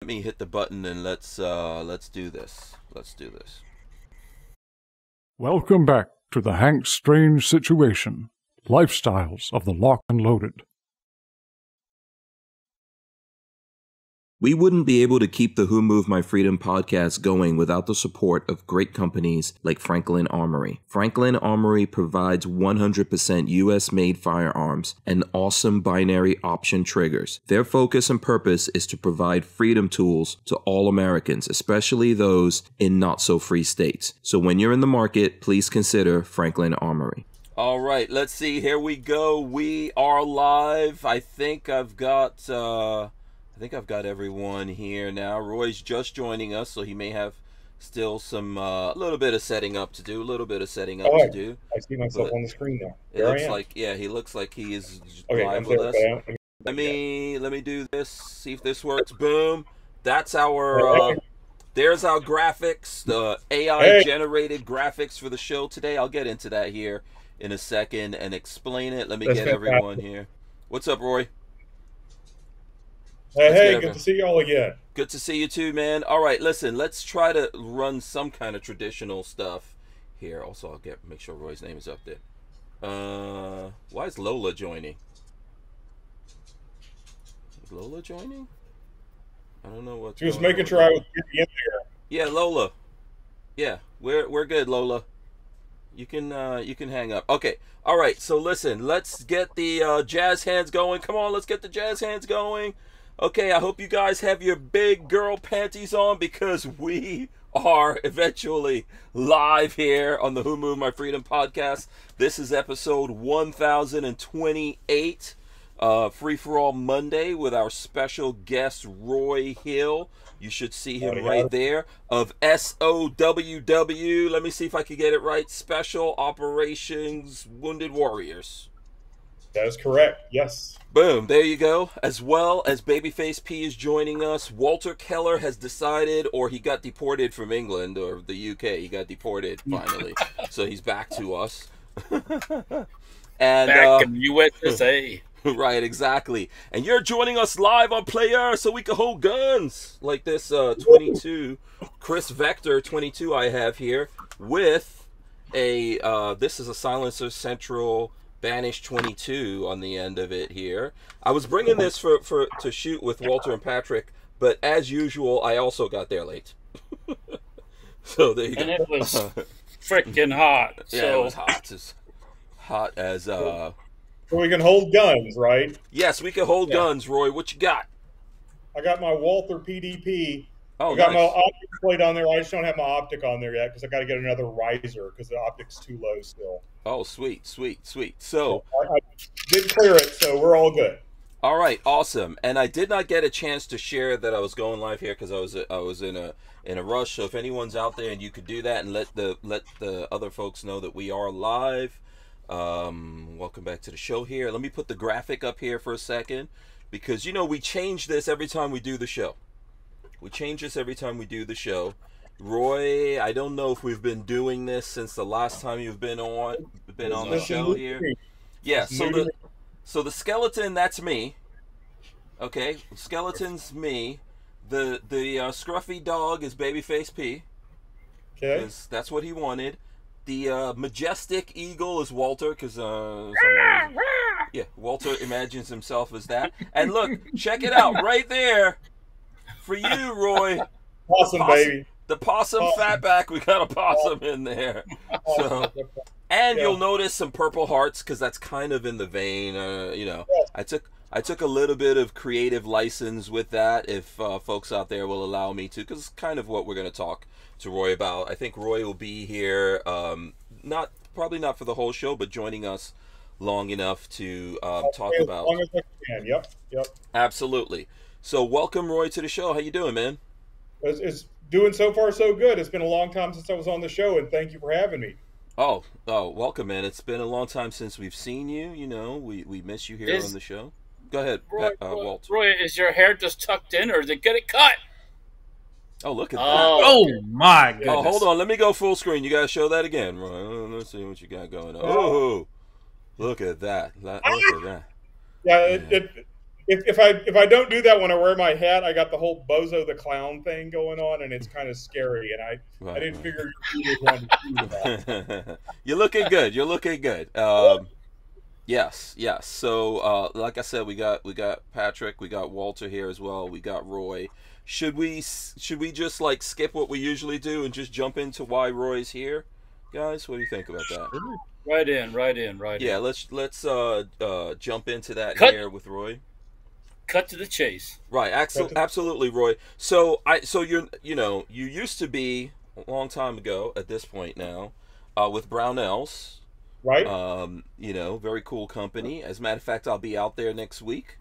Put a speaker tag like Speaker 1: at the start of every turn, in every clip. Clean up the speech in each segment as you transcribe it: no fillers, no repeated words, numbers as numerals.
Speaker 1: Let me hit the button and let's do this. Let's do this.
Speaker 2: Welcome back to the Hank Strange Situation, Lifestyles of the Lock and Loaded.
Speaker 3: We wouldn't be able to keep the Who Moved My Freedom podcast going without the support of great companies like Franklin Armory. Franklin Armory provides 100% US-made firearms and awesome binary option triggers. Their focus and purpose is to provide freedom tools to all Americans, especially those in not-so-free states. So when you're in the market, please consider Franklin Armory.
Speaker 1: All right, let's see. Here we go. We are live. I think I've got everyone here now. Roy's just joining us, so he may have still some a little bit of setting up to do.
Speaker 4: I see myself on the screen now.
Speaker 1: It looks like, yeah, he looks like he is live with us. Let me do this. See if this works. Boom. That's our. There's our graphics, the AI generated graphics for the show today. I'll get into that here in a second and explain it. Let me get everyone here. What's up, Roy?
Speaker 4: Hey, good to see you all again.
Speaker 1: Good to see you too, man. All right, listen, let's try to run some kind of traditional stuff here. Also, I'll make sure Roy's name is up there. Why is Lola joining? Is Lola joining? I don't know what.
Speaker 4: She was making sure I was getting in there.
Speaker 1: Yeah, Lola. Yeah, we're good, Lola. You can hang up. Okay. All right. So listen, let's get the jazz hands going. Come on, let's get the jazz hands going. Okay, I hope you guys have your big girl panties on because we are eventually live here on the Who Moved My Freedom podcast. This is episode 1028, Free-for-All Monday with our special guest, Roy Hill. You should see him right there, of SOWW. Let me see if I can get it right. Special Operations Wounded Warriors.
Speaker 4: That is correct, yes.
Speaker 1: Boom, there you go. As well as Babyface P is joining us. Walter Keller has decided, or he got deported from England or the UK. He got deported finally. So he's back to us. And
Speaker 5: back in USA.
Speaker 1: Right, exactly. And you're joining us live on Player so we can hold guns. Like this 22, Chris Vector 22 I have here with a, this is a Silencer Central Banish 22 on the end of it here. I was bringing this to shoot with Walter and Patrick, but as usual, I also got there late. So there you go.
Speaker 5: And it was freaking hot.
Speaker 1: Yeah, it was hot. As hot as
Speaker 4: So we can hold guns, right?
Speaker 1: Yes, we can hold guns, Roy. What you got?
Speaker 4: I got my Walther PDP.
Speaker 1: Oh,
Speaker 4: I got
Speaker 1: nice.
Speaker 4: my optic plate on there. I just don't have my optic on there yet because I got to get another riser because the optic's too low still.
Speaker 1: Oh, sweet, sweet, sweet. So
Speaker 4: I did clear it, so we're all good.
Speaker 1: All right, awesome. And I did not get a chance to share that I was going live here because I was in a rush. So if anyone's out there and you could do that and let the other folks know that we are live. Welcome back to the show here. Let me put the graphic up here for a second because we change this every time we do the show. Roy, I don't know if we've been doing this since the last time you've been on the show here. Yeah, so the skeleton, that's me. Okay, skeleton's me. The scruffy dog is Babyface P.
Speaker 4: Okay.
Speaker 1: That's what he wanted. The majestic eagle is Walter because Walter imagines himself as that. And look, check it out right there for you, Roy.
Speaker 4: Awesome, baby.
Speaker 1: The possum fatback, we got a possum in there. So, and you'll notice some purple hearts because that's kind of in the vein. I took a little bit of creative license with that. If folks out there will allow me to, because it's kind of what we're going to talk to Roy about. I think Roy will be here, probably not for the whole show, but joining us long enough to talk about.
Speaker 4: As long as I can. Yep.
Speaker 1: Absolutely. So welcome, Roy, to the show. How you doing, man?
Speaker 4: It's doing so far so good. It's been a long time since I was on the show, and thank you for having me.
Speaker 1: Oh, welcome, man. It's been a long time since we've seen you. We miss you here on the show. Go ahead, Walt.
Speaker 5: Roy, is your hair just tucked in, or did it get it cut?
Speaker 1: Oh, look at that.
Speaker 6: Oh, my goodness.
Speaker 1: Oh, hold on. Let me go full screen. You got to show that again, Roy. Let's see what you got going on. Oh, look at that. Look at that.
Speaker 4: Yeah, if I don't do that when I wear my hat, I got the whole Bozo the Clown thing going on, and it's kind of scary. And I didn't figure you wanted to do that.
Speaker 1: You're looking good. You're looking good. Yes. So, like I said, we got Patrick, we got Walter here as well. We got Roy. Should we just like skip what we usually do and just jump into why Roy's here, guys? What do you think about that?
Speaker 5: Right in.
Speaker 1: Yeah, let's jump into that here with Roy.
Speaker 5: Cut to the chase.
Speaker 1: Right, absolutely, Roy. So you used to be a long time ago at this point now, with Brownells.
Speaker 4: Right.
Speaker 1: Very cool company. As a matter of fact, I'll be out there next week.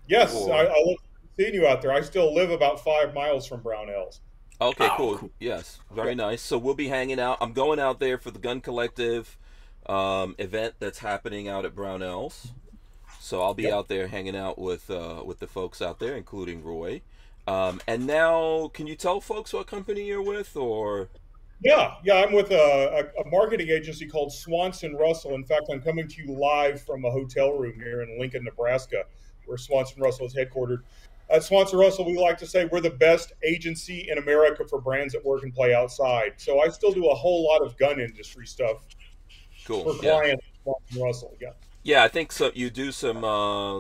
Speaker 4: Yes, I look forward to seeing you out there. I still live about 5 miles from Brownells.
Speaker 1: Okay, cool. Yes, very nice. So we'll be hanging out. I'm going out there for the Gun Collective event that's happening out at Brownells. So I'll be out there hanging out with the folks out there, including Roy. And now, can you tell folks what company you're with, or?
Speaker 4: Yeah, I'm with a marketing agency called Swanson Russell. In fact, I'm coming to you live from a hotel room here in Lincoln, Nebraska, where Swanson Russell is headquartered. At Swanson Russell, we like to say we're the best agency in America for brands that work and play outside. So I still do a whole lot of gun industry stuff for clients at Swanson Russell.
Speaker 1: Yeah, I think so. You do some,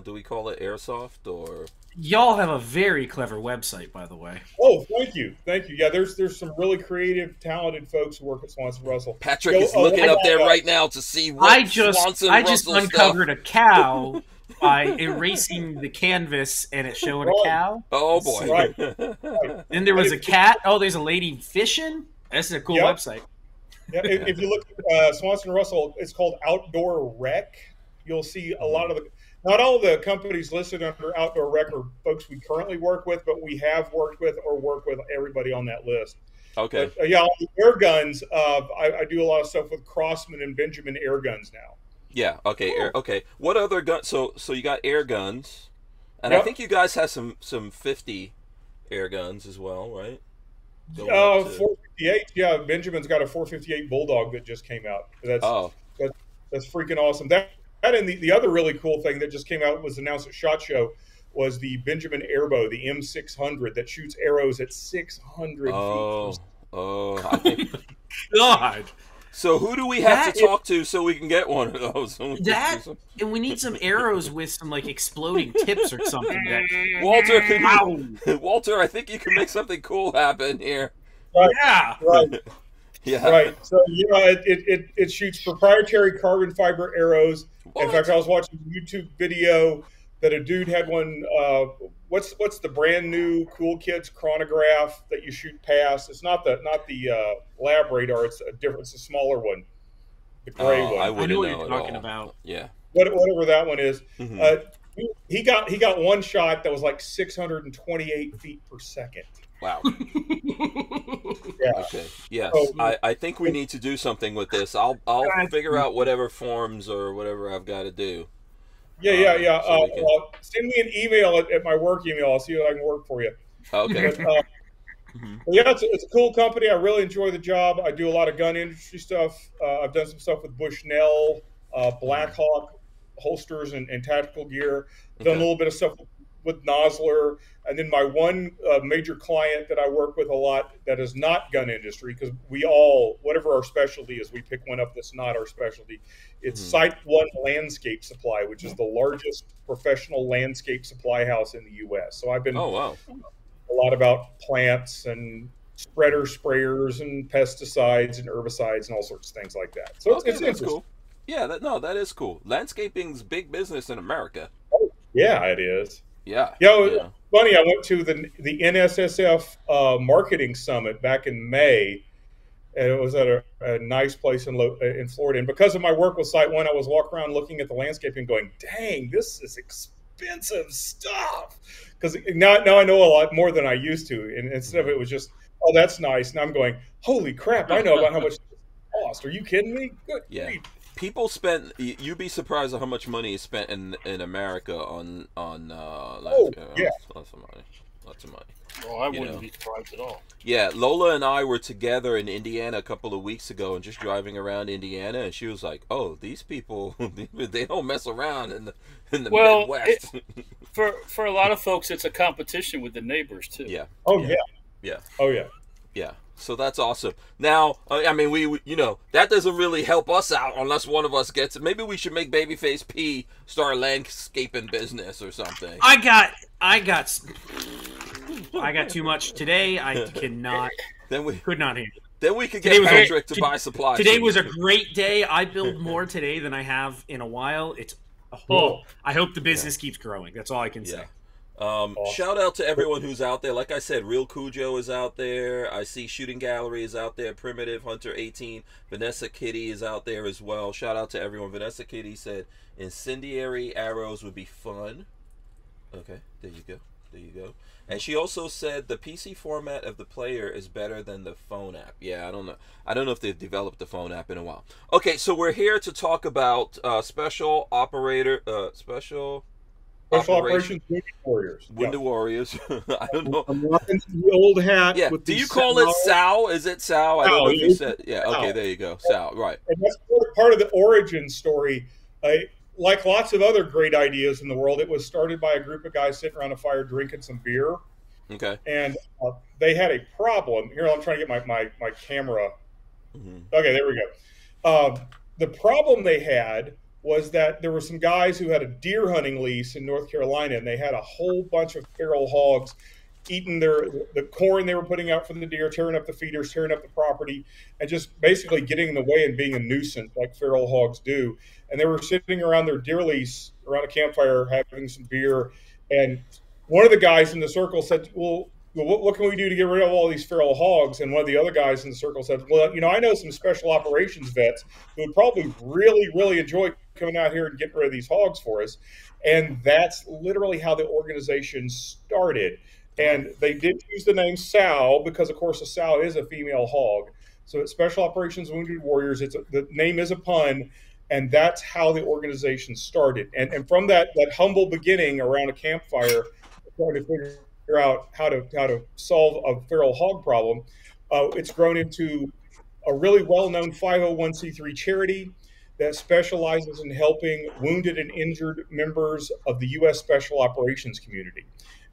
Speaker 1: do we call it airsoft, or?
Speaker 6: Y'all have a very clever website, by the way.
Speaker 4: Oh, thank you. Yeah, there's some really creative, talented folks who work at Swanson Russell.
Speaker 1: Patrick is looking up there right now to see what
Speaker 6: I just uncovered a cow by erasing the canvas, and it's showing a cow.
Speaker 1: Oh, boy.
Speaker 4: Right.
Speaker 6: Then there was a cat. Oh, there's a lady fishing. That's a cool website.
Speaker 4: Yeah, if you look at Swanson Russell, it's called Outdoor Rec. You'll see a lot of not all of the companies listed under Outdoor Rec are folks we currently work with, but we have worked with or work with everybody on that list.
Speaker 1: Okay.
Speaker 4: But, on the air guns, I do a lot of stuff with Crossman and Benjamin air guns now.
Speaker 1: Yeah. Okay. Okay. What other guns? So you got air guns, and I think you guys have some 50 air guns as well, right?
Speaker 4: 458. Yeah, Benjamin's got a 458 Bulldog that just came out. That's freaking awesome. That and the other really cool thing that just came out, was announced at SHOT Show, was the Benjamin Airbow, the M600, that shoots arrows at 600 feet.
Speaker 1: I think.
Speaker 6: God.
Speaker 1: So who do we have to talk to so we can get one of those?
Speaker 6: And we need some arrows with some like exploding tips or something.
Speaker 1: Walter, I think you can make something cool happen here.
Speaker 4: Right.
Speaker 6: Yeah.
Speaker 4: Right.
Speaker 1: Yeah.
Speaker 4: Right. So it shoots proprietary carbon fiber arrows. What? In fact, I was watching a YouTube video that a dude had one. What's the brand new Cool Kids chronograph that you shoot past? It's not the lab radar. It's a smaller one, the gray one.
Speaker 1: I
Speaker 6: know what
Speaker 1: know
Speaker 6: you're talking about.
Speaker 1: Yeah.
Speaker 4: Whatever that one is. Mm-hmm. He got one shot that was like 628 feet per second.
Speaker 1: Wow.
Speaker 4: Yeah.
Speaker 1: Okay. Yes. I think we need to do something with this. I'll figure out whatever forms or whatever I've got to do.
Speaker 4: Yeah. Send me an email at my work email. I'll see what I can work for you.
Speaker 1: Okay.
Speaker 4: But, yeah, it's a cool company. I really enjoy the job. I do a lot of gun industry stuff. I've done some stuff with Bushnell, Blackhawk holsters and tactical gear. Done a little bit of stuff with Nosler. And then my one major client that I work with a lot that is not gun industry, because we all, whatever our specialty is, we pick one up that's not our specialty. It's Site One Landscape Supply, which is the largest professional landscape supply house in the U.S. So I've been a lot about plants and spreader sprayers and pesticides and herbicides and all sorts of things like that. So it's interesting.
Speaker 1: Cool. Yeah, that is cool. Landscaping's big business in America.
Speaker 4: Oh, yeah, it is.
Speaker 1: Yeah.
Speaker 4: Funny, I went to the NSSF marketing summit back in May, and it was at a nice place in Florida. And because of my work with Site One, I was walking around looking at the landscaping going, dang, this is expensive stuff. Because now I know a lot more than I used to. And instead of it was just, oh, that's nice. And I'm going, holy crap, I know about how much it cost. Are you kidding me? Good.
Speaker 1: Yeah. People spend. You'd be surprised at how much money is spent in America on.
Speaker 4: Lots of money.
Speaker 1: Lots of money.
Speaker 5: Well, I wouldn't be surprised at all.
Speaker 1: Yeah, Lola and I were together in Indiana a couple of weeks ago and just driving around Indiana, and she was like, "Oh, these people, they don't mess around in the Midwest."
Speaker 5: For a lot of folks, it's a competition with the neighbors too.
Speaker 1: Yeah.
Speaker 4: Oh
Speaker 1: yeah.
Speaker 4: Yeah. Oh yeah.
Speaker 1: Yeah. So that's awesome. Now, I mean, we that doesn't really help us out unless one of us gets it. Maybe we should make Babyface P start a landscaping business or something.
Speaker 6: I got too much today. I cannot. Could not handle it.
Speaker 1: Then we could get Patrick to buy supplies.
Speaker 6: Today was a great day. I build more today than I have in a while. I hope the business keeps growing. That's all I can say.
Speaker 1: Awesome. Shout out to everyone who's out there. Like I said, Real Cujo is out there. I see Shooting Gallery is out there. Primitive Hunter 18. Vanessa Kitty is out there as well. Shout out to everyone. Vanessa Kitty said incendiary arrows would be fun. Okay, there you go. There you go. And she also said the PC format of the player is better than the phone app. Yeah, I don't know. I don't know if they've developed the phone app in a while. Okay, so we're here to talk about special operations
Speaker 4: Wounded Warriors.
Speaker 1: Wounded Warriors. I don't know.
Speaker 4: I'm rocking the old hat.
Speaker 1: Yeah. Do you call it SOWW? Is it SOWW? I don't know if you said. Yeah. Okay. There you go. SOWW. Right.
Speaker 4: And that's part of the origin story. Like lots of other great ideas in the world, it was started by a group of guys sitting around a fire drinking some beer.
Speaker 1: Okay.
Speaker 4: And they had a problem. Here, I'm trying to get my camera. Mm-hmm. Okay, there we go. The problem they had was that there were some guys who had a deer hunting lease in North Carolina, and they had a whole bunch of feral hogs eating the corn they were putting out for the deer, tearing up the feeders, tearing up the property, and just basically getting in the way and being a nuisance like feral hogs do. And they were sitting around their deer lease around a campfire having some beer, and one of the guys in the circle said, well, what can we do to get rid of all these feral hogs? And one of the other guys in the circle said, well, I know some special operations vets who would probably really, really enjoy coming out here and getting rid of these hogs for us. And that's literally how the organization started. And they did use the name SOWW because, of course, a sow is a female hog. So it's Special Operations Wounded Warriors. The name is a pun, and that's how the organization started. And from that humble beginning around a campfire, trying to figure out how to solve a feral hog problem, it's grown into a really well-known 501c3 charity that specializes in helping wounded and injured members of the U.S. Special Operations community.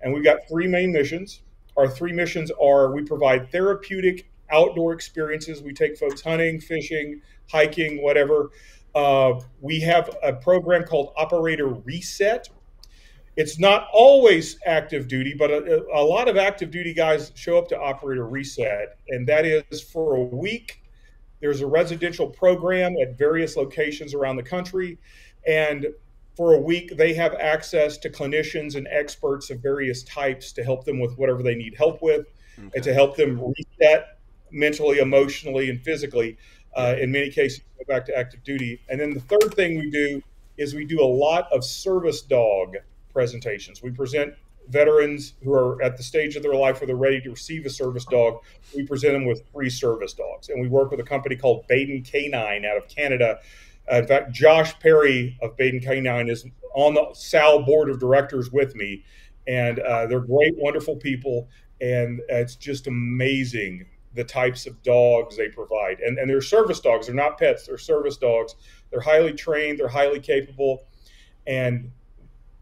Speaker 4: And we've got three main missions. Our three missions are: we provide therapeutic outdoor experiences. We take folks hunting, fishing, hiking, whatever. We have a program called Operator Reset. It's not always active duty, but a lot of active duty guys show up to Operator Reset, and that is for a week. There's a residential program at various locations around the country, and for a week they have access to clinicians and experts of various types to help them with whatever they need help with, and to help them reset mentally, emotionally, and physically. In many cases, go back to active duty. And then the third thing we do is we do a lot of service dog presentations. We present veterans who are at the stage of their life where they're ready to receive a service dog. We present them with free service dogs. And we work with a company called Baden Canine out of Canada. In fact, Josh Perry of Baden Canine is on the SOWW board of directors with me. And they're great, wonderful people. And it's just amazing the types of dogs they provide. And they're service dogs. They're not pets. They're service dogs. They're highly trained. They're highly capable. And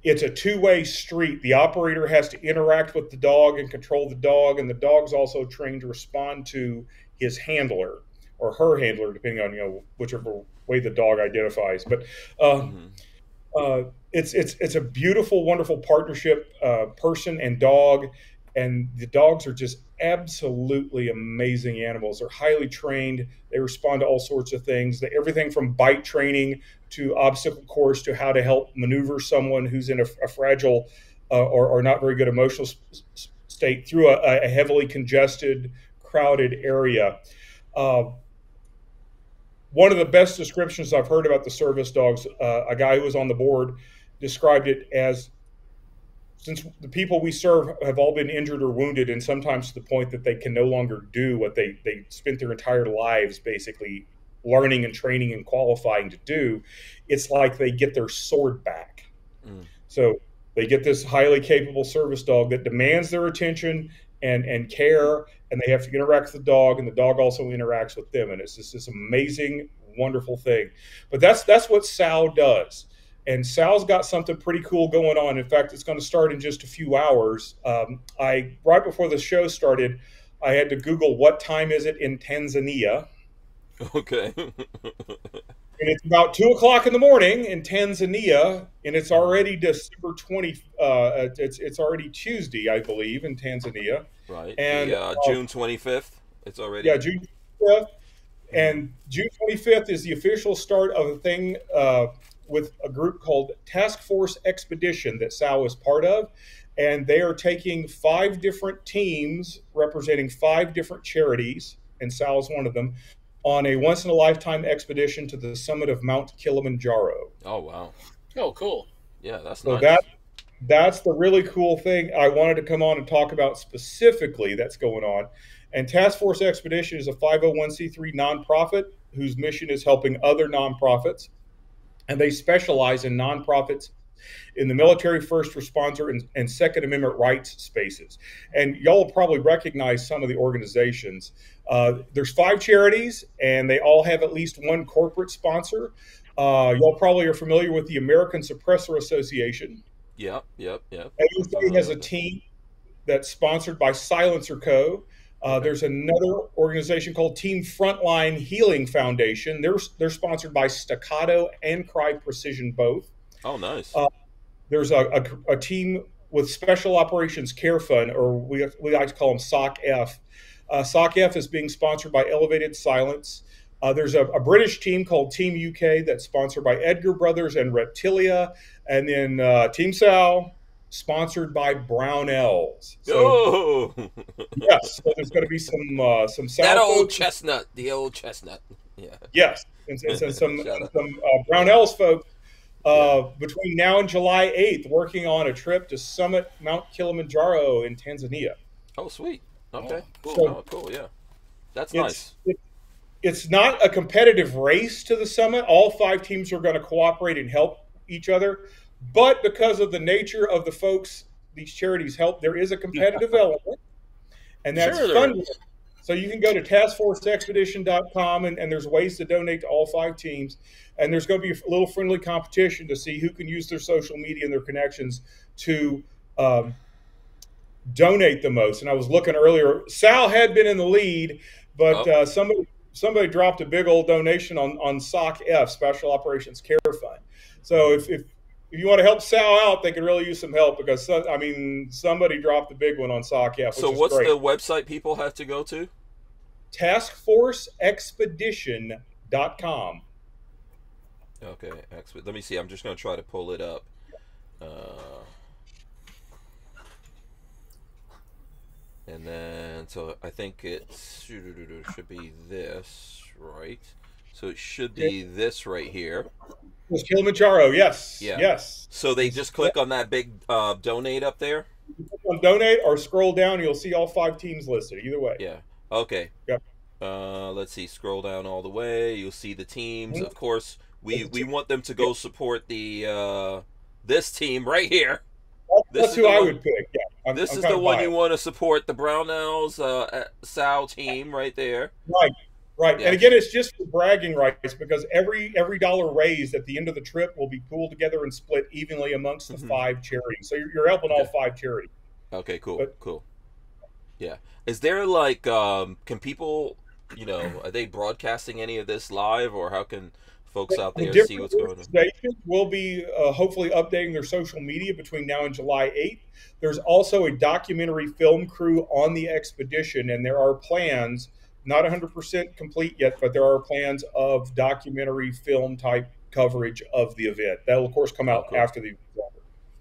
Speaker 4: it's a two-way street. The operator has to interact with the dog and control the dog, and the dog's also trained to respond to his handler or her handler, depending on whichever way the dog identifies. But it's a beautiful, wonderful partnership, person and dog, and the dogs are just absolutely amazing animals. They're highly trained. They respond to all sorts of things. Everything from bite training to obstacle course to how to help maneuver someone who's in a fragile or not very good emotional state through a heavily congested, crowded area. One of the best descriptions I've heard about the service dogs, a guy who was on the board described it as, since the people we serve have all been injured or wounded, and sometimes to the point that they can no longer do what they spent their entire lives basically learning and training and qualifying to do, it's like they get their sword back. So They get this highly capable service dog that demands their attention and care, and they have to interact with the dog, and the dog also interacts with them. And it's just this amazing, wonderful thing. But that's what SOWW does. And SOWW's got something pretty cool going on. In fact, it's going to start in just a few hours. Right before the show started, I had to Google what time is it in Tanzania.
Speaker 1: Okay.
Speaker 4: And it's about 2:00 in the morning in Tanzania, and it's already December 20. It's already Tuesday, I believe, in Tanzania.
Speaker 1: Right.
Speaker 4: And
Speaker 1: June 25th. It's already.
Speaker 4: Yeah, June 25th. And June 25th is the official start of a thing with a group called Task Force Expedition that SOWW is part of. And they are taking 5 different teams representing 5 different charities, and SOWW is one of them, on a once-in-a-lifetime expedition to the summit of Mount Kilimanjaro.
Speaker 1: Oh, wow.
Speaker 5: Oh, cool.
Speaker 1: Yeah, that's
Speaker 4: So
Speaker 1: nice.
Speaker 4: that's the really cool thing I wanted to come on and talk about specifically that's going on. And Task Force Expedition is a 501c3 nonprofit whose mission is helping other nonprofits. And they specialize in nonprofits in the military, first responder, and Second Amendment rights spaces. And y'all will probably recognize some of the organizations. There's 5 charities, and they all have at least one corporate sponsor. Y'all probably are familiar with the American Suppressor Association.
Speaker 1: Yep.
Speaker 4: ASA has a team that's sponsored by Silencer Co. There's another organization called Team Frontline Healing Foundation. They're sponsored by Staccato and Cry Precision both.
Speaker 1: Oh, nice.
Speaker 4: There's a team with Special Operations Care Fund, or we like to call them SOCF. SOCF is being sponsored by Elevated Silence. There's a British team called Team UK that's sponsored by Edgar Brothers and Reptilia. And then Team SOWW, sponsored by Brownells. So, yes, so there's going to be some SOWW.
Speaker 1: That old chestnut, the old chestnut. Yeah.
Speaker 4: Yes, and some Brownells folks between now and July 8th working on a trip to summit Mount Kilimanjaro in Tanzania.
Speaker 1: Oh, sweet. Okay. Cool.
Speaker 4: So,
Speaker 1: cool. Yeah. That's nice.
Speaker 4: It's not a competitive race to the summit. All 5 teams are going to cooperate and help each other. But because of the nature of the folks these charities help, there is a competitive element. And that's fun. So you can go to taskforceexpedition.com, and there's ways to donate to all 5 teams. And there's going to be a little friendly competition to see who can use their social media and their connections to donate the most. And I was looking earlier, Sal had been in the lead, but somebody dropped a big old donation on SOCF, Special Operations Care Fund. So if you want to help Sal out, they could really use some help because, somebody dropped a big one on SOCF.
Speaker 1: So what's the website people have to go to?
Speaker 4: TaskForceExpedition.com.
Speaker 1: Okay, let me see. I'm just going to try to pull it up. And then, so I think it should be this, right? So it should be this right here.
Speaker 4: It's Kilimanjaro, yes.
Speaker 1: Yeah.
Speaker 4: Yes.
Speaker 1: So they just click on that big donate up there?
Speaker 4: You click on donate or scroll down, you'll see all 5 teams listed, either way.
Speaker 1: Yeah. Okay.
Speaker 4: Yep.
Speaker 1: Let's see. Scroll down all the way. You'll see the teams. Of course, we want them to go support the this team right here.
Speaker 4: That's who I would pick. Yeah.
Speaker 1: This is the one you want to support, the Brownells SOWW team right there.
Speaker 4: Right.
Speaker 1: Yeah.
Speaker 4: And again, it's just for bragging rights because every dollar raised at the end of the trip will be pooled together and split evenly amongst the 5 charities. So you're helping all 5 charities.
Speaker 1: Okay, cool. Cool. Yeah. Is there like can people, are they broadcasting any of this live, or how can folks out there see what's going on?
Speaker 4: Stations will be hopefully updating their social media between now and July 8th. There's also a documentary film crew on the expedition, and there are plans, not 100% complete yet, but there are plans of documentary film type coverage of the event. That will, of course, come out after the event.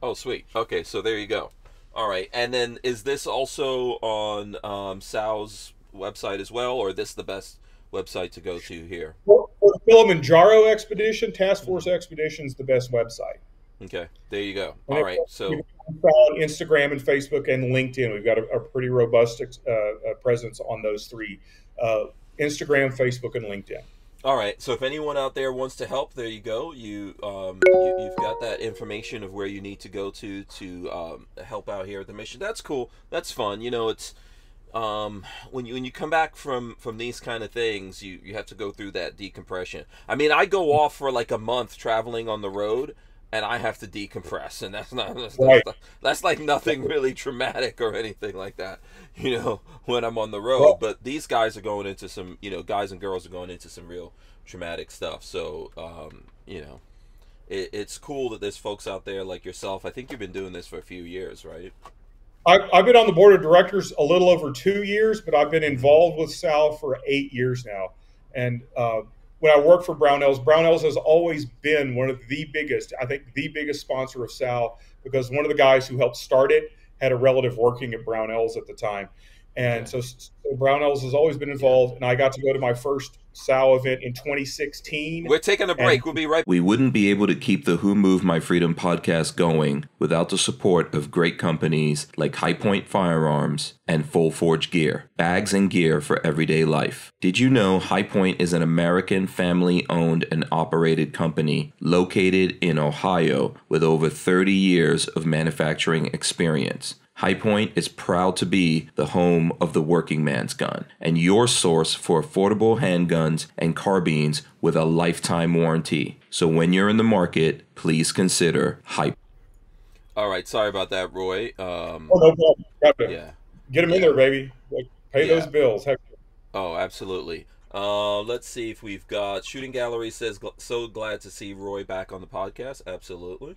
Speaker 1: Oh, sweet. Okay, so there you go. All right, and then is this also on SOWW's website as well, or is this the best website to go to here?
Speaker 4: For the Kilimanjaro expedition, Task Force Expedition is the best website.
Speaker 1: Okay, there you go. All right, so
Speaker 4: on Instagram and Facebook and LinkedIn, we've got a pretty robust presence on those 3: Instagram, Facebook, and LinkedIn.
Speaker 1: All right. So if anyone out there wants to help, there you go. You've got that information of where you need to go to help out here at the mission. That's cool. That's fun. You know, it's when you come back from these kind of things, you have to go through that decompression. I mean, I go off for like a month traveling on the road, and I have to decompress, and that's like nothing really traumatic or anything like that, you know, when I'm on the road. But these guys are going into some, you know, guys and girls are going into some real traumatic stuff. So, you know, it's cool that there's folks out there like yourself. I think you've been doing this for a few years, right?
Speaker 4: I've been on the board of directors a little over 2 years, but I've been involved with SOWW for 8 years now. And when I worked for Brownells has always been one of the biggest, I think the biggest sponsor of SOWW, because one of the guys who helped start it had a relative working at Brownells at the time. And so Brownells has always been involved, and I got to go to my first SOWW event in 2016.
Speaker 1: We're taking a break. We'll be right back.
Speaker 3: We wouldn't be able to keep the Who Moved My Freedom podcast going without the support of great companies like High Point Firearms and Full Forge Gear, bags and gear for everyday life. Did you know High Point is an American family-owned and operated company located in Ohio with over 30 years of manufacturing experience? High Point is proud to be the home of the working man's gun and your source for affordable handguns and carbines with a lifetime warranty. So when you're in the market, please consider High Point.
Speaker 1: All right, sorry about that, Roy.
Speaker 4: Oh, no problem.
Speaker 1: Yeah.
Speaker 4: Get them in there, baby. Like, pay those bills. Heck.
Speaker 1: Oh, absolutely. Let's see if we've got Shooting Gallery says so glad to see Roy back on the podcast. Absolutely.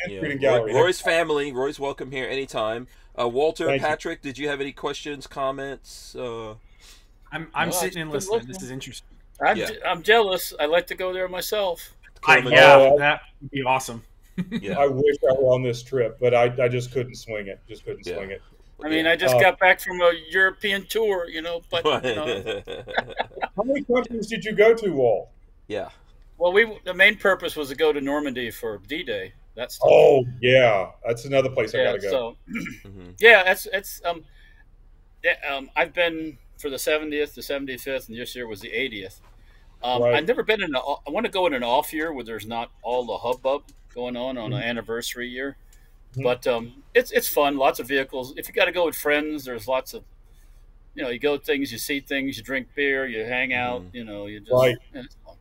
Speaker 4: Shooting Gallery.
Speaker 1: Roy's family. Roy's welcome here anytime. Walter, Patrick, did you have any questions, comments?
Speaker 6: I'm sitting and listening. This is interesting.
Speaker 5: I'm jealous. I'd like to go there myself.
Speaker 6: That would be awesome.
Speaker 4: I wish I were on this trip, but I just couldn't swing it. Swing it.
Speaker 5: I mean, I just got back from a European tour, you know, but you know.
Speaker 4: How many countries did you go to, Walt?
Speaker 1: Yeah.
Speaker 5: Well, the main purpose was to go to Normandy for D-Day. That's
Speaker 4: that's another place I gotta go.
Speaker 5: So, yeah, I've been for the 70th, the 75th, and this year was the 80th. I've never been I want to go in an off year where there's not all the hubbub going on an anniversary year. But it's fun. Lots of vehicles. If you got to go with friends, there's lots of, you know, you go to things, you see things, you drink beer, you hang out. You know, you just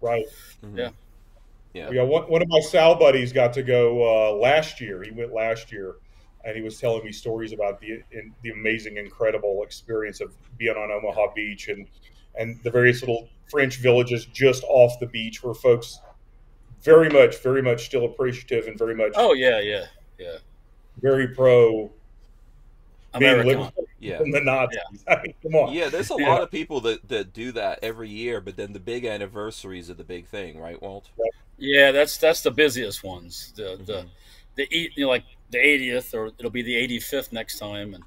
Speaker 4: right.
Speaker 5: Yeah.
Speaker 4: One of my SOWW buddies got to go last year. He went last year, and he was telling me stories about the amazing, incredible experience of being on Omaha Beach and the various little French villages just off the beach, where folks very much still appreciative and very much.
Speaker 5: Oh yeah.
Speaker 4: Very pro
Speaker 5: American.
Speaker 4: From the Nazis. I mean, come on.
Speaker 1: Yeah, there's a lot of people that do that every year, but then the big anniversaries are the big thing, right, Walt?
Speaker 5: Yeah, that's the busiest ones. Like the 80th, or it'll be the 85th next time. And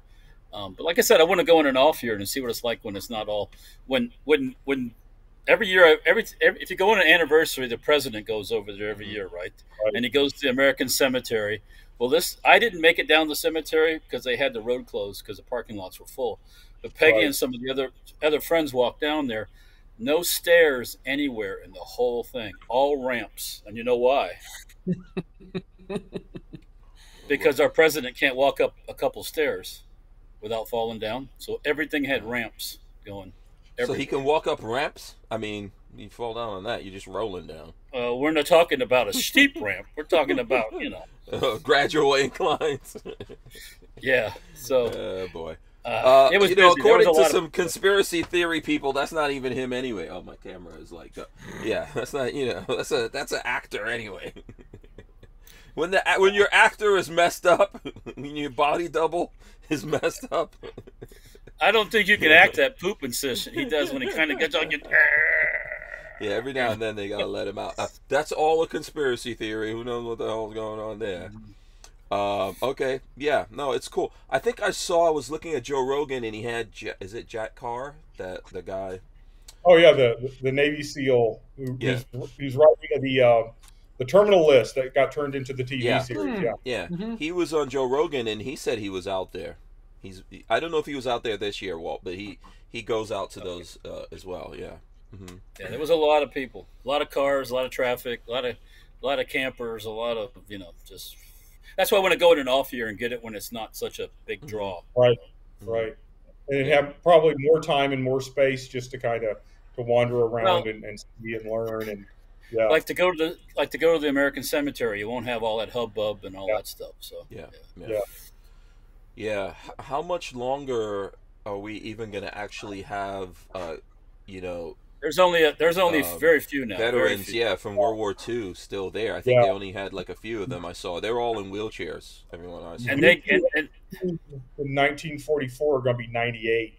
Speaker 5: but like I said, I want to go in an off year and see what it's like when it's not all when every year if you go on an anniversary, the president goes over there every year, right? And he goes to the American Cemetery. Well, I didn't make it down the cemetery because they had the road closed because the parking lots were full. But Peggy and some of the other friends walked down there. No stairs anywhere in the whole thing. All ramps. And you know why? Because our president can't walk up a couple stairs without falling down. So everything had ramps going.
Speaker 1: So he can walk up ramps? I mean, you fall down on that, you're just rolling down.
Speaker 5: We're not talking about a steep ramp. We're talking about, you know.
Speaker 1: Gradual inclines.
Speaker 5: Yeah. So.
Speaker 1: Oh, boy.
Speaker 5: It was
Speaker 1: according to some conspiracy theory people, that's not even him anyway. Oh, my camera is like, yeah, that's not, you know, that's an actor anyway. When your actor is messed up, when your body double is messed up.
Speaker 5: I don't think you can act that poop incision he does when he kind of gets on your.
Speaker 1: Yeah, every now and then they gotta let him out. That's all a conspiracy theory. Who knows what the hell's going on there? Okay, yeah, no, it's cool. I was looking at Joe Rogan and he had, is it Jack Carr, the guy?
Speaker 4: Oh yeah, the Navy SEAL who's writing the Terminal List that got turned into the TV series.
Speaker 1: Yeah. He was on Joe Rogan and he said he was out there. I don't know if he was out there this year, Walt, but he goes out to those as well. Yeah.
Speaker 5: Yeah, there was a lot of people, a lot of cars, a lot of traffic, a lot of campers, a lot of just. That's why I want to go in an off year and get it when it's not such a big draw.
Speaker 4: Right, right, and have probably more time and more space just to kind of to wander around and see and learn and. Yeah.
Speaker 5: Like to go to the American Cemetery, you won't have all that hubbub and all that stuff. So
Speaker 1: yeah. How much longer are we even going to actually have?
Speaker 5: There's only very few now.
Speaker 1: Veterans, from World War II still there. I think they only had like a few of them. I saw they were all in wheelchairs. Everyone I saw.
Speaker 5: And
Speaker 4: in 1944 are going to be 98.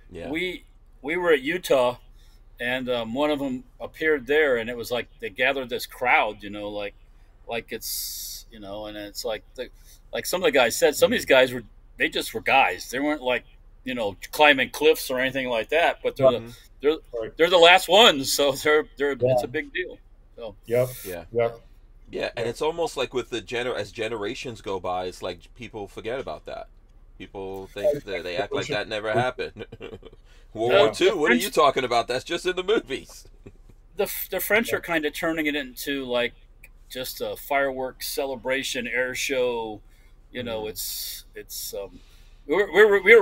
Speaker 5: Yeah. We were at Utah. And one of them appeared there, and it was like they gathered this crowd, like it's, and it's like some of the guys said, some of these guys were guys. They weren't like, climbing cliffs or anything like that, but they're the last ones, so it's a big deal. So
Speaker 1: yeah, and it's almost like with as generations go by, it's like people forget about that. People think that they act like that never happened. World War II, what are you talking about? That's just in the movies.
Speaker 5: The French are kind of turning it into like just a fireworks celebration air show. We were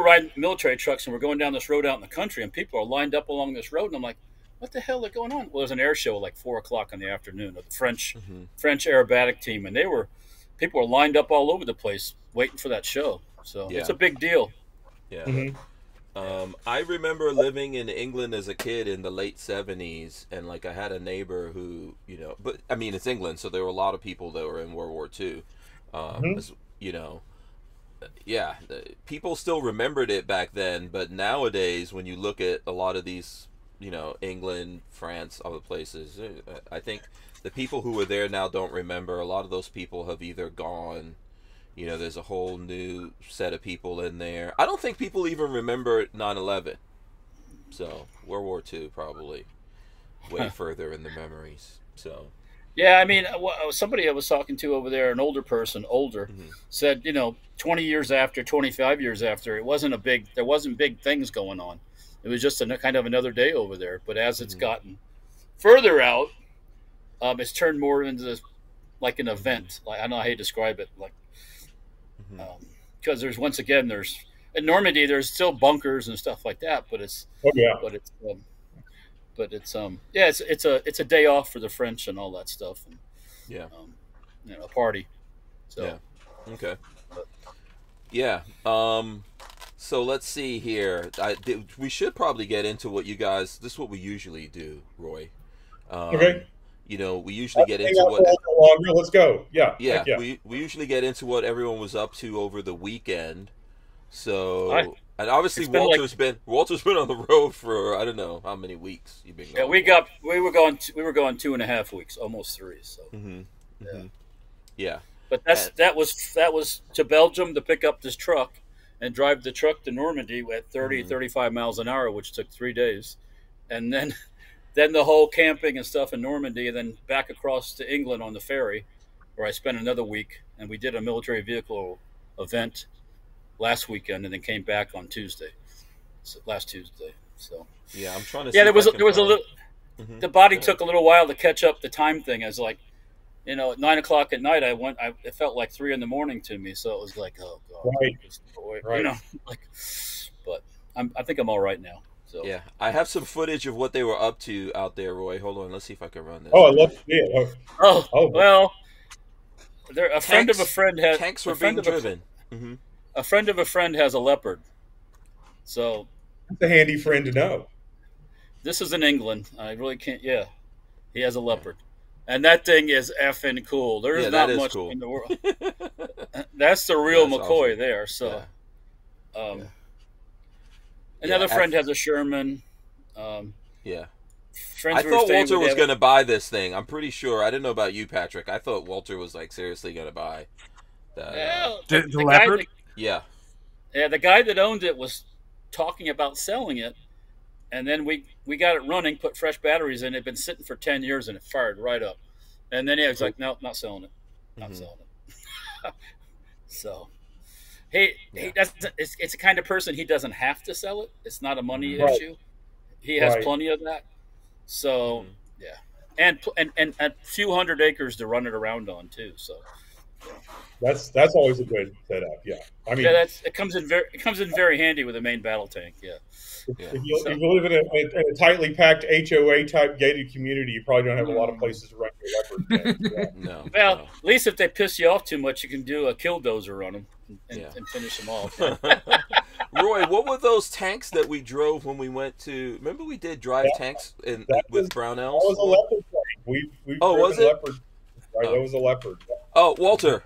Speaker 5: riding military trucks and we're going down this road out in the country and people are lined up along this road and I'm like, what the hell is going on? Well, there's an air show at like 4:00 in the afternoon of the French aerobatic team, and people were lined up all over the place waiting for that show. So it's a big deal.
Speaker 1: Yeah. I remember living in England as a kid in the late 70s, and like I had a neighbor who, but I mean it's England, so there were a lot of people that were in World War II. People still remembered it back then, but nowadays when you look at a lot of these, England, France, other places, I think the people who were there now don't remember. A lot of those people have either gone. There's a whole new set of people in there. I don't think people even remember 9/11. So World War II probably way further in the memories. So
Speaker 5: yeah, I mean, somebody I was talking to over there, an older person, said 20 years after, 25 years after, there wasn't big things going on. It was just kind of another day over there. But as it's gotten further out, it's turned more into this, like an event. Like I don't know how you describe it, like. Because there's in Normandy there's still bunkers and stuff like that, but it's it's a day off for the French and all that stuff, and a party. So
Speaker 1: okay, so let's see here. We should probably get into what you guys. This is what we usually do, Roy.
Speaker 4: Okay.
Speaker 1: We usually get into what.
Speaker 4: Longer. Let's go. Yeah.
Speaker 1: We usually get into what everyone was up to over the weekend. So, and obviously Walter's been on the road for I don't know how many weeks you've been going.
Speaker 5: Yeah, we were going 2.5 weeks, almost 3. So.
Speaker 1: Yeah.
Speaker 5: But that was to Belgium to pick up this truck and drive the truck to Normandy at 35 miles an hour, which took 3 days, and then the whole camping and stuff in Normandy, and then back across to England on the ferry, where I spent another week, and we did a military vehicle event last weekend, and then came back on last Tuesday. So
Speaker 1: yeah, I'm trying to.
Speaker 5: Yeah, there was a little. The body took a little while to catch up the time thing. As like, at 9:00 at night, it felt like 3 a.m. to me. So it was like, oh god,
Speaker 4: right.
Speaker 5: But I think I'm all right now. So.
Speaker 1: Yeah, I have some footage of what they were up to out there, Roy. Hold on, let's see if I can run this.
Speaker 4: Oh, I love to see it.
Speaker 5: Well, a friend of a friend has
Speaker 1: tanks were being driven.
Speaker 5: A friend of a friend has a Leopard, so
Speaker 4: it's a handy friend to know.
Speaker 5: This is in England. I really can't. Yeah, he has a Leopard, and that thing is effing cool. There's not much in the world. That's the real McCoy awesome. There. So, another friend has a Sherman.
Speaker 1: I thought Walter was going to buy this thing. I'm pretty sure. I didn't know about you, Patrick. I thought Walter was like seriously going to buy
Speaker 6: the Leopard.
Speaker 5: Yeah, the guy that owned it was talking about selling it, and then we got it running, put fresh batteries in. It had been sitting for 10 years, and it fired right up. And then he was like, "No, not selling it. Not selling it." So. He doesn't. It's the kind of person he doesn't have to sell it. It's not a money issue. He has plenty of that. So yeah, and a few hundred acres to run it around on too. So
Speaker 4: that's always a good setup. Yeah, I mean,
Speaker 5: it comes in very handy with a main battle tank. Yeah.
Speaker 4: If you live in a tightly packed HOA type gated community, you probably don't have a lot of places to run your leopard tanks. Yeah.
Speaker 1: No.
Speaker 5: Well, at least if they piss you off too much, you can do a killdozer on them and finish them off.
Speaker 1: Roy, what were those tanks that we drove when we went to? Remember, we did drive tanks with Brownells.
Speaker 4: That was a leopard tank. We've
Speaker 1: was it?
Speaker 4: Leopard, right? That was a leopard.
Speaker 1: Oh, Walter,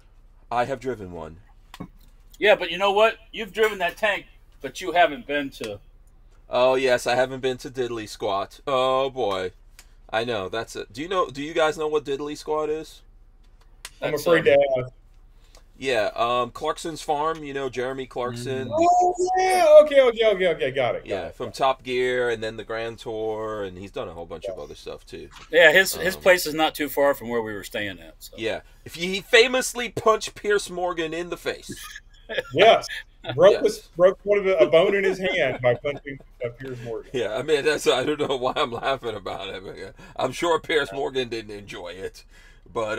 Speaker 1: I have driven one.
Speaker 5: Yeah, but you know what? You've driven that tank, but you haven't been to.
Speaker 1: Oh yes, I haven't been to Diddley Squat. Oh boy, I know that's it. Do you guys know what Diddley Squat is?
Speaker 4: I'm afraid to ask.
Speaker 1: Yeah, Clarkson's Farm. You know Jeremy Clarkson.
Speaker 4: Oh yeah, okay, got it.
Speaker 1: Yeah, from Top Gear and then the Grand Tour, and he's done a whole bunch of other stuff too.
Speaker 5: Yeah, his place is not too far from where we were staying at. So.
Speaker 1: Yeah, he famously punched Pierce Morgan in the face.
Speaker 4: Yes. Broke a bone in his hand by punching Pierce Morgan.
Speaker 1: Yeah, I mean I don't know why I'm laughing about it. But I'm sure Pierce Morgan didn't enjoy it, but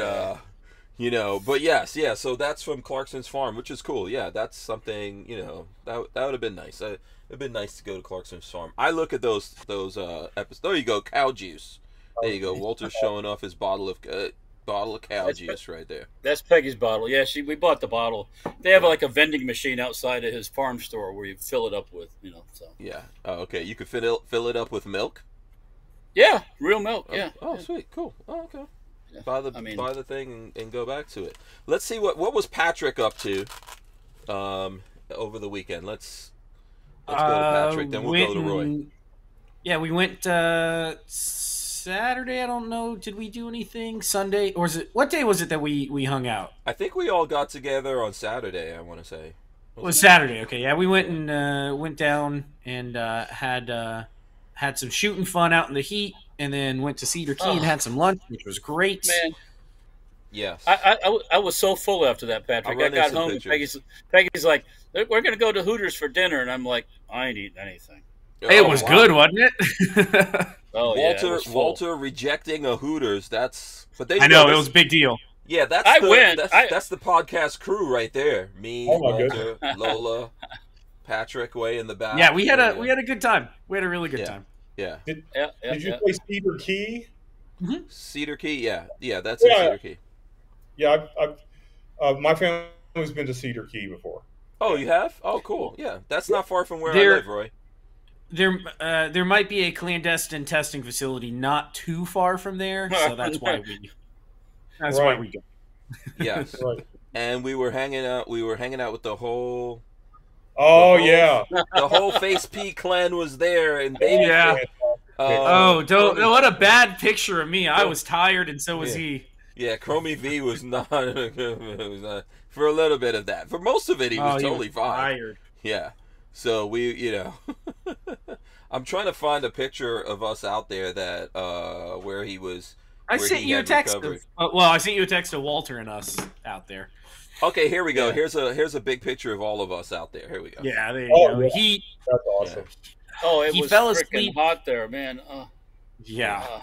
Speaker 1: but yes, yeah. So that's from Clarkson's Farm, which is cool. Yeah, that's something that would have been nice. It'd been nice to go to Clarkson's Farm. I look at those episodes. There you go, cow juice. There you go. Walter's showing off his bottle of cow juice right there.
Speaker 5: That's Peggy's bottle. Yeah, we bought the bottle. They have like a vending machine outside of his farm store where you fill it up with, So.
Speaker 1: Yeah. Oh, okay. You could fill it up with milk.
Speaker 5: Yeah, real milk. Yeah.
Speaker 1: Oh, sweet. Cool. Oh, okay. Yeah. Buy the thing and go back to it. Let's see what was Patrick up to over the weekend. Let's go to Patrick, then we'll go to Roy.
Speaker 6: Yeah, we went Saturday. I don't know. Did we do anything? Sunday, or what day was it that we hung out?
Speaker 1: I think we all got together on Saturday. I want to say.
Speaker 6: It was Saturday. Okay, yeah, we went and went down and had some shooting fun out in the heat, and then went to Cedar Key and had some lunch, which was great.
Speaker 5: Man,
Speaker 1: yes,
Speaker 5: I was so full after that, Patrick. I got home and Peggy's like, "We're gonna go to Hooters for dinner," and I'm like, "I ain't eating anything."
Speaker 6: It was good, wasn't it?
Speaker 1: Walter rejecting a Hooters.
Speaker 6: I know it was a big deal.
Speaker 1: Yeah, that's the podcast crew right there. Me, Walter, Lola, Patrick, way in the back.
Speaker 6: Yeah, we had a good time. We had a really good time.
Speaker 1: Yeah.
Speaker 4: Did you play Cedar Key?
Speaker 6: Mm-hmm.
Speaker 1: Cedar Key, yeah, that's in Cedar Key.
Speaker 4: Yeah, I've my family's been to Cedar Key before.
Speaker 1: Oh, you have? Oh, cool. Yeah, that's not far from where I live, Roy.
Speaker 6: There might be a clandestine testing facility not too far from there, so that's why we go.
Speaker 1: Yes, right. And we were hanging out. With the whole. The whole Face P clan was there, and BabyFace.
Speaker 6: What a bad picture of me. I was tired, and so was he. Yeah,
Speaker 1: Chromie V was not. For a little bit of that. For most of it, he was totally fine.
Speaker 6: Tired.
Speaker 1: Yeah. So I'm trying to find a picture of us out there that where he was.
Speaker 6: I sent you a text. I sent you a text of Walter and us out there.
Speaker 1: Okay, here we go. Yeah. Here's a big picture of all of us out there. Here we go.
Speaker 6: Yeah, there you go.
Speaker 4: Yeah. That's awesome.
Speaker 5: Yeah. Oh, he was freaking hot there, man.
Speaker 6: Yeah.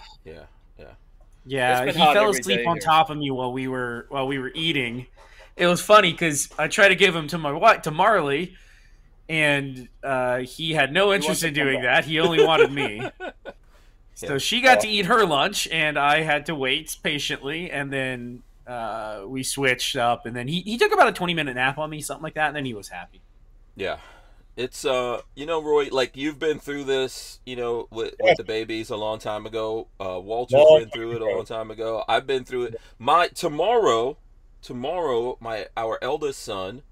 Speaker 5: Yeah.
Speaker 6: He fell asleep on top of me while we were eating. It was funny because I tried to give him to my wife, to Marley. And he had no interest in doing that. He only wanted me. So she got to eat her lunch, and I had to wait patiently. And then we switched up. And then he took about a 20-minute nap on me, something like that. And then he was happy.
Speaker 1: Yeah. It's, Roy, like you've been through this, with the babies a long time ago. Walter's been through it a long time ago. I've been through it. Tomorrow, our eldest son,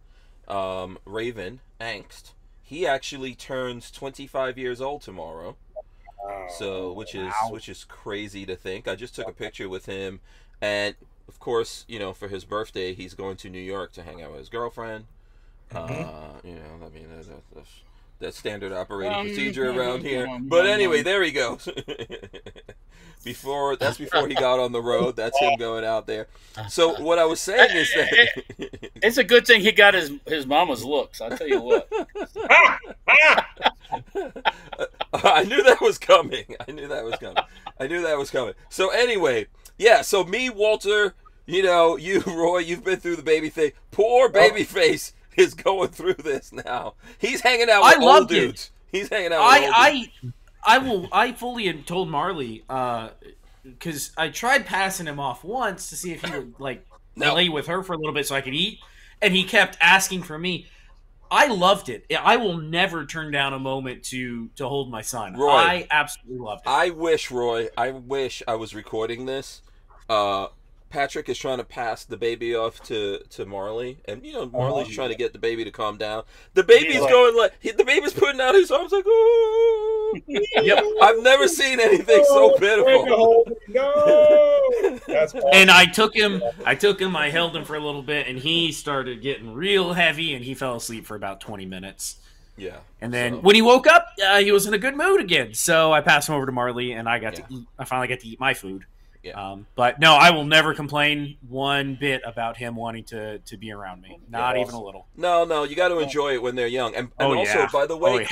Speaker 1: Raven, Angst, he actually turns 25 years old tomorrow. So which is crazy to think. I just took a picture with him, and of course, for his birthday he's going to New York to hang out with his girlfriend. That's standard operating procedure around here. But anyway, there he goes. before he got on the road. That's him going out there. So what I was saying is that
Speaker 5: it's a good thing he got his mama's looks. I'll tell you what.
Speaker 1: I knew that was coming. I knew that was coming. So anyway, yeah. So me, Walter, you, Roy, you've been through the baby thing. Poor BabyFace is going through this now. He's hanging out with old dudes. He's hanging out with old dudes.
Speaker 6: I fully told Marley, because I tried passing him off once to see if he would lay with her for a little bit so I could eat, and he kept asking for me. I loved it. I will never turn down a moment to hold my son.
Speaker 1: Roy,
Speaker 6: I absolutely loved it.
Speaker 1: I wish I was recording this. Patrick is trying to pass the baby off to Marley, and Marley's trying to get the baby to calm down. The baby's going the baby's putting out his arms like, ooh. Yep. I've never seen anything so pitiful.
Speaker 4: No, that's awesome.
Speaker 6: And I took him. I held him for a little bit, and he started getting real heavy, and he fell asleep for about 20 minutes.
Speaker 1: Yeah.
Speaker 6: And then when he woke up, he was in a good mood again. So I passed him over to Marley, and I got to eat. I finally got to eat my food.
Speaker 1: Yeah.
Speaker 6: But no, I will never complain one bit about him wanting to be around me. Not even a little.
Speaker 1: No, you got to enjoy it when they're young. And also, by the way,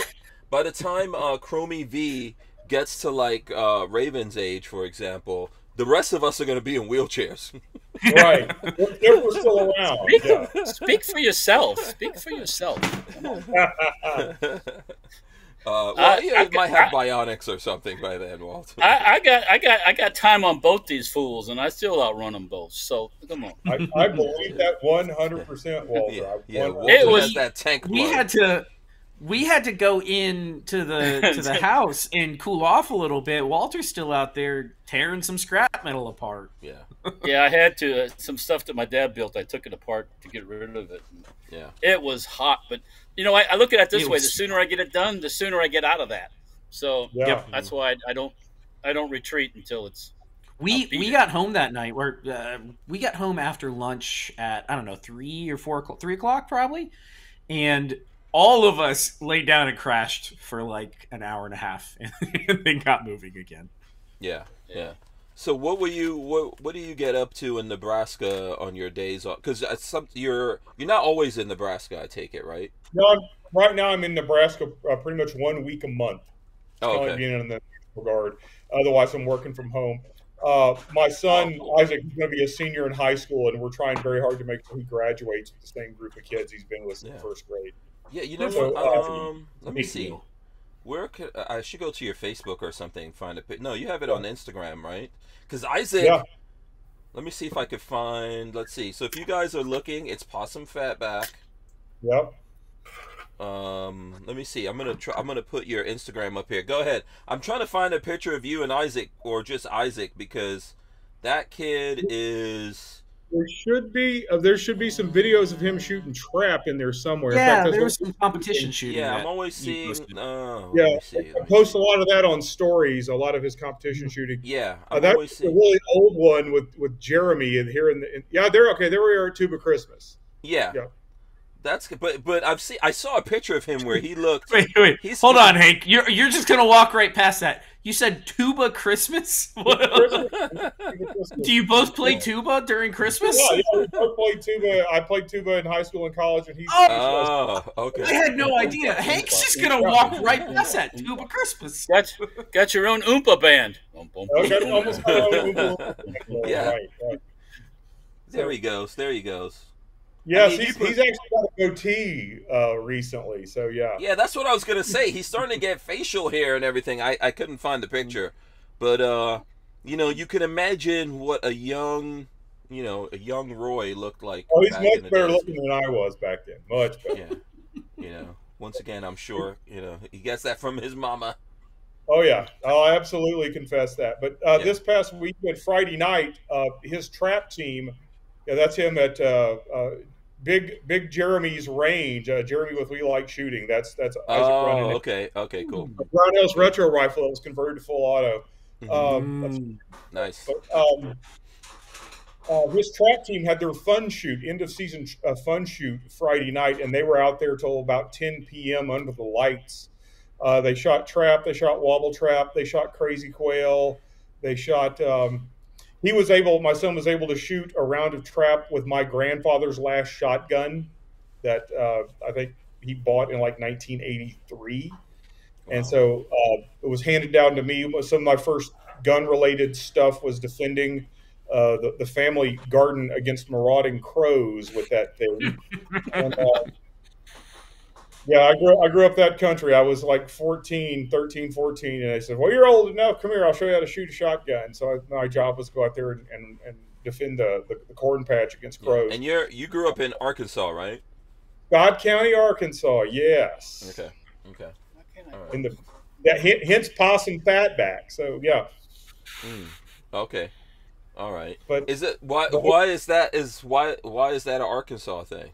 Speaker 1: by the time Chromie V gets to Raven's age, for example, the rest of us are going to be in wheelchairs.
Speaker 4: Right. If we're still around.
Speaker 5: Speak for yourself. Speak for yourself.
Speaker 1: You might have bionics or something by then, Walt.
Speaker 5: I got time on both these fools, and I still outrun them both. So come on.
Speaker 4: I believe that 100%, Walter.
Speaker 1: Walter has that tank blood.
Speaker 6: We had to go into the house and cool off a little bit. Walter's still out there tearing some scrap metal apart.
Speaker 1: Yeah.
Speaker 5: Yeah, I had to. Some stuff that my dad built, I took it apart to get rid of it.
Speaker 1: Yeah.
Speaker 5: It was hot, but I look at it this way: the sooner I get it done, the sooner I get out of that. So that's why I don't retreat until it's.
Speaker 6: We got home that night. We got home after lunch at 3 o'clock probably, and all of us laid down and crashed for like an hour and a half, and then got moving again.
Speaker 1: Yeah. So what do you get up to in Nebraska on your days off? Because you're not always in Nebraska, I take it, right?
Speaker 4: No, right now I'm in Nebraska pretty much 1 week a month.
Speaker 1: Okay.
Speaker 4: Being in that regard. Otherwise, I'm working from home. My son Isaac is going to be a senior in high school, and we're trying very hard to make sure he graduates with the same group of kids he's been with since first grade.
Speaker 1: Yeah, let me see. Where could I should go to your Facebook or something? Find a pic. No, you have it on Instagram, right? Because Isaac. Yeah. Let me see if I could find. Let's see. So if you guys are looking, it's Possum Fatback.
Speaker 4: Yep.
Speaker 1: Let me see. I'm gonna put your Instagram up here. Go ahead. I'm trying to find a picture of you and Isaac, or just Isaac, because that kid is.
Speaker 4: There should be some videos of him shooting trap in there somewhere.
Speaker 6: Yeah, there was some competition shooting.
Speaker 1: Yeah, I'm always seeing.
Speaker 4: I post a lot of that on stories. A lot of his competition shooting.
Speaker 1: Yeah,
Speaker 4: that's a really old one with Jeremy and here they're okay. There we are at Tuba Christmas.
Speaker 1: Yeah. That's good, but I saw a picture of him where he looked.
Speaker 6: Wait, hold on, Hank. You're just gonna walk right past that. You said Tuba Christmas? Do you both play tuba during Christmas?
Speaker 4: Yeah, we both played tuba. I played tuba in high school and college, and he's.
Speaker 1: Okay.
Speaker 6: I had no idea. Hank's just gonna walk right past that Tuba Christmas.
Speaker 5: Got your own Oompa band.
Speaker 1: Yeah. Right. There he goes.
Speaker 4: Yes, he's actually got a goatee recently, so yeah.
Speaker 1: Yeah, that's what I was gonna say. He's starting to get facial hair and everything. I couldn't find the picture, but you can imagine what a young Roy looked like.
Speaker 4: Oh, he's much better looking than I was back then. Much better.
Speaker 1: Yeah. Once again, I'm sure he gets that from his mama.
Speaker 4: Oh yeah, I'll absolutely confess that. But this past weekend, Friday night, his trap team. Yeah, that's him at Big Jeremy's range. Jeremy with We Like Shooting. That's Isaac running.
Speaker 1: Okay, cool.
Speaker 4: Brownell's retro rifle that was converted to full auto.
Speaker 1: Nice.
Speaker 4: But, his trap team had their fun shoot, end of season fun shoot Friday night, and they were out there till about 10 p.m. under the lights. They shot trap, they shot wobble trap, they shot crazy quail, they shot. My son was able to shoot a round of trap with my grandfather's last shotgun that I think he bought in like 1983. Wow. And so was handed down to me. Some of my first gun-related stuff was defending the family garden against marauding crows with that thing. And, yeah, I grew up that country. I was like 13, 14, and they said, well, you're old enough. Come here, I'll show you how to shoot a shotgun. So my job was to go out there and defend the corn patch against crows.
Speaker 1: And you grew up in Arkansas, right?
Speaker 4: Scott County, Arkansas, yes.
Speaker 1: Okay. Right.
Speaker 4: In hence possum fatback. So yeah.
Speaker 1: Okay. All right.
Speaker 4: But
Speaker 1: is it why is that an Arkansas thing?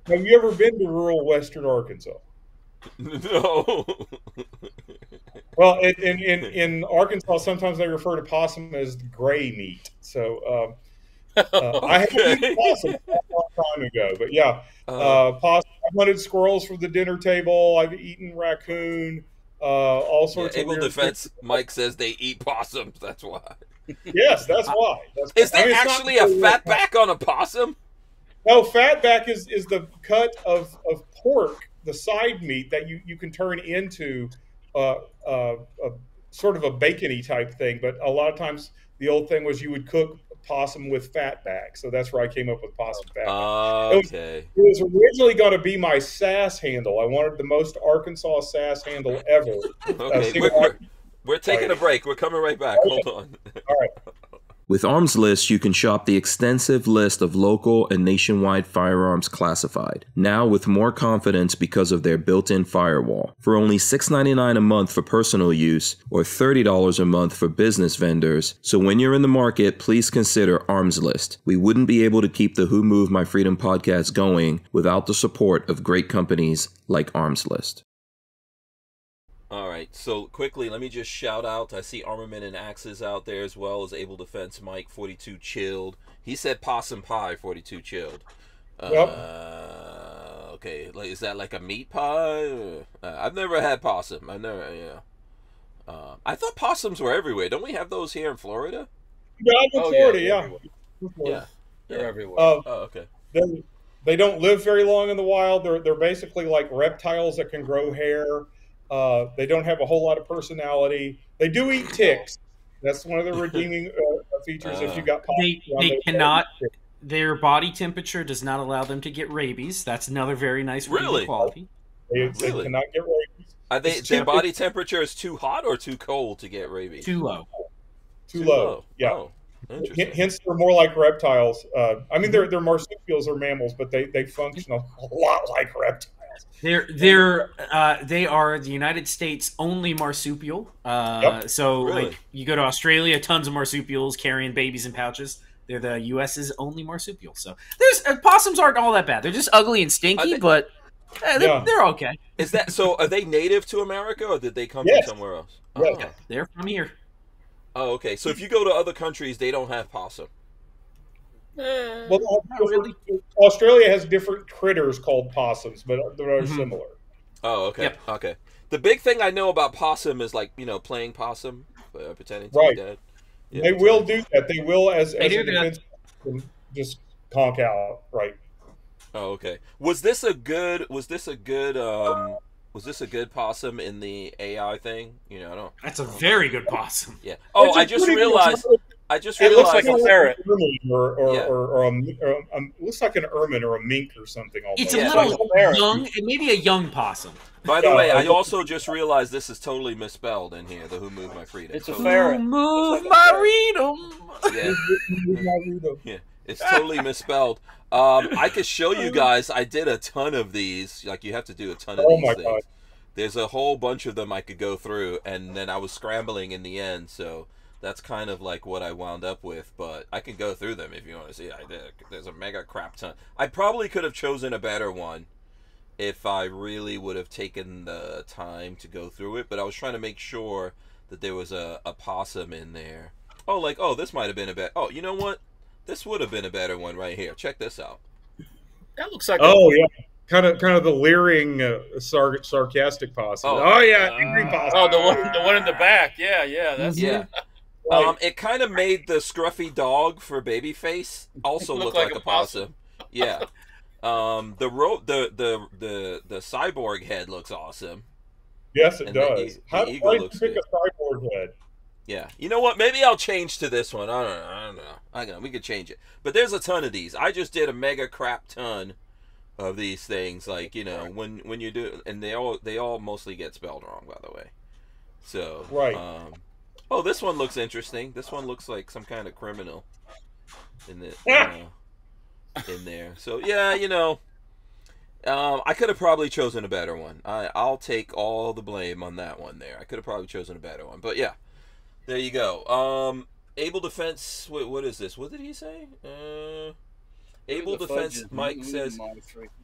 Speaker 4: Have you ever been to rural western Arkansas?
Speaker 1: No.
Speaker 4: Well, in Arkansas, sometimes they refer to possum as gray meat. So I had eaten possum a long time ago, but yeah, possum. I've hunted squirrels for the dinner table. I've eaten raccoon. All sorts of
Speaker 1: Able Defense. Mike says they eat possums. That's why.
Speaker 4: Yes, that's why.
Speaker 1: Is there actually a fatback on a possum?
Speaker 4: No, fatback is the cut of pork, the side meat that you can turn into a sort of a bacon-y type thing. But a lot of times the old thing was you would cook possum with fatback. So that's where I came up with possum fatback.
Speaker 1: Okay.
Speaker 4: It was originally going to be my SAS handle. I wanted the most Arkansas SAS handle ever.
Speaker 1: Okay, we're taking a break. We're coming right back. Hold on.
Speaker 4: All right.
Speaker 3: With Armslist, you can shop the extensive list of local and nationwide firearms classified, now with more confidence because of their built-in firewall. For only $6.99 a month for personal use, or $30 a month for business vendors, so when you're in the market, please consider Armslist. We wouldn't be able to keep the Who Moved My Freedom podcast going without the support of great companies like Armslist.
Speaker 1: All right, so quickly, let me just shout out. I see Armament and Axes out there as well as Able Defense Mike 42 Chilled. He said Possum Pie 42 Chilled.
Speaker 4: Yep.
Speaker 1: Okay, is that like a meat pie? I've never had possum. I thought possums were everywhere. Don't we have those here in Florida?
Speaker 4: Yeah, in Florida, yeah.
Speaker 5: They're everywhere.
Speaker 1: Okay.
Speaker 4: They don't live very long in the wild. They're basically like reptiles that can grow hair. They don't have a whole lot of personality. They do eat ticks. That's one of the redeeming features. If you got
Speaker 6: they cannot. Their body temperature does not allow them to get rabies. That's another very nice quality.
Speaker 4: They cannot get rabies.
Speaker 1: Their body temperature is too hot or too cold to get rabies?
Speaker 6: Too low.
Speaker 4: Too low. Yeah.
Speaker 1: Oh, interesting.
Speaker 4: Hence, they're more like reptiles. I mean, they're marsupials or mammals, but they function a lot like reptiles.
Speaker 6: They are the United States' only marsupial. So, like, you go to Australia, tons of marsupials carrying babies in pouches. They're the U.S.'s only marsupial. So, possums aren't all that bad. They're just ugly and stinky, but they're okay.
Speaker 1: Is that so? Are they native to America, or did they come from somewhere else?
Speaker 4: Yes.
Speaker 6: Oh. They're from here.
Speaker 1: Oh, okay. So if you go to other countries, they don't have possum.
Speaker 4: Well, really. Australia has different critters called possums, but they're similar.
Speaker 1: Oh, okay.
Speaker 6: Yep.
Speaker 1: Okay. The big thing I know about possum is playing possum, pretending to be dead. Yeah,
Speaker 4: they will do that. They will as a
Speaker 6: do
Speaker 4: defense just conk out, right?
Speaker 1: Oh, okay. Was this a good possum in the AI thing? I don't.
Speaker 6: That's a very good possum.
Speaker 1: Yeah. Oh, I just realized.
Speaker 5: It looks like a ferret,
Speaker 4: or looks like an ermine or a mink or something. Almost.
Speaker 6: It's a little young. It may be a young possum.
Speaker 1: By the way, I also just realized this is totally misspelled in here. The Who Moved My Freedom.
Speaker 5: It's a ferret.
Speaker 6: Who moved my freedom?
Speaker 1: Yeah, it's totally misspelled. I could show you guys. I did a ton of these. Like, you have to do a ton of these things. God. There's a whole bunch of them I could go through, and then I was scrambling in the end, so that's kind of like what I wound up with. But I can go through them if you want to see. There's a mega crap ton. I probably could have chosen a better one if I really would have taken the time to go through it, but I was trying to make sure that there was a possum in there. Oh, this might have been a better. Oh, you know what? This would have been a better one right here. Check this out.
Speaker 5: That looks like
Speaker 4: kind of the leering, sarcastic possum. Angry possum.
Speaker 5: Oh, the one in the back. Yeah, that's
Speaker 1: It kind of made the scruffy dog for Babyface also look like a possum. Yeah. The cyborg head looks awesome.
Speaker 4: Yes, it
Speaker 1: And
Speaker 4: does. Why did you pick a cyborg head?
Speaker 1: Yeah, you know what? Maybe I'll change to this one. I don't know. We could change it. But there's a ton of these. I just did a mega crap ton of these things. Like, you know, when you do, and they all mostly get spelled wrong, by the way. So
Speaker 4: right.
Speaker 1: Oh, this one looks interesting. This one looks like some kind of criminal in there. So yeah, you know, I could have probably chosen a better one. I'll take all the blame on that one there. I could have probably chosen a better one. But yeah. There you go. Able defense. Wait, what is this? What did he say? Able defense. Mike says.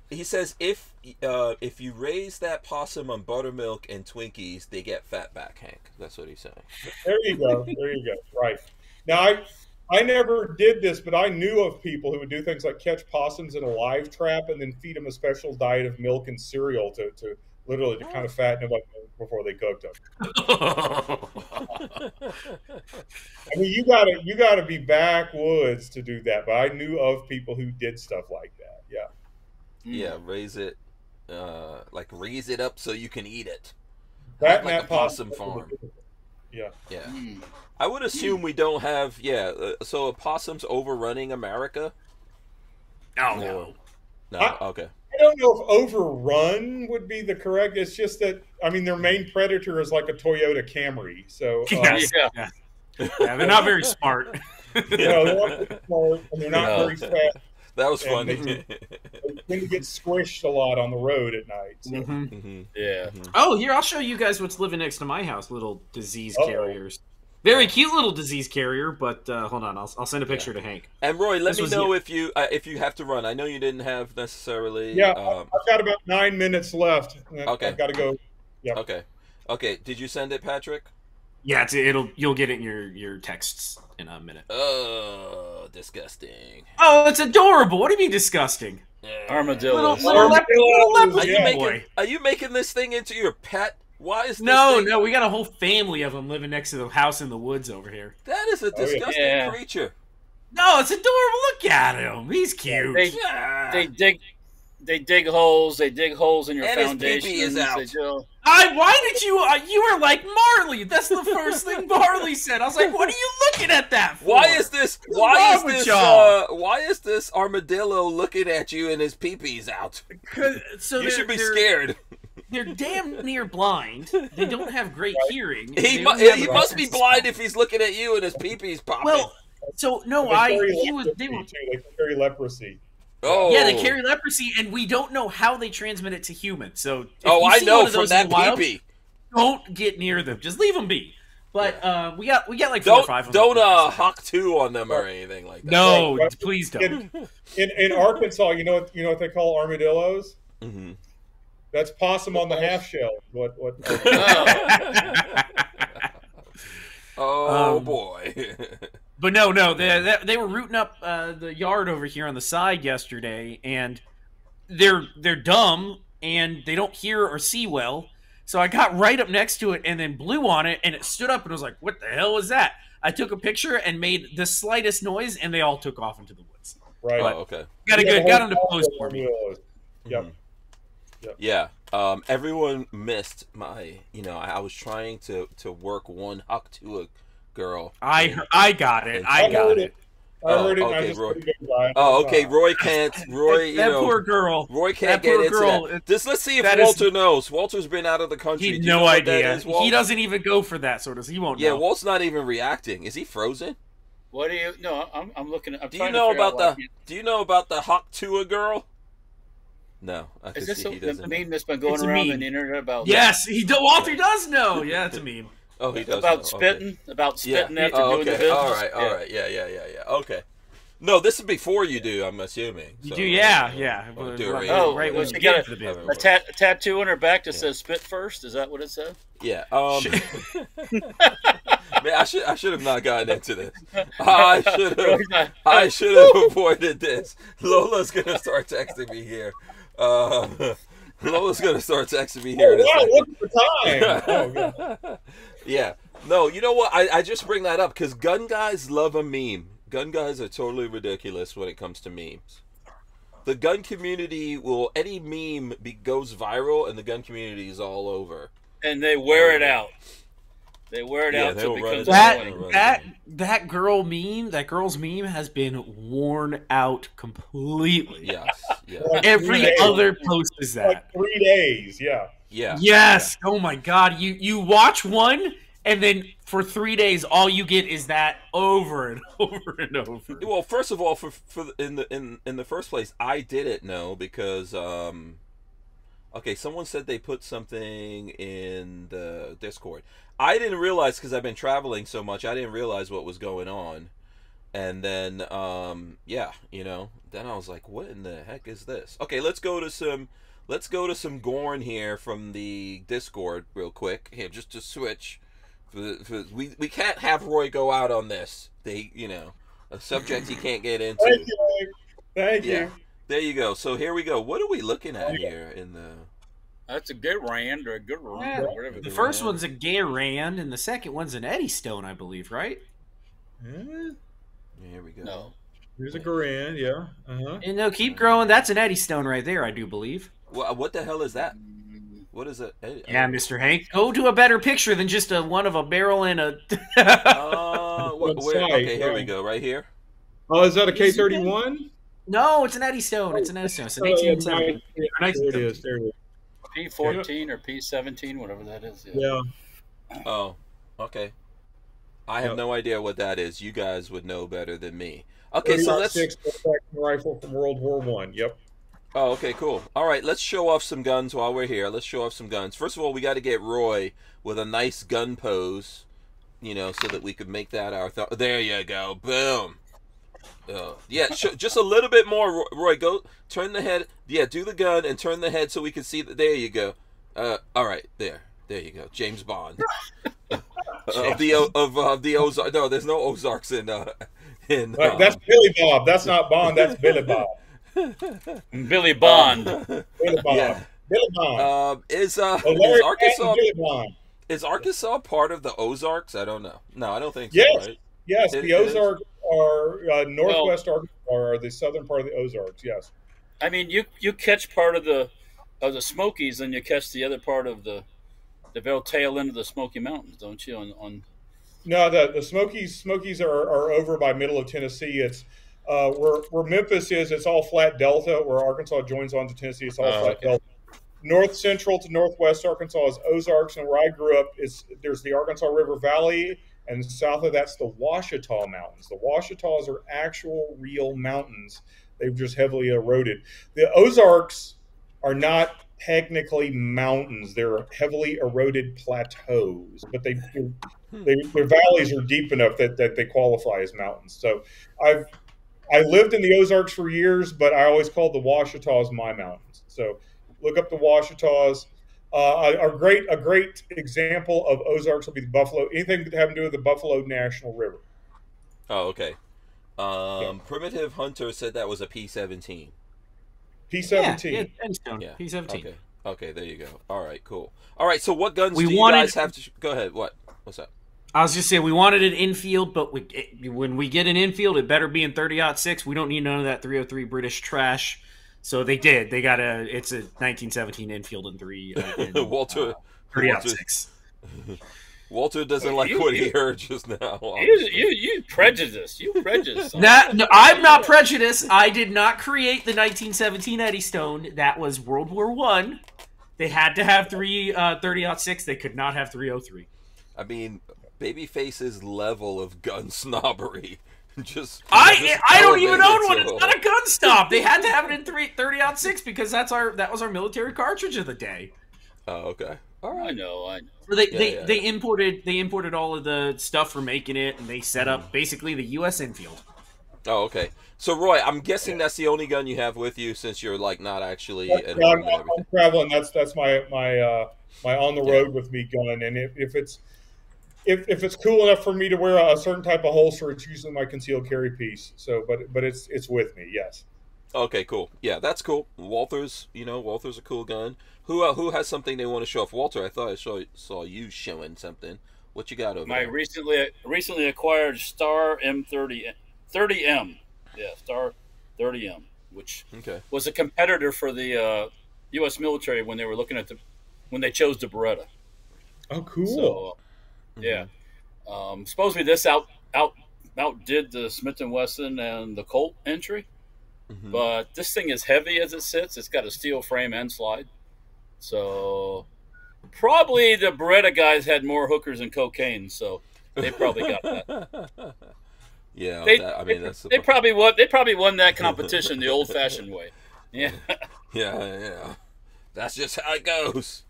Speaker 1: He says if you raise that possum on buttermilk and Twinkies, they get fat back, Hank. That's what he's saying.
Speaker 4: There you go. There you go. Right. Now I never did this, but I knew of people who would do things like catch possums in a live trap and then feed them a special diet of milk and cereal to literally to kind of fatten them up before they cooked them. I mean, you gotta be backwoods to do that. But I knew of people who did stuff like that. Yeah.
Speaker 1: Yeah, raise it up so you can eat it.
Speaker 4: That
Speaker 1: like a possum farm.
Speaker 4: Yeah.
Speaker 1: Yeah. I would assume we don't have. Yeah. So a possum's overrunning America.
Speaker 6: Oh
Speaker 1: no. Okay.
Speaker 4: I don't know if overrun would be the correct. It's just that, I mean, their main predator is like a Toyota Camry. So
Speaker 6: yeah, they're not very smart.
Speaker 4: They're not smart and they're not very fast.
Speaker 1: That was funny.
Speaker 4: They tend to get squished a lot on the road at night. So.
Speaker 5: Yeah.
Speaker 6: Oh, here, I'll show you guys what's living next to my house. Little disease carriers. Very cute little disease carrier, but hold on, I'll send a picture to Hank.
Speaker 1: And Roy, let me know if you have to run. I know you didn't have necessarily.
Speaker 4: Yeah, I've got about 9 minutes left.
Speaker 1: Okay,
Speaker 4: I've got to go. Yeah.
Speaker 1: Okay. Did you send it, Patrick?
Speaker 6: Yeah, you'll get it in your texts in a minute.
Speaker 1: Oh, disgusting.
Speaker 6: Oh, it's adorable. What do you mean disgusting?
Speaker 5: Armadillo.
Speaker 6: Little leopard boy.
Speaker 1: Are you making this thing into your pet? Why is this
Speaker 6: No, we got a whole family of them living next to the house in the woods over here.
Speaker 1: That is a disgusting creature.
Speaker 6: No, it's adorable. Look at him. He's cute.
Speaker 5: They dig holes. They dig holes in your foundation.
Speaker 1: His pee-pee is out.
Speaker 6: Why did you were like Marley. That's the first thing Marley said. I was like, what are you looking at that for?
Speaker 1: Why is this armadillo looking at you and his pee-pee's out? So you should be scared.
Speaker 6: They're damn near blind. They don't have great hearing.
Speaker 1: He must be blind if he's looking at you and his pee-pee's popping.
Speaker 6: Well, so no,
Speaker 4: they carry leprosy.
Speaker 1: Oh,
Speaker 6: yeah, they carry leprosy, and we don't know how they transmit it to humans. So,
Speaker 1: I know from that pee-pee.
Speaker 6: Don't get near them. Just leave them be. But we got like 4 or 5 of them.
Speaker 1: Don't Hawk 2 on them or anything like that.
Speaker 6: No, please don't.
Speaker 4: In Arkansas, you know what they call armadillos?
Speaker 1: Mm-hmm.
Speaker 4: That's possum on the half shell. What?
Speaker 1: Oh boy.
Speaker 6: But no, they were rooting up the yard over here on the side yesterday, and they're dumb and they don't hear or see well. So I got right up next to it and then blew on it, and it stood up and was like, "What the hell was that?" I took a picture and made the slightest noise, and they all took off into the woods.
Speaker 4: Right.
Speaker 1: Oh, okay.
Speaker 6: Got them to post for me.
Speaker 4: Yep.
Speaker 1: Yep. Yeah. Everyone missed my. I was trying to work one Hawk to a girl.
Speaker 6: I got it. I got it.
Speaker 4: I heard it.
Speaker 1: Okay, Roy. Okay. Roy can't. Roy,
Speaker 6: that poor girl.
Speaker 1: Roy can't get into that. Let's see if Walter knows. Walter's been out of the country.
Speaker 6: He no idea. He doesn't even go for that sort of. He won't.
Speaker 1: Yeah,
Speaker 6: know.
Speaker 1: Walt's not even reacting. Is he frozen?
Speaker 5: What do you? No, I'm looking.
Speaker 1: Do you know about the Hawk to a girl? No,
Speaker 5: is this a meme that's been going around on the internet about?
Speaker 6: Yes, Walter does know. Yeah, it's a meme.
Speaker 1: Oh, he does
Speaker 5: about spitting, after doing the business.
Speaker 1: All right, yeah. Okay. No, this is before you do. I'm assuming.
Speaker 6: You do, yeah.
Speaker 5: Right. Well, she got a tattoo on her back that says "spit first." Is that what it said?
Speaker 1: Yeah. Man, I should have not gotten into this. I should have avoided this. Lola's gonna start texting me here. Lola's gonna start texting me here.
Speaker 4: Look at the time.
Speaker 1: Yeah. No, you know what? I just bring that up because gun guys love a meme. Gun guys are totally ridiculous when it comes to memes. the gun community will, any meme goes viral, and the gun community is all over.
Speaker 5: And they wear it out. They wear it out
Speaker 1: till
Speaker 5: it becomes
Speaker 6: that girl's meme has been worn out completely.
Speaker 1: Yes.
Speaker 6: Every other post is that.
Speaker 4: Like 3 days, yeah.
Speaker 1: Yeah.
Speaker 6: Yes. Yeah. Oh my God. You watch one, and then for 3 days, all you get is that over and over and over.
Speaker 1: Well, first of all, for in the first place, I didn't know because okay, someone said they put something in the Discord. I didn't realize, because I've been traveling so much, I didn't realize what was going on. And then, yeah, then I was like, what in the heck is this? Okay, let's go to some Gorn here from the Discord real quick. Here, just to switch. We can't have Roy go out on this. A subject he can't get into.
Speaker 4: Thank you. Thank you.
Speaker 1: There you go. So here we go. What are we looking at here in the...
Speaker 5: That's a good rand or a good rand.
Speaker 6: Yeah.
Speaker 5: Or whatever.
Speaker 6: The first one's a gay rand, and the second one's an Eddystone, I believe, right?
Speaker 1: Here we go.
Speaker 5: No.
Speaker 4: Here's a Gorn, yeah.
Speaker 6: And no, keep growing. That's an Eddystone right there, I do believe.
Speaker 1: What the hell is that? What is it?
Speaker 6: Yeah, Mr. Hank. Go to a better picture than just one of a barrel and a...
Speaker 1: Okay, here we go. Right here?
Speaker 4: Oh, is that a K31?
Speaker 6: No, it's an Eddystone. It's an 1870.
Speaker 4: There it is.
Speaker 5: P14 or P17, whatever that is.
Speaker 4: Yeah.
Speaker 1: Oh, okay. I have no idea what that is. You guys would know better than me. Okay, so let's...
Speaker 4: rifle from World War I. Yep.
Speaker 1: Oh, okay, cool. All right, let's show off some guns while we're here. Let's show off some guns. First of all, we got to get Roy with a nice gun pose, so that we could make that our... There you go. Boom. Yeah, just a little bit more, Roy. Go turn the head. Yeah, do the gun and turn the head so we can see. There you go. All right, there you go. James Bond of the Ozarks. No, there's no Ozarks in.
Speaker 4: That's Billy Bob. That's not Bond. That's Billy Bob.
Speaker 5: Billy Bond.
Speaker 4: Billy Bob.
Speaker 1: Yeah.
Speaker 4: Billy Bond.
Speaker 1: Is Arkansas part of the Ozarks? I don't know. No, I don't think so.
Speaker 4: Yes.
Speaker 1: Right?
Speaker 4: Yes, the Ozarks are northwest Arkansas, or the southern part of the Ozarks. Yes.
Speaker 5: I mean, you catch part of the Smokies, and you catch the other part of the very tail end of the Smoky Mountains, don't you?
Speaker 4: No, the Smokies are over by middle of Tennessee. It's where Memphis is. It's all flat delta. Where Arkansas joins onto Tennessee, it's all flat delta. North central to northwest Arkansas is Ozarks, and where I grew up there's the Arkansas River Valley. And south of that's the Ouachita Mountains. The Ouachitas are actual real mountains. They've just heavily eroded. The Ozarks are not technically mountains. They're heavily eroded plateaus, but their valleys are deep enough that they qualify as mountains. So I lived in the Ozarks for years, but I always called the Ouachitas my mountains. So look up the Ouachitas. A great example of Ozarks will be the Buffalo. Anything having to do with the Buffalo National River.
Speaker 1: Oh, okay. Primitive Hunter said that was a P17.
Speaker 4: P17.
Speaker 6: Yeah, P17.
Speaker 1: Okay, there you go. All right, cool. All right, so what guns do you guys have to... Go ahead, what's up?
Speaker 6: I was just saying, we wanted an infield, but when we get an infield, it better be in 30-06. We don't need none of that 303 British trash. So they did. They got it's a 1917 infield in 3.
Speaker 1: Walter
Speaker 6: 30-06.
Speaker 1: Walter doesn't like what he heard just now.
Speaker 5: You prejudice. You prejudice.
Speaker 6: No, I'm not prejudiced. I did not create the 1917 Eddystone. That was World War I. They had to have 30-06. They could not have 303.
Speaker 1: I mean, Babyface's level of gun snobbery.
Speaker 6: I don't even own one. It's not a gun stop. They had to have it in 30-06 because that was our military cartridge of the day.
Speaker 1: Oh, okay. All right.
Speaker 5: I know.
Speaker 6: So they imported all of the stuff for making it, and they set up basically the U.S. infield.
Speaker 1: Oh, okay. So Roy, I'm guessing that's the only gun you have with you since you're not actually at home.
Speaker 4: I'm traveling. That's my on the road with me gun, and if it's cool enough for me to wear a certain type of holster, it's usually my concealed carry piece. So, but it's with me, yes.
Speaker 1: Okay, cool. Yeah, that's cool. Walter's a cool gun. Who has something they want to show off? Walter, I thought I saw you showing something. What you got over there?
Speaker 5: My recently acquired Star M30M. Yeah, Star 30M. which was a competitor for the U.S. military when they were looking at when they chose the Beretta.
Speaker 4: Oh, cool.
Speaker 5: So, yeah. Supposedly this outdid the Smith & Wesson and the Colt entry. But this thing is heavy as it sits. It's got a steel frame and slide. So probably the Beretta guys had more hookers and cocaine, so they probably got that.
Speaker 1: Yeah,
Speaker 5: they probably won that competition the old-fashioned way. Yeah.
Speaker 1: Yeah. That's just how it goes.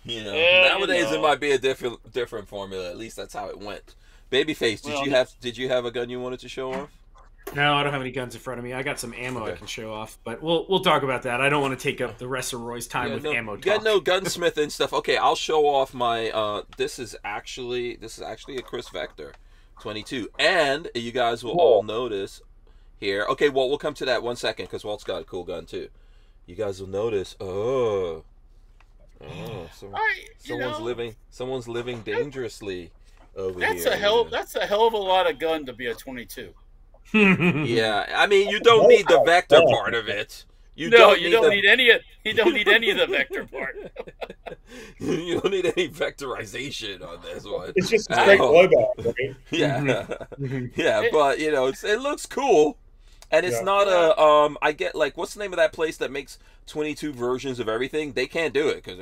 Speaker 1: You know,
Speaker 5: Yeah,
Speaker 1: nowadays it might be a different formula. At least that's how it went. Babyface, did you have a gun you wanted to show off?
Speaker 6: No, I don't have any guns in front of me. I got some ammo I can show off, but we'll talk about that. I don't want to take up the rest of Roy's time with ammo talk.
Speaker 1: Got no gunsmith and stuff. Okay, I'll show off my. This is actually a Chris Vector 22, and you guys will all notice here. Okay, well we'll come to that 1 second because Walt's got a cool gun too. You guys will notice. Someone's living dangerously over here.
Speaker 5: That's a hell of a lot of gun to be a 22.
Speaker 1: Yeah, I mean, you don't need the vector part of it. You don't need any of the vector part. You don't need any vectorization on this one.
Speaker 4: It's just a straight blowback, right?
Speaker 1: Yeah, but you know, it looks cool, and it's not a. I get like, what's the name of that place that makes 22 versions of everything? They can't do it because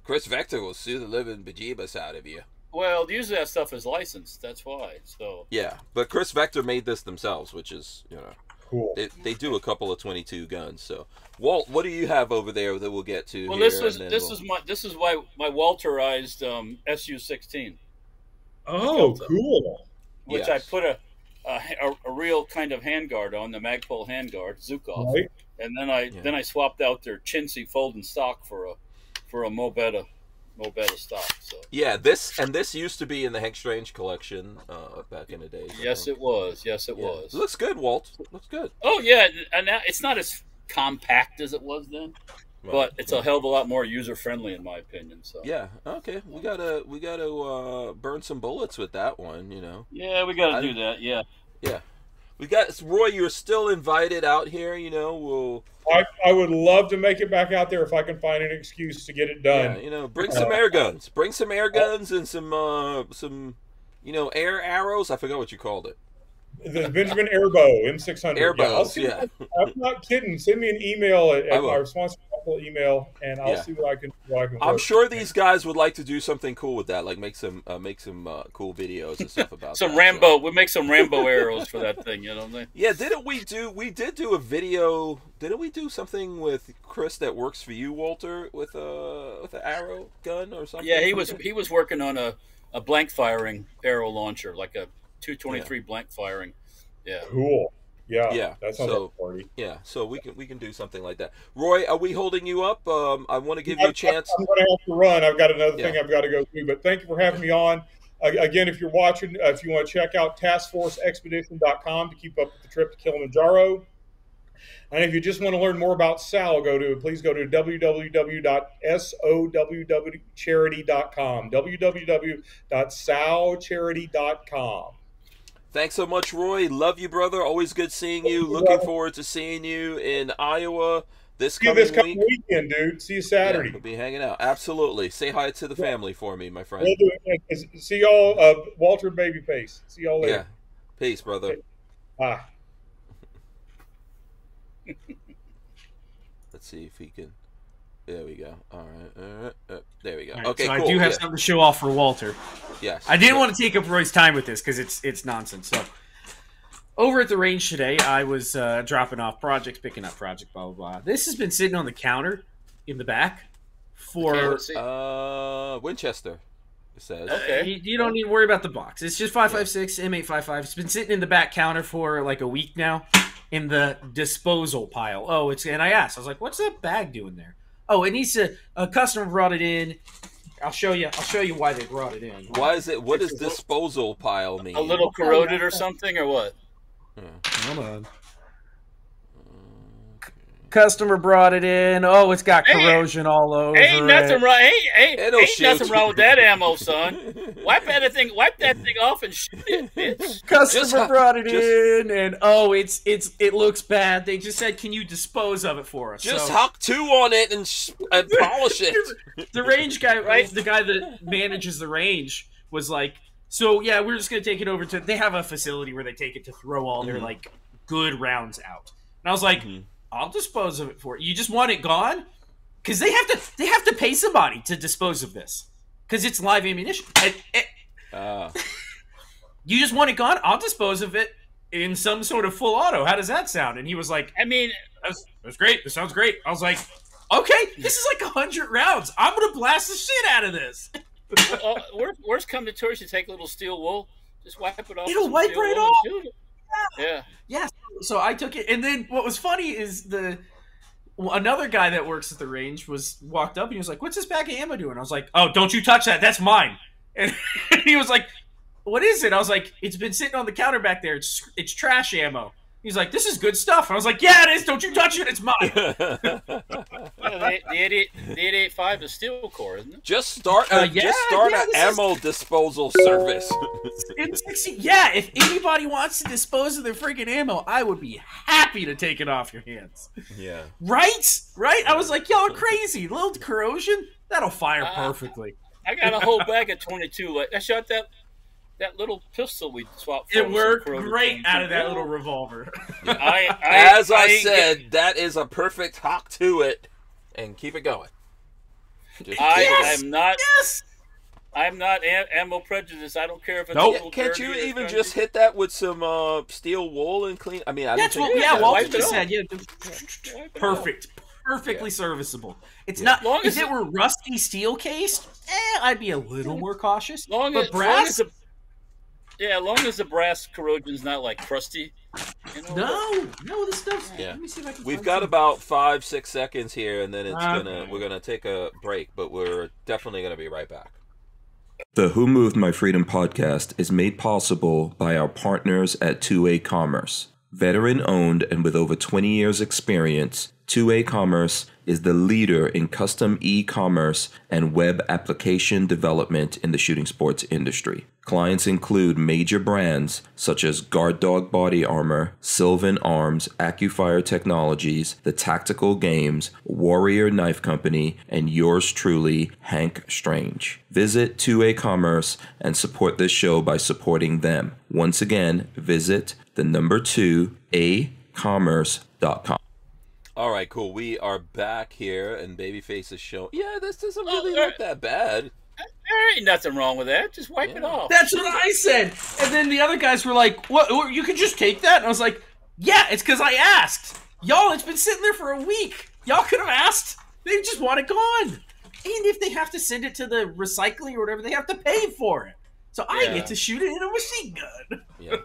Speaker 1: Chris Vector will sue the living bejeebus out of you.
Speaker 5: Well, usually that stuff is licensed. That's why. So
Speaker 1: yeah, but Chris Vector made this themselves, which is
Speaker 4: cool.
Speaker 1: They do a couple of 22 guns. So Walt, what do you have over there that we'll get to?
Speaker 5: Well,
Speaker 1: here,
Speaker 5: this is my Walterized SU-16.
Speaker 4: Oh, cool.
Speaker 5: Which I put a real kind of handguard on, the Magpul handguard, Zukov,
Speaker 4: right.
Speaker 5: And then I swapped out their chintzy folding stock for a Mobetta stock. So
Speaker 1: yeah, this used to be in the Hank Strange collection back in the day.
Speaker 5: Yes, it was.
Speaker 1: It looks good, Walt. Looks good.
Speaker 5: Oh yeah, and now it's not as compact as it was then, but it's a hell of a lot more user friendly in my opinion. So
Speaker 1: yeah, okay, we gotta burn some bullets with that one, you know.
Speaker 5: Yeah, we gotta do that. Yeah.
Speaker 1: We got Roy. You're still invited out here. You know,
Speaker 4: I would love to make it back out there if I can find an excuse to get it done.
Speaker 1: Yeah, you know, bring some air guns. Bring some air guns and some air arrows. I forgot what you called it.
Speaker 4: The Benjamin Airbow M600.
Speaker 1: Airbows, yeah.
Speaker 4: I'm not kidding. Send me an email at my responsible email, and I'll see what I can.
Speaker 1: I'm sure these guys would like to do something cool with that, like make some cool videos and stuff about
Speaker 5: some
Speaker 1: that.
Speaker 5: Rambo. We'll make some Rambo arrows for that thing. You know what I'm saying?
Speaker 1: Yeah, we did do a video. Didn't we do something with Chris that works for you, Walter, with an arrow gun or something?
Speaker 5: Yeah, he was working on a blank firing arrow launcher, like a 223 blank firing. Yeah.
Speaker 4: Cool. Yeah. That sounds like a party.
Speaker 1: Yeah, so we can do something like that. Roy, are we holding you up? I want to give you a chance.
Speaker 4: I'm going to have to run. I've got another thing I've got to go do. But thank you for having me on. Again, if you're watching, if you want to check out taskforceexpedition.com to keep up with the trip to Kilimanjaro. And if you just want to learn more about SOWW, please go to www.sowwcharity.com. www.sowcharity.com.
Speaker 1: Thanks so much, Roy. Love you, brother. Always good seeing you. Looking forward to seeing you in Iowa this coming
Speaker 4: weekend, dude. See you Saturday.
Speaker 1: Yeah, we'll be hanging out. Absolutely. Say hi to the family for me, my friend.
Speaker 4: See y'all, Walter and Babyface. See y'all later.
Speaker 1: Yeah. Peace, brother.
Speaker 4: Bye.
Speaker 1: Let's see if we can. There we go. All right. There we go.
Speaker 6: Right,
Speaker 1: okay,
Speaker 6: so
Speaker 1: cool.
Speaker 6: I do have something to show off for Walter.
Speaker 1: Yes.
Speaker 6: I didn't want to take up Roy's time with this because it's nonsense. So over at the range today, I was dropping off projects, picking up project, blah, blah, blah. This has been sitting on the counter in the back for
Speaker 1: Winchester, it says.
Speaker 6: Okay. You don't need to worry about the box. It's just 5.56 M855. It's been sitting in the back counter for like a week now in the disposal pile. And I asked, I was like, what's that bag doing there? Oh, it needs to. A customer brought it in. I'll show you why they brought it in.
Speaker 1: Why is it? What does disposal pile mean?
Speaker 5: A little corroded or something, or what?
Speaker 6: Hold on. Customer brought it in. Oh, it's got corrosion all over
Speaker 5: Ain't nothing
Speaker 6: it.
Speaker 5: wrong. Ain't nothing wrong with that ammo, son. Wipe that thing off and shoot it, bitch.
Speaker 6: Customer brought it in, and it looks bad. They just said, "Can you dispose of it for us?"
Speaker 1: Just huck 2 on it and polish it.
Speaker 6: The range guy, right? The guy that manages the range was like, "So yeah, we're just gonna take it over to." They have a facility where they take it to throw all their like good rounds out, and I was like. I'll dispose of it for you. You just want it gone? Because they have to pay somebody to dispose of this. Because it's live ammunition. You just want it gone? I'll dispose of it in some sort of full auto. How does that sound? And he was like,
Speaker 5: I mean,
Speaker 6: that's great. This sounds great. I was like, okay, this is like 100 rounds. I'm gonna blast the shit out of this.
Speaker 5: Worst come to tours, you take a little steel wool, just wipe it off.
Speaker 6: It'll wipe right off.
Speaker 5: Yeah.
Speaker 6: So I took it, and then what was funny is another guy that works at the range walked up and he was like, "What's this bag of ammo doing?" I was like, "Oh, don't you touch that. That's mine." And he was like, "What is it?" I was like, "It's been sitting on the counter back there. It's trash ammo." He's like, "This is good stuff." I was like, "Yeah, it is. Don't you touch it. It's mine."
Speaker 5: The 885 is steel core, isn't it?
Speaker 1: Just start an ammo disposal service.
Speaker 6: If anybody wants to dispose of their freaking ammo, I would be happy to take it off your hands.
Speaker 1: Yeah.
Speaker 6: Right? I was like, y'all are crazy. A little corrosion, that'll fire perfectly.
Speaker 5: I got a whole bag of 22. I shot that little pistol we swapped for.
Speaker 6: It worked great out of that little revolver.
Speaker 1: As I said, that is a perfect hock to it, and keep it going.
Speaker 5: I'm not ammo prejudiced. I don't care if it's a little
Speaker 1: Can't you even just hit that with some steel wool and clean? I mean,
Speaker 6: Walter just said. Yeah, perfectly serviceable. It's not. If it were rusty steel cased, I'd be a little more cautious. But brass.
Speaker 5: As long as the brass corrosion's not like crusty.
Speaker 6: No, this stuff.
Speaker 1: Yeah.
Speaker 6: Let me see if I can.
Speaker 1: We've got about 5-6 seconds here, and then we're gonna take a break, but we're definitely gonna be right back.
Speaker 3: The Who Moved My Freedom podcast is made possible by our partners at 2A Commerce. Veteran owned and with over 20 years experience, 2A Commerce is the leader in custom e-commerce and web application development in the shooting sports industry. Clients include major brands such as Guard Dog Body Armor, Sylvan Arms, AccuFire Technologies, The Tactical Games, Warrior Knife Company, and yours truly, Hank Strange. Visit 2A Commerce and support this show by supporting them. Once again, visit the number 2acommerce.com.
Speaker 1: All right, cool. We are back here, and BabyFace is showing. Yeah, this doesn't really look that bad.
Speaker 5: There ain't nothing wrong with that. Just wipe it off.
Speaker 6: That's what I said. And then the other guys were like, "What? You could just take that?" And I was like, "Yeah, it's because I asked. Y'all, it's been sitting there for a week. Y'all could have asked. They just want it gone. And if they have to send it to the recycling or whatever, they have to pay for it. So I get to shoot it in a machine gun."
Speaker 1: Yeah.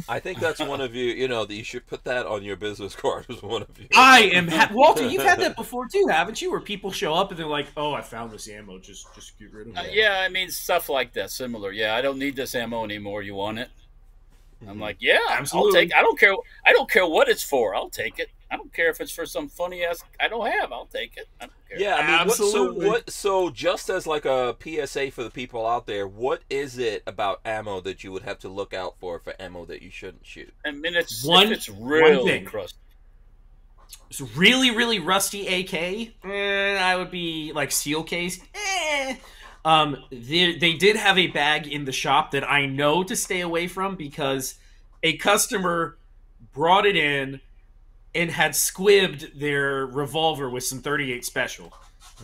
Speaker 1: I think that's one of you, that you should put that on your business card as one of you.
Speaker 6: I am, Walter, you've had that before too, haven't you? Where people show up and they're like, "Oh, I found this ammo, just get rid of it."
Speaker 5: Yeah, I mean, stuff like that, similar. Yeah, I don't need this ammo anymore. You want it? I'm like, yeah, absolutely. I'll take. I don't care what it's for. I'll take it. I don't care if it's for some funny ass I don't have. I'll take it. I don't care.
Speaker 1: Yeah, I mean, absolutely. So just as like a PSA for the people out there, what is it about ammo that you would have to look out for ammo that you shouldn't shoot?
Speaker 5: I mean, it's really crusty.
Speaker 6: It's really, really rusty AK. I would be like steel case. They did have a bag in the shop that I know to stay away from because a customer brought it in and had squibbed their revolver with some 38 special.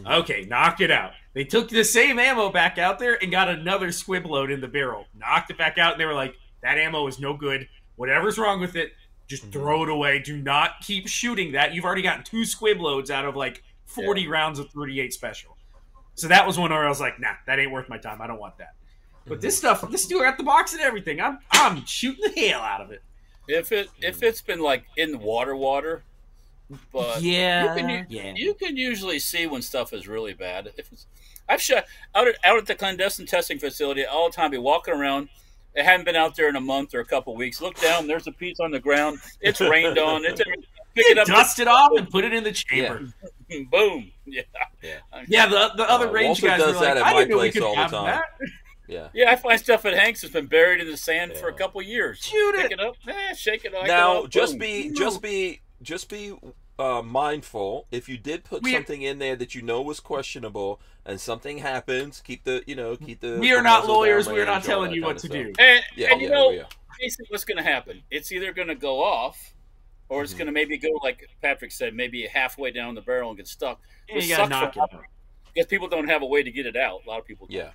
Speaker 6: Okay, knocked it out. They took the same ammo back out there and got another squib load in the barrel. Knocked it back out, and they were like, "That ammo is no good. Whatever's wrong with it, just throw it away. Do not keep shooting that. You've already gotten 2 squib loads out of like 40 rounds of 38 special." So that was one where I was like, "Nah, that ain't worth my time. I don't want that." But this stuff, this dude got the box and everything. I'm shooting the hell out of it.
Speaker 5: If it's been like in water, but you can usually see when stuff is really bad. I've shot out at the clandestine testing facility all the time. Be walking around. It hadn't been out there in a month or a couple of weeks. Look down. There's a piece on the ground. It's rained on. It's everything. pick it up,
Speaker 6: dust it off, and put it in the chamber.
Speaker 5: Yeah. Boom. Yeah.
Speaker 6: Yeah. The other range
Speaker 1: Walter
Speaker 6: guys
Speaker 1: does
Speaker 6: were
Speaker 1: that
Speaker 6: like,
Speaker 1: at
Speaker 6: I
Speaker 1: my
Speaker 6: didn't know we
Speaker 1: place
Speaker 6: could
Speaker 1: all the
Speaker 6: have
Speaker 1: time.
Speaker 6: that.
Speaker 1: Yeah.
Speaker 5: Yeah, I find stuff at Hank's that's been buried in the sand for a couple years.
Speaker 6: Shoot
Speaker 5: Pick
Speaker 6: it
Speaker 5: up, shake it.
Speaker 1: Now, just be mindful. If you did put something in there that you know was questionable, and something happens, keep the.
Speaker 6: We are not lawyers. We are not telling you what to do.
Speaker 5: And you know, basically, what's going to happen? It's either going to go off, or it's going to maybe go like Patrick said, maybe halfway down the barrel and get stuck.
Speaker 6: Yeah, you gotta knock it out.
Speaker 5: Because people don't have a way to get it out. A lot of people don't.
Speaker 1: Yeah.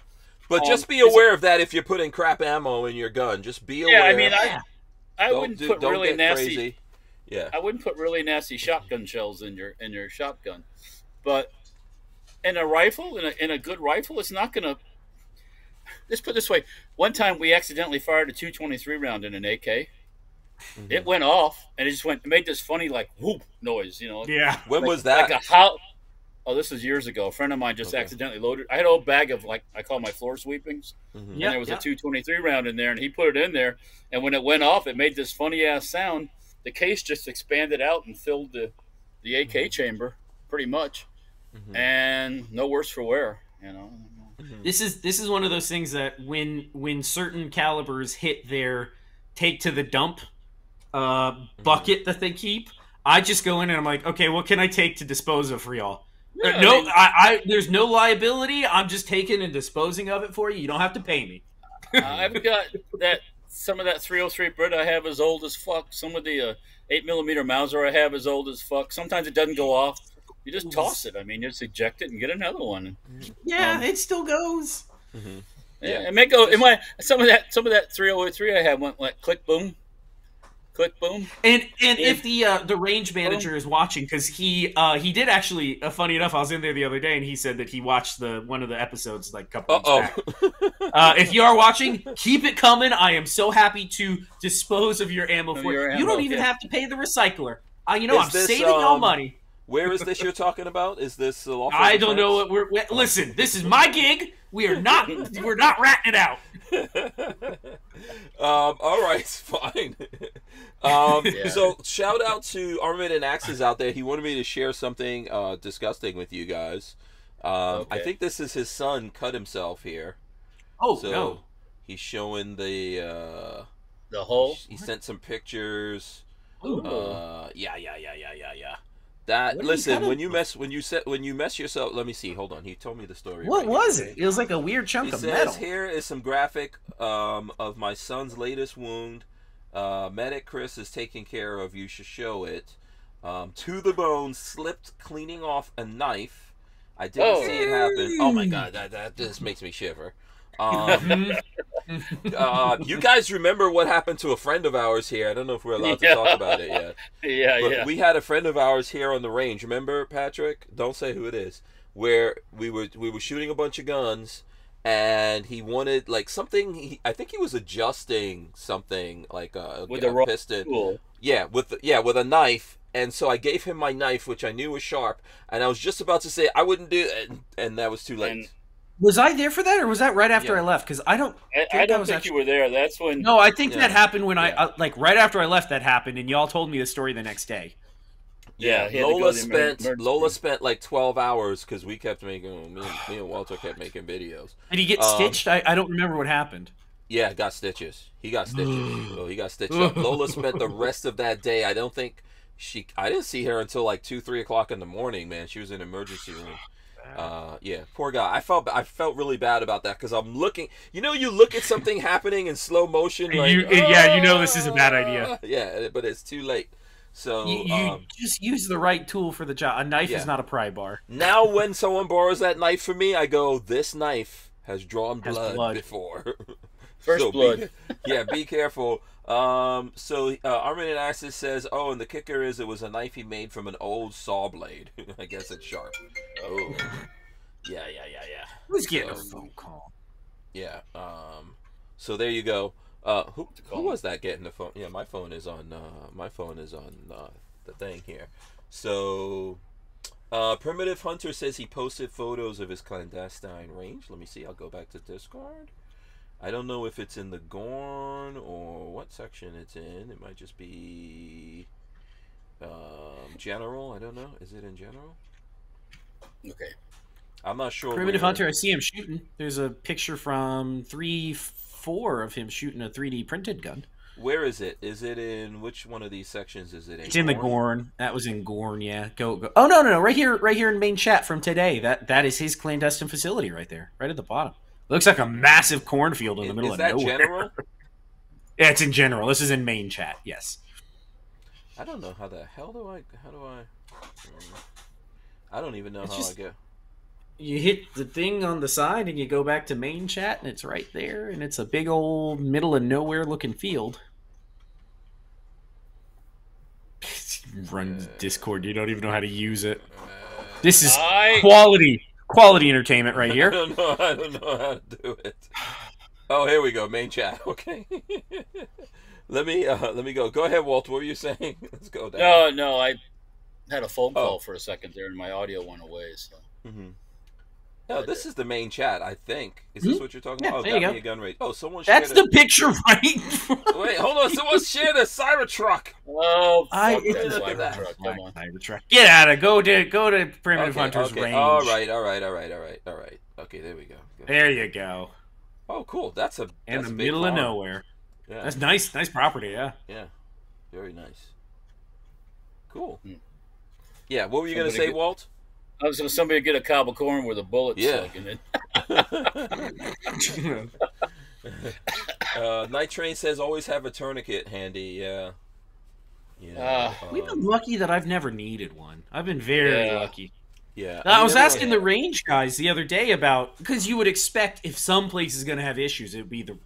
Speaker 1: But just be aware of that if you're putting crap ammo in your gun. Just be aware.
Speaker 5: Yeah, I mean, I wouldn't put really nasty.
Speaker 1: Crazy. Yeah.
Speaker 5: I wouldn't put really nasty shotgun shells in your shotgun, but in a rifle, in a good rifle, it's not gonna. Let's put it this way: one time we accidentally fired a .223 round in an AK. Mm-hmm. It went off, and it made this funny like whoop noise.
Speaker 6: Yeah.
Speaker 1: When was that?
Speaker 5: Like a how. Oh, this was years ago. A friend of mine just accidentally loaded. I had an old bag of I call my floor sweepings, and there was a .223 round in there, and he put it in there. And when it went off, it made this funny ass sound. The case just expanded out and filled the AK chamber pretty much, and no worse for wear.
Speaker 6: This is one of those things that when certain calibers hit their take to the dump bucket that they keep, I just go in and I'm like, okay, what can I take to dispose of for y'all? Yeah, there's no liability. I'm just taking and disposing of it for you. You don't have to pay me.
Speaker 5: I've got some of that 303 Brit I have is old as fuck. Some of the 8mm Mauser I have is old as fuck. Sometimes it doesn't go off. You just toss it. I mean, you just eject it and get another one.
Speaker 6: Yeah, it still goes.
Speaker 1: Mm-hmm.
Speaker 5: Yeah, it may go. Some of that 303 I have went like click boom. Click boom.
Speaker 6: And if the range manager is watching, because he did actually, funny enough, I was in there the other day and he said that he watched one of the episodes like a couple weeks back. If you are watching, keep it coming. I am so happy to dispose of your ammo for you. You don't even have to pay the recycler. I'm saving y'all money.
Speaker 1: Where is this you're talking about? Is this
Speaker 6: I don't know what we're. Listen, this is my gig. We're not ratting it out.
Speaker 1: All right, fine. So shout out to Armament and Axes out there. He wanted me to share something disgusting with you guys. I think this is his son cut himself here.
Speaker 6: Oh,
Speaker 1: so
Speaker 6: no.
Speaker 1: He's showing the
Speaker 5: hole.
Speaker 1: He sent some pictures.
Speaker 6: Ooh.
Speaker 1: Yeah. That listen, when you mess yourself. Let me see. Hold on. He told me the story.
Speaker 6: What was it? It was like a weird chunk of metal.
Speaker 1: Here is some graphic of my son's latest wound. Medic Chris is taking care of. You should show it. To the bone, slipped cleaning off a knife. I didn't see it happen. Oh my god, that just makes me shiver. You guys remember what happened to a friend of ours here? I don't know if we're allowed to talk about it yet.
Speaker 5: Yeah.
Speaker 1: We had a friend of ours here on the range. Remember, Patrick? Don't say who it is. Where we were shooting a bunch of guns, and he wanted like something. I think he was adjusting something like a piston. Tool. Yeah, with a knife. And so I gave him my knife, which I knew was sharp, and I was just about to say I wouldn't do it, and that was too late.
Speaker 6: Was I there for that, or was that right after I left? Because I don't
Speaker 5: think you were there. That's when.
Speaker 6: No, I think that happened when I right after I left. That happened, and y'all told me the story the next day.
Speaker 1: Yeah, Lola spent like 12 hours because we kept making. Me and Walter kept making videos.
Speaker 6: Did he get stitched? I don't remember what happened.
Speaker 1: Yeah, got stitches. He got stitches. He got stitched up. Lola spent the rest of that day. I didn't see her until like 2-3 o'clock in the morning. Man, she was in emergency room. Poor guy. I felt really bad about that because I'm looking. You look at something happening in slow motion. Like,
Speaker 6: you know this is a bad idea.
Speaker 1: Yeah, but it's too late. So
Speaker 6: you just use the right tool for the job. A knife is not a pry bar.
Speaker 1: Now, when someone borrows that knife from me, I go, "This knife has drawn blood before."
Speaker 5: First blood.
Speaker 1: Be careful. So Armin and Axis says, "Oh, and the kicker is it was a knife he made from an old saw blade. I guess it's sharp." Oh, yeah.
Speaker 6: Who's getting a phone call?
Speaker 1: Yeah. So there you go. Who was that getting the phone? Yeah, my phone is on. The thing here. So, Primitive Hunter says he posted photos of his clandestine range. Let me see. I'll go back to Discord. I don't know if it's in the Gorn or what section it's in. It might just be General, I don't know. Is it in general?
Speaker 5: Okay.
Speaker 1: I'm not sure.
Speaker 6: Primitive Hunter, I see him shooting. There's a picture from 3-4 of him shooting a 3D printed gun.
Speaker 1: Where is it? Is it in which one of these sections is it in?
Speaker 6: It's in the Gorn. That was in Gorn, yeah. Go. Oh no, right here in main chat from today. That is his clandestine facility right there, right at the bottom. Looks like a massive cornfield in the middle of nowhere. Is that general? Yeah, it's in general. This is in main chat. Yes.
Speaker 1: I don't know how the hell do I. I don't even know how I get.
Speaker 6: You hit the thing on the side and you go back to main chat and it's right there and it's a big old middle of nowhere looking field. Run Discord, you don't even know how to use it. This is quality entertainment right here.
Speaker 1: I don't know how to do it. Oh, here we go, main chat. Okay. let me go. Go ahead, Walt. What were you saying? Let's go down.
Speaker 5: No, I had a phone call for a second there and my audio went away, so.
Speaker 1: No, this is the main chat, I think. Is this what you're talking about? Oh, got me a gun rate. Oh, someone
Speaker 6: shared the picture, right?
Speaker 1: Wait, hold on. Someone shared a Cybertruck.
Speaker 5: Oh,
Speaker 6: Cybertruck. Get out of Go to Primitive Hunter's range.
Speaker 1: All right. Okay, there we go.
Speaker 6: There you go.
Speaker 1: Oh, cool. That's a
Speaker 6: in the middle of nowhere. Yeah. That's nice property, yeah.
Speaker 1: Yeah. Very nice. Cool. Yeah, what were you going to say, Walt?
Speaker 5: I was going to somebody get a cob of corn with a bullet stuck in
Speaker 1: it. Night Train says always have a tourniquet handy. Yeah.
Speaker 6: We've been lucky that I've never needed one. I've been very lucky.
Speaker 1: Yeah.
Speaker 6: I was asking the range guys the other day about, because you would expect if some place is going to have issues, it would be the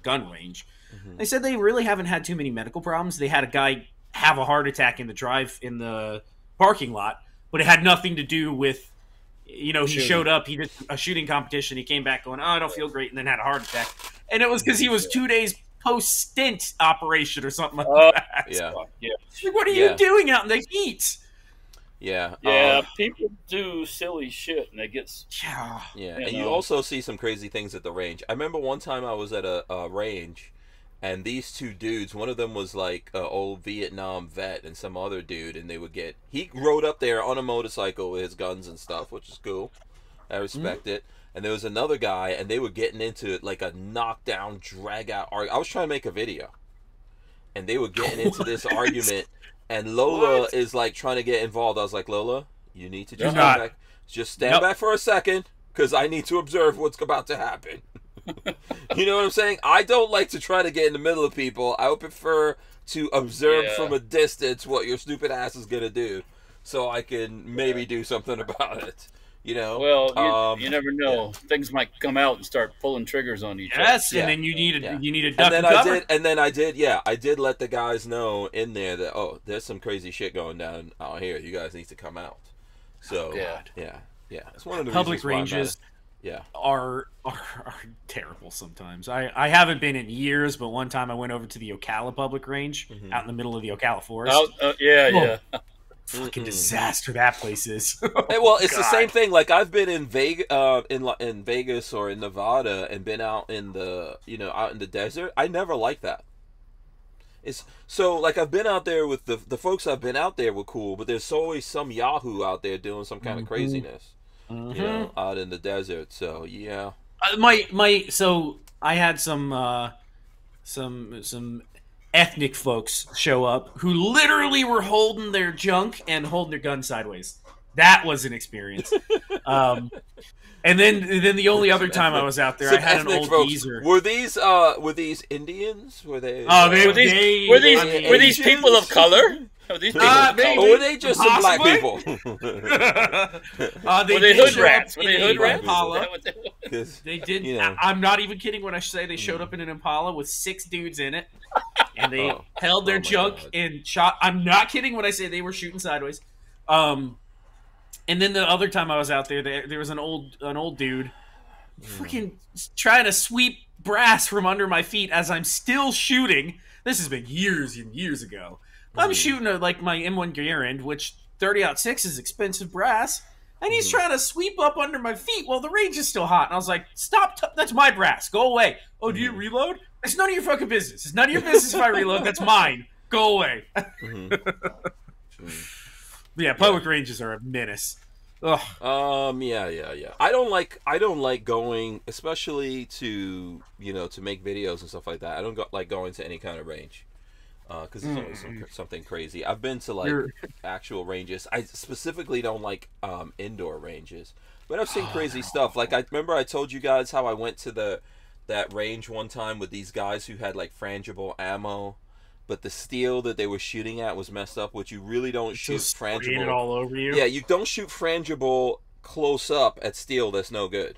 Speaker 6: gun range. They said they really haven't had too many medical problems. They had a guy have a heart attack in the parking lot. But it had nothing to do with, he showed up, he did a shooting competition, he came back going, oh, I don't feel great, and then had a heart attack. And it was because he was 2 days post-stint operation or something like that.
Speaker 1: Yeah.
Speaker 6: Like, what are you doing out in the heat?
Speaker 1: Yeah.
Speaker 5: Yeah, people do silly shit, and they get...
Speaker 1: Yeah, and you also see some crazy things at the range. I remember one time I was at a range, and these two dudes, one of them was like an old Vietnam vet and some other dude, and he rode up there on a motorcycle with his guns and stuff, which is cool. I respect it. And there was another guy, and they were getting into like a knockdown, drag-out argument. I was trying to make a video, and they were getting into this argument, and Lola is like trying to get involved. I was like, Lola, you need to just stand back. Just stand back for a second, because I need to observe what's about to happen. You know what I'm saying? I don't like to try to get in the middle of people. I would prefer to observe from a distance what your stupid ass is going to do, so I can maybe do something about it.
Speaker 5: Well, you never know. Yeah. Things might come out and start pulling triggers on each other.
Speaker 6: Yes, and then you need a duck and cover.
Speaker 1: I did let the guys know in there that, there's some crazy shit going down out here. You guys need to come out. So, yeah. It's one of the
Speaker 6: public ranges. Are terrible sometimes. I haven't been in years, but one time I went over to the Ocala public range out in the middle of the Ocala forest. Fucking disaster that place is.
Speaker 1: Well, it's the same thing. Like I've been in Vegas or in Nevada and been out in the out in the desert. I never liked that. It's so like I've been out there with the folks I've been out there were cool, but there's always some Yahoo out there doing some kind of craziness. Out in the desert. So yeah.
Speaker 6: So I had some ethnic folks show up who literally were holding their junk and holding their gun sideways. That was an experience. And then the only other time I was out there, I had an old geezer.
Speaker 1: Were these Indians? Were they?
Speaker 5: Were these people of color? Were
Speaker 1: they just some black people?
Speaker 5: Were they hood rats? Were they hood rats?
Speaker 6: They did. I'm not even kidding when I say they showed up in an Impala with 6 dudes in it, and they held their junk and shot. I'm not kidding when I say they were shooting sideways. And then the other time I was out there, there was an old dude, freaking trying to sweep brass from under my feet as I'm still shooting. This has been years and years ago. I'm shooting like my M1 Garand, which 30-06 is expensive brass, and he's trying to sweep up under my feet while the range is still hot. And I was like, "Stop! That's my brass. Go away." Oh, do you reload? It's none of your fucking business. It's none of your business if I reload. That's mine. Go away. Yeah, public ranges are a menace. Ugh.
Speaker 1: Yeah. I don't like going, especially to to make videos and stuff like that. I don't like going to any kind of range, because there's always something crazy. I've been to like actual ranges. I specifically don't like indoor ranges, but I've seen crazy stuff. Like I remember I told you guys how I went to that range one time with these guys who had like frangible ammo. But the steel that they were shooting at was messed up, which you really don't shoot frangible.
Speaker 6: It all over you.
Speaker 1: Yeah, you don't shoot frangible close up at steel. That's no good,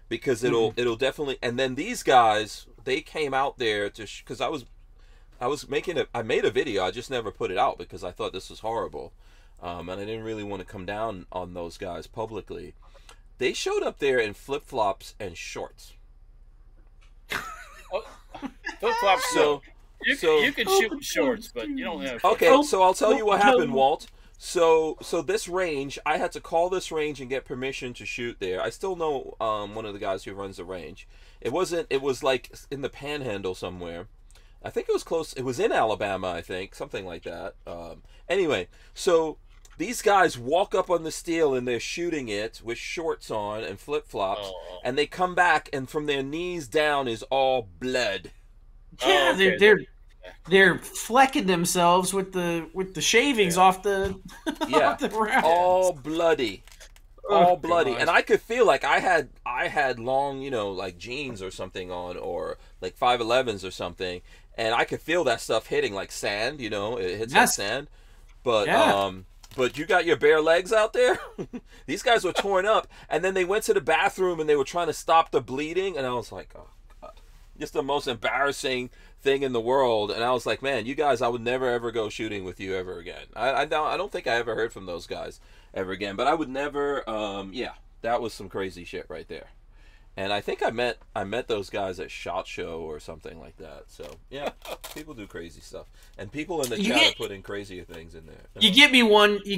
Speaker 1: because it'll definitely. And then these guys, they came out there to because I made a video. I just never put it out because I thought this was horrible, and I didn't really want to come down on those guys publicly. They showed up there in flip flops and shorts.
Speaker 5: Flip flops. You can shoot in shorts, but you don't have.
Speaker 1: Okay, so I'll tell you what happened, Walt. So this range, I had to call this range and get permission to shoot there. I still know one of the guys who runs the range. It was like in the Panhandle somewhere. I think it was close. It was in Alabama, I think, something like that. Anyway, so these guys walk up on the steel and they're shooting it with shorts on and flip flops, and they come back and from their knees down is all blood.
Speaker 6: Yeah, they're flecking themselves with the shavings off the off the rounds.
Speaker 1: All bloody, all bloody, and I could feel like I had long like jeans or something on, or like 511s or something, and I could feel that stuff hitting like sand. It hits like sand, but But you got your bare legs out there? These guys were torn up, and then they went to the bathroom and they were trying to stop the bleeding, and I was like, oh God, just the most embarrassing thing in the world. And I was like, man, you guys, I would never ever go shooting with you ever again. I don't think I ever heard from those guys ever again, but I would never. Yeah, that was some crazy shit right there. And I think I met those guys at SHOT Show or something like that. So yeah, people do crazy stuff, and people in the chat are putting crazier things in there.
Speaker 6: You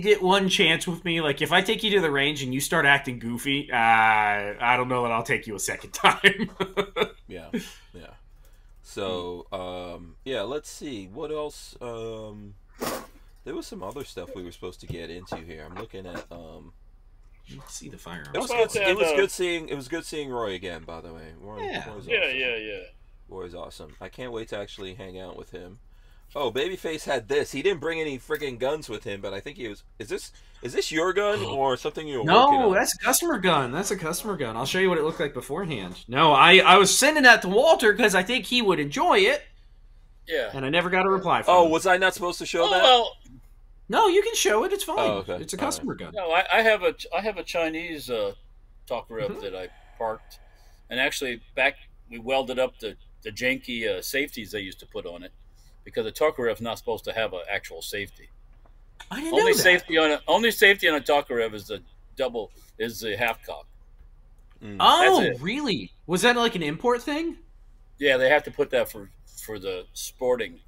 Speaker 6: get one chance with me. Like if I take you to the range and you start acting goofy, I don't know that I'll take you a second time.
Speaker 1: Yeah. So yeah, let's see what else. There was some other stuff we were supposed to get into here. I'm looking at.
Speaker 6: You can see the firearms.
Speaker 1: It was good seeing Roy again, by the way. Roy's awesome.
Speaker 5: Yeah.
Speaker 1: Roy's awesome. I can't wait to actually hang out with him. Oh, BabyFace had this. He didn't bring any friggin' guns with him, but I think he was. Is this your gun or something you were working on?
Speaker 6: No, that's a customer gun. That's a customer gun. I'll show you what it looked like beforehand. No, I was sending that to Walter because I think he would enjoy it.
Speaker 5: Yeah.
Speaker 6: And I never got a reply from him.
Speaker 1: Oh, was I not supposed to show that?
Speaker 5: Well,
Speaker 6: no, you can show it. It's fine.
Speaker 1: Oh, okay.
Speaker 6: It's a customer gun.
Speaker 5: no, I have a Chinese Tokarev that I parked, and actually back we welded up the janky safeties they used to put on it, because the Tokarev's not supposed to have an actual safety.
Speaker 6: I didn't know that.
Speaker 5: Only safety on a Tokarev is the half cock.
Speaker 6: Oh, really? Was that like an import thing?
Speaker 5: Yeah, they have to put that for the sporting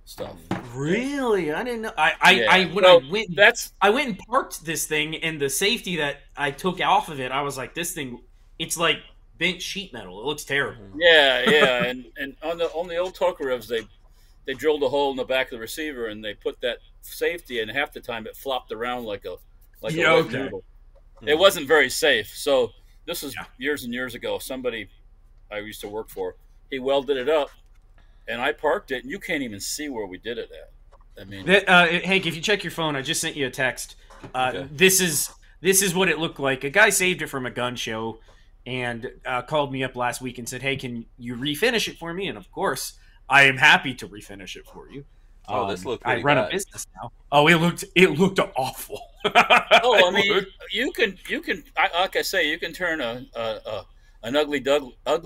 Speaker 5: stuff.
Speaker 6: Really? I didn't know. I went and parked this thing, and the safety that I took off of it, I was like, this thing, it's like bent sheet metal. It looks terrible.
Speaker 5: Yeah, and on the old Tokarevs, they drilled a hole in the back of the receiver, and they put that safety, and half the time it flopped around like a noodle. It wasn't very safe. So this was years and years ago. Somebody I used to work for, he welded it up, and I parked it, and you can't even see where we did it at. I mean,
Speaker 6: Hank, if you check your phone, I just sent you a text. Okay. This is what it looked like. A guy saved it from a gun show, and called me up last week and said, "Hey, can you refinish it for me?" And of course, I am happy to refinish it for you.
Speaker 1: This looked pretty
Speaker 6: I run
Speaker 1: bad.
Speaker 6: a business now. Oh, it looked awful.
Speaker 5: I mean, you can like I say, you can turn an ugly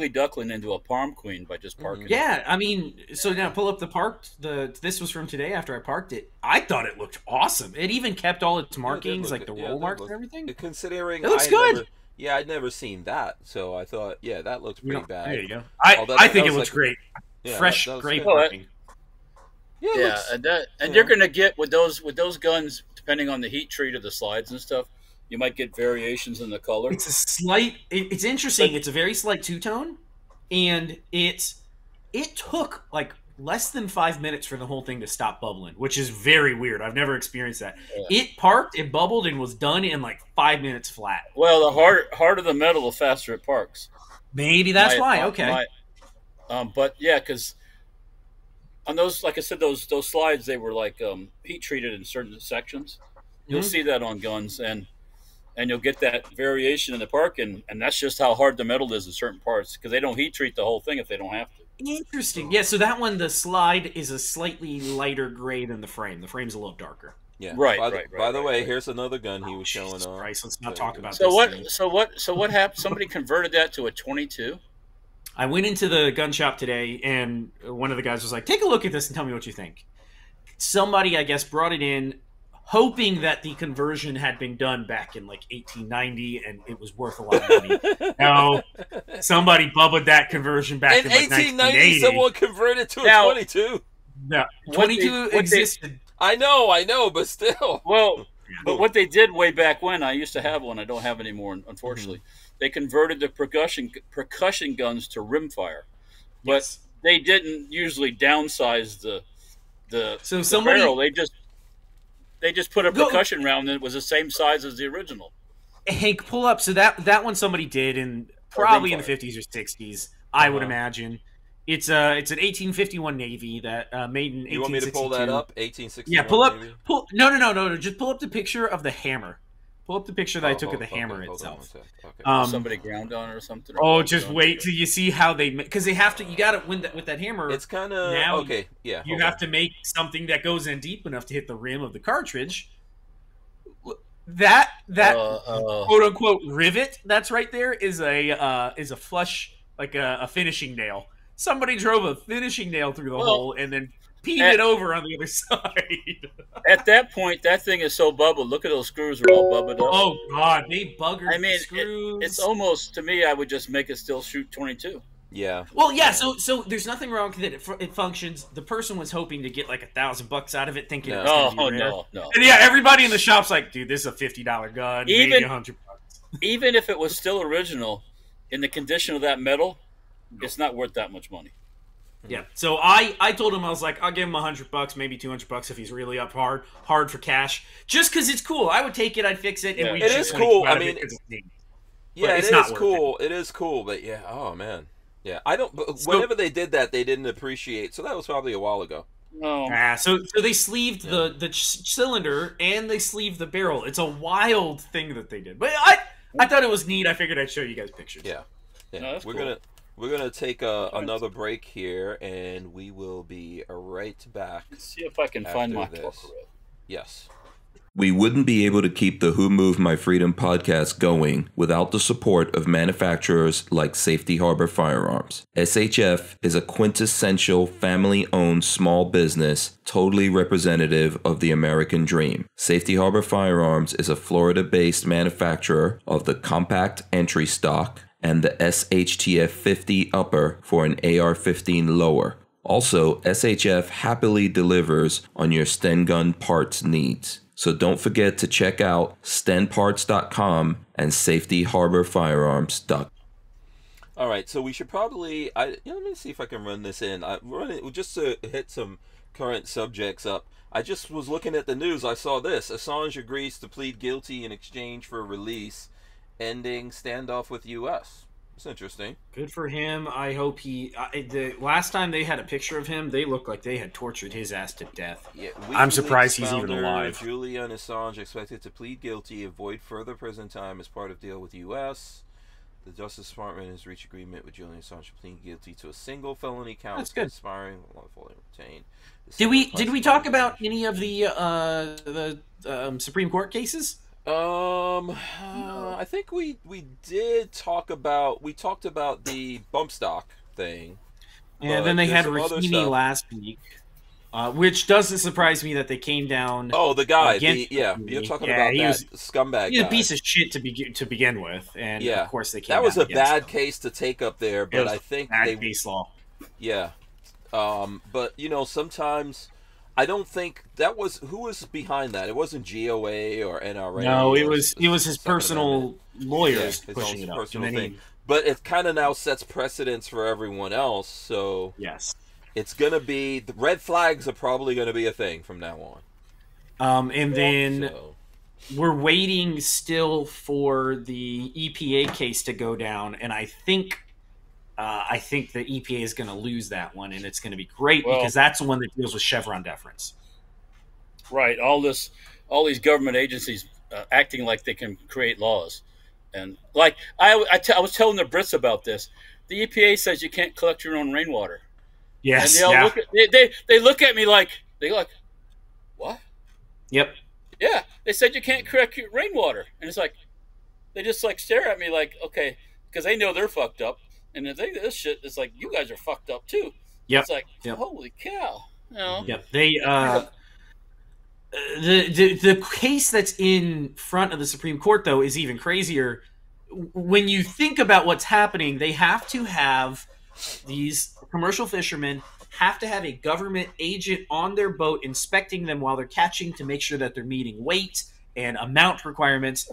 Speaker 5: duckling into a palm queen by just parking.
Speaker 6: Yeah, I mean, so now pull up this was from today after I parked it. I thought it looked awesome. It even kept all its markings, like the roll marks and everything.
Speaker 1: Considering
Speaker 6: it looks good.
Speaker 1: I'd never seen that, so I thought, that looks pretty bad.
Speaker 6: There you go. I think it looks great. Fresh gray parking.
Speaker 5: And you're gonna get with those guns, depending on the heat treat of the slides and stuff, you might get variations in the color.
Speaker 6: It's a slight. It's interesting. It's a very slight two-tone, and it took like less than 5 minutes for the whole thing to stop bubbling, which is very weird. I've never experienced that.
Speaker 5: Yeah.
Speaker 6: It parked, it bubbled, and was done in like 5 minutes flat.
Speaker 5: Well, the harder the metal, the faster it parks.
Speaker 6: Maybe that's why. Okay.
Speaker 5: But yeah, because on those, like I said, those slides, they were like heat treated in certain sections. You'll see that on guns, and you'll get that variation in the parking, and that's just how hard the metal is in certain parts, because they don't heat treat the whole thing if they don't have to.
Speaker 6: Interesting. Yeah, so that one, the slide is a slightly lighter gray than the frame. The frame's a little darker.
Speaker 1: Yeah.
Speaker 5: Right.
Speaker 1: By the way, here's another gun he was showing off.
Speaker 6: Christ, let's not talk about
Speaker 5: so
Speaker 6: this.
Speaker 5: So what happened? Somebody converted that to a 22.
Speaker 6: I went into the gun shop today, and one of the guys was like, "Take a look at this and tell me what you think." Somebody, I guess, brought it in, hoping that the conversion had been done back in like 1890 and it was worth a lot of money. No, somebody bubbled that conversion back in like
Speaker 1: 1890. Someone converted to a 22.
Speaker 6: No, 22 existed.
Speaker 1: I know, but still.
Speaker 5: Well, but what they did way back when, I used to have one. I don't have anymore, unfortunately. They converted the percussion guns to rimfire, but they didn't usually downsize the barrel. They just put a percussion round and it was the same size as the original.
Speaker 6: Hank, pull up. So that one somebody did in probably in the 50s or 60s, I would imagine. It's an 1851 Navy that made in 1862.
Speaker 1: You want me to pull that up? 1861.
Speaker 6: Yeah, pull up. No. Just pull up the picture of the hammer. Pull up the picture that I took of the hammer itself.
Speaker 5: Okay. Somebody ground on it or something.
Speaker 6: Just wait till you see how they, because they have to. You got to with that hammer.
Speaker 1: It's kind of okay. Yeah,
Speaker 6: you have to make something that goes in deep enough to hit the rim of the cartridge. That quote unquote rivet that's right there is a flush, like a finishing nail. Somebody drove a finishing nail through the hole and then peed it over on the other side.
Speaker 5: At that point, that thing is so bubbled. Look at those screws are all bubbled up.
Speaker 6: Oh God, they buggered the screws.
Speaker 5: It's almost, to me, I would just make it still shoot 22.
Speaker 1: Yeah.
Speaker 6: Well, yeah. So there's nothing wrong with it. It functions. The person was hoping to get like $1,000 out of it, thinking it was going to be rare.
Speaker 5: No.
Speaker 6: And yeah, everybody in the shop's like, dude, this is a $50 gun. Maybe $100.
Speaker 5: Even if it was still original, in the condition of that metal, it's not worth that much money.
Speaker 6: Yeah. So I told him, I was like, I'll give him $100, maybe $200 if he's really up hard for cash, just because it's cool. I would take it, I'd fix it, and
Speaker 1: it is cool. I mean, yeah, it is cool. It is cool, but yeah, oh man, yeah. I don't. But whenever they did that, they didn't appreciate. So that was probably a while ago.
Speaker 5: No.
Speaker 6: So they sleeved the cylinder and they sleeved the barrel. It's a wild thing that they did, but I thought it was neat. I figured I'd show you guys pictures.
Speaker 1: Yeah.
Speaker 5: No,
Speaker 1: We're gonna take another break here, and we will be right back.
Speaker 5: Let's see if I can find my
Speaker 1: this. Yes.
Speaker 3: We wouldn't be able to keep the Who Moved My Freedom podcast going without the support of manufacturers like Safety Harbor Firearms. SHF is a quintessential family-owned small business, totally representative of the American dream. Safety Harbor Firearms is a Florida-based manufacturer of the compact entry stock and the SHTF 50 upper for an AR-15 lower. Also, SHF happily delivers on your Sten gun parts needs. So don't forget to check out stenparts.com and safetyharborfirearms.com.
Speaker 1: All right, so we should probably let me see if I can run this in. Just to hit some current subjects up. I just was looking at the news. I saw this. Assange agrees to plead guilty in exchange for release, ending standoff with U.S. It's interesting.
Speaker 6: Good for him. I hope the last time they had a picture of him, they looked like they had tortured his ass to death.
Speaker 1: Yeah,
Speaker 6: I'm surprised he's even alive.
Speaker 1: Julian Assange expected to plead guilty, avoid further prison time as part of deal with U.S. The Justice Department has reached agreement with Julian Assange to plead guilty to a single felony count. That's good. Conspiring, lawfully retained.
Speaker 6: Did we talk about any of the Supreme Court cases?
Speaker 1: I think we did talk about the bump stock thing.
Speaker 6: Yeah, then they had Rahimi last week, which doesn't surprise me that they came down.
Speaker 1: Oh, the guy, you're talking about that scumbag.
Speaker 6: He's a piece of shit to begin with, and of course they came.
Speaker 1: That was a bad
Speaker 6: him.
Speaker 1: case to take up there, but I think
Speaker 6: bad case law.
Speaker 1: Yeah, but sometimes. I don't think that was who was behind that. It wasn't GOA or NRA.
Speaker 6: No, it was his personal lawyers pushing it up.
Speaker 1: But it kind of now sets precedence for everyone else. So
Speaker 6: yes,
Speaker 1: It's going to be, the red flags are probably going to be a thing from now on.
Speaker 6: And then we're waiting still for the EPA case to go down, and I think the EPA is going to lose that one, and it's going to be great because that's the one that deals with Chevron deference.
Speaker 5: Right. All these government agencies acting like they can create laws, and like I was telling the Brits about this. The EPA says you can't collect your own rainwater.
Speaker 6: Yes.
Speaker 5: And they all look at me like what? Yep. Yeah. They said you can't collect your rainwater, and it's like they just like stare at me like, okay, because they know they're fucked up, and they think this shit is like you guys are fucked up too.
Speaker 6: Yep.
Speaker 5: It's like holy cow. You know?
Speaker 6: Yep. They the case that's in front of the Supreme Court though is even crazier. When you think about what's happening, they have to have these commercial fishermen have to have a government agent on their boat inspecting them while they're catching to make sure that they're meeting weight and amount requirements,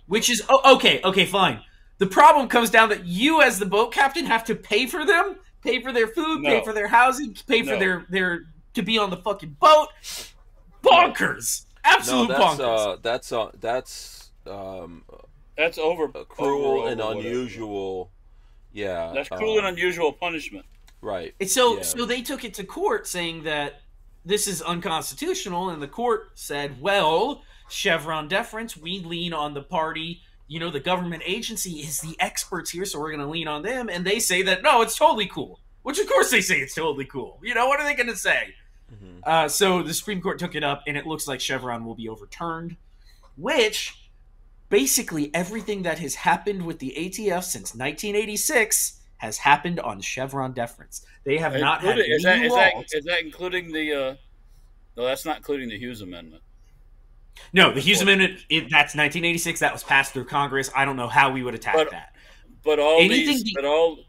Speaker 6: which is okay, fine. The problem comes down that you as the boat captain have to pay for them, pay for their food, pay for their housing, pay for their to be on the fucking boat. Bonkers. Absolute bonkers.
Speaker 5: That's over
Speaker 1: cruel and unusual. Yeah.
Speaker 5: That's cruel and unusual punishment.
Speaker 1: Right.
Speaker 6: And so they took it to court saying that this is unconstitutional, and the court said, well, Chevron deference, we lean on the party, the government agency is the experts here, so we're going to lean on them, and they say that, no, it's totally cool. Which, of course, they say it's totally cool. What are they going to say? Mm-hmm. So the Supreme Court took it up, and it looks like Chevron will be overturned, which basically everything that has happened with the ATF since 1986 has happened on Chevron deference. They have not had any laws.
Speaker 5: Is that including the no, that's not including the Hughes Amendment.
Speaker 6: No, the Hughes Amendment, that's 1986. That was passed through Congress. I don't know how we would attack that.
Speaker 5: But all the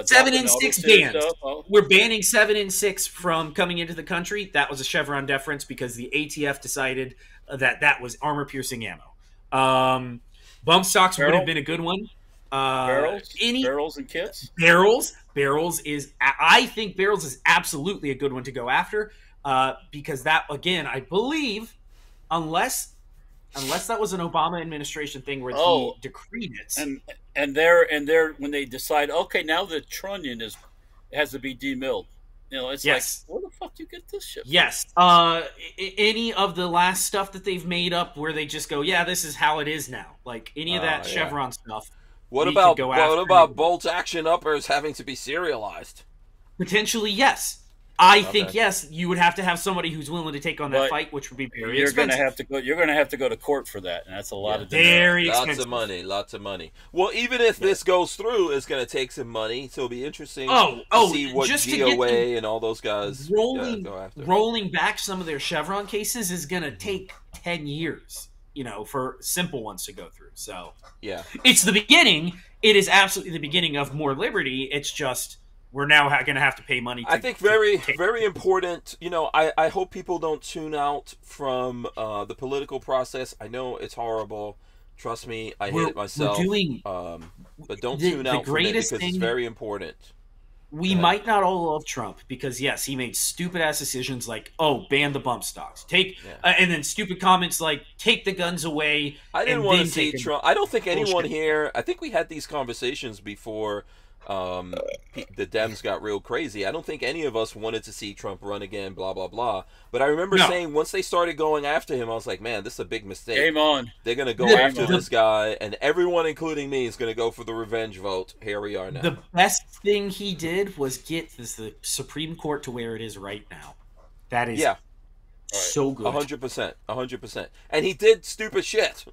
Speaker 6: 7 and 6 bans. We're banning 7 and 6 from coming into the country. That was a Chevron deference because the ATF decided that was armor-piercing ammo. Bump stocks would have been a good one.
Speaker 5: Barrels and kits.
Speaker 6: Barrels is. I think barrels is absolutely a good one to go after because that again, I believe, unless that was an Obama administration thing where he decreed it.
Speaker 5: And they're when they decide, okay, now the trunnion has to be demilled. It's like, where the fuck do you get this shit from?
Speaker 6: Yes. Any of the last stuff that they've made up where they just go, yeah, this is how it is now. Like any of that Chevron stuff.
Speaker 1: What about bolt action uppers having to be serialized?
Speaker 6: Potentially, yes. I think yes. You would have to have somebody who's willing to take on that fight, which would be very expensive.
Speaker 5: You're going to have to go to court for that, and that's a lot of
Speaker 6: very
Speaker 1: expensive. Lots of money. Well, even if this goes through, it's going to take some money, so it'll be interesting to see what GOA and all those guys go after.
Speaker 6: Rolling back some of their Chevron cases is going to take 10 years. For simple ones to go through. So it's the beginning. It is absolutely the beginning of more liberty. It's just we're now going to have to pay money.
Speaker 1: I think very important. I hope people don't tune out from the political process. I know it's horrible. Trust me, I hate it myself. But don't tune out from it because it's very important.
Speaker 6: We might not all love Trump because, yes, he made stupid-ass decisions like, ban the bump stocks. And then stupid comments like, take the guns away.
Speaker 1: I didn't want to see Trump. I don't think anyone here – I think we had these conversations before the Dems got real crazy. I don't think any of us wanted to see Trump run again, blah, blah, blah. But I remember saying once they started going after him, I was like, man, this is a big mistake.
Speaker 5: Game on.
Speaker 1: They're going to go after this guy, and everyone, including me, is going to go for the revenge vote. Here we are now.
Speaker 6: The best thing he did was get the Supreme Court to where it is right now. That is so good.
Speaker 1: 100%. And he did stupid shit.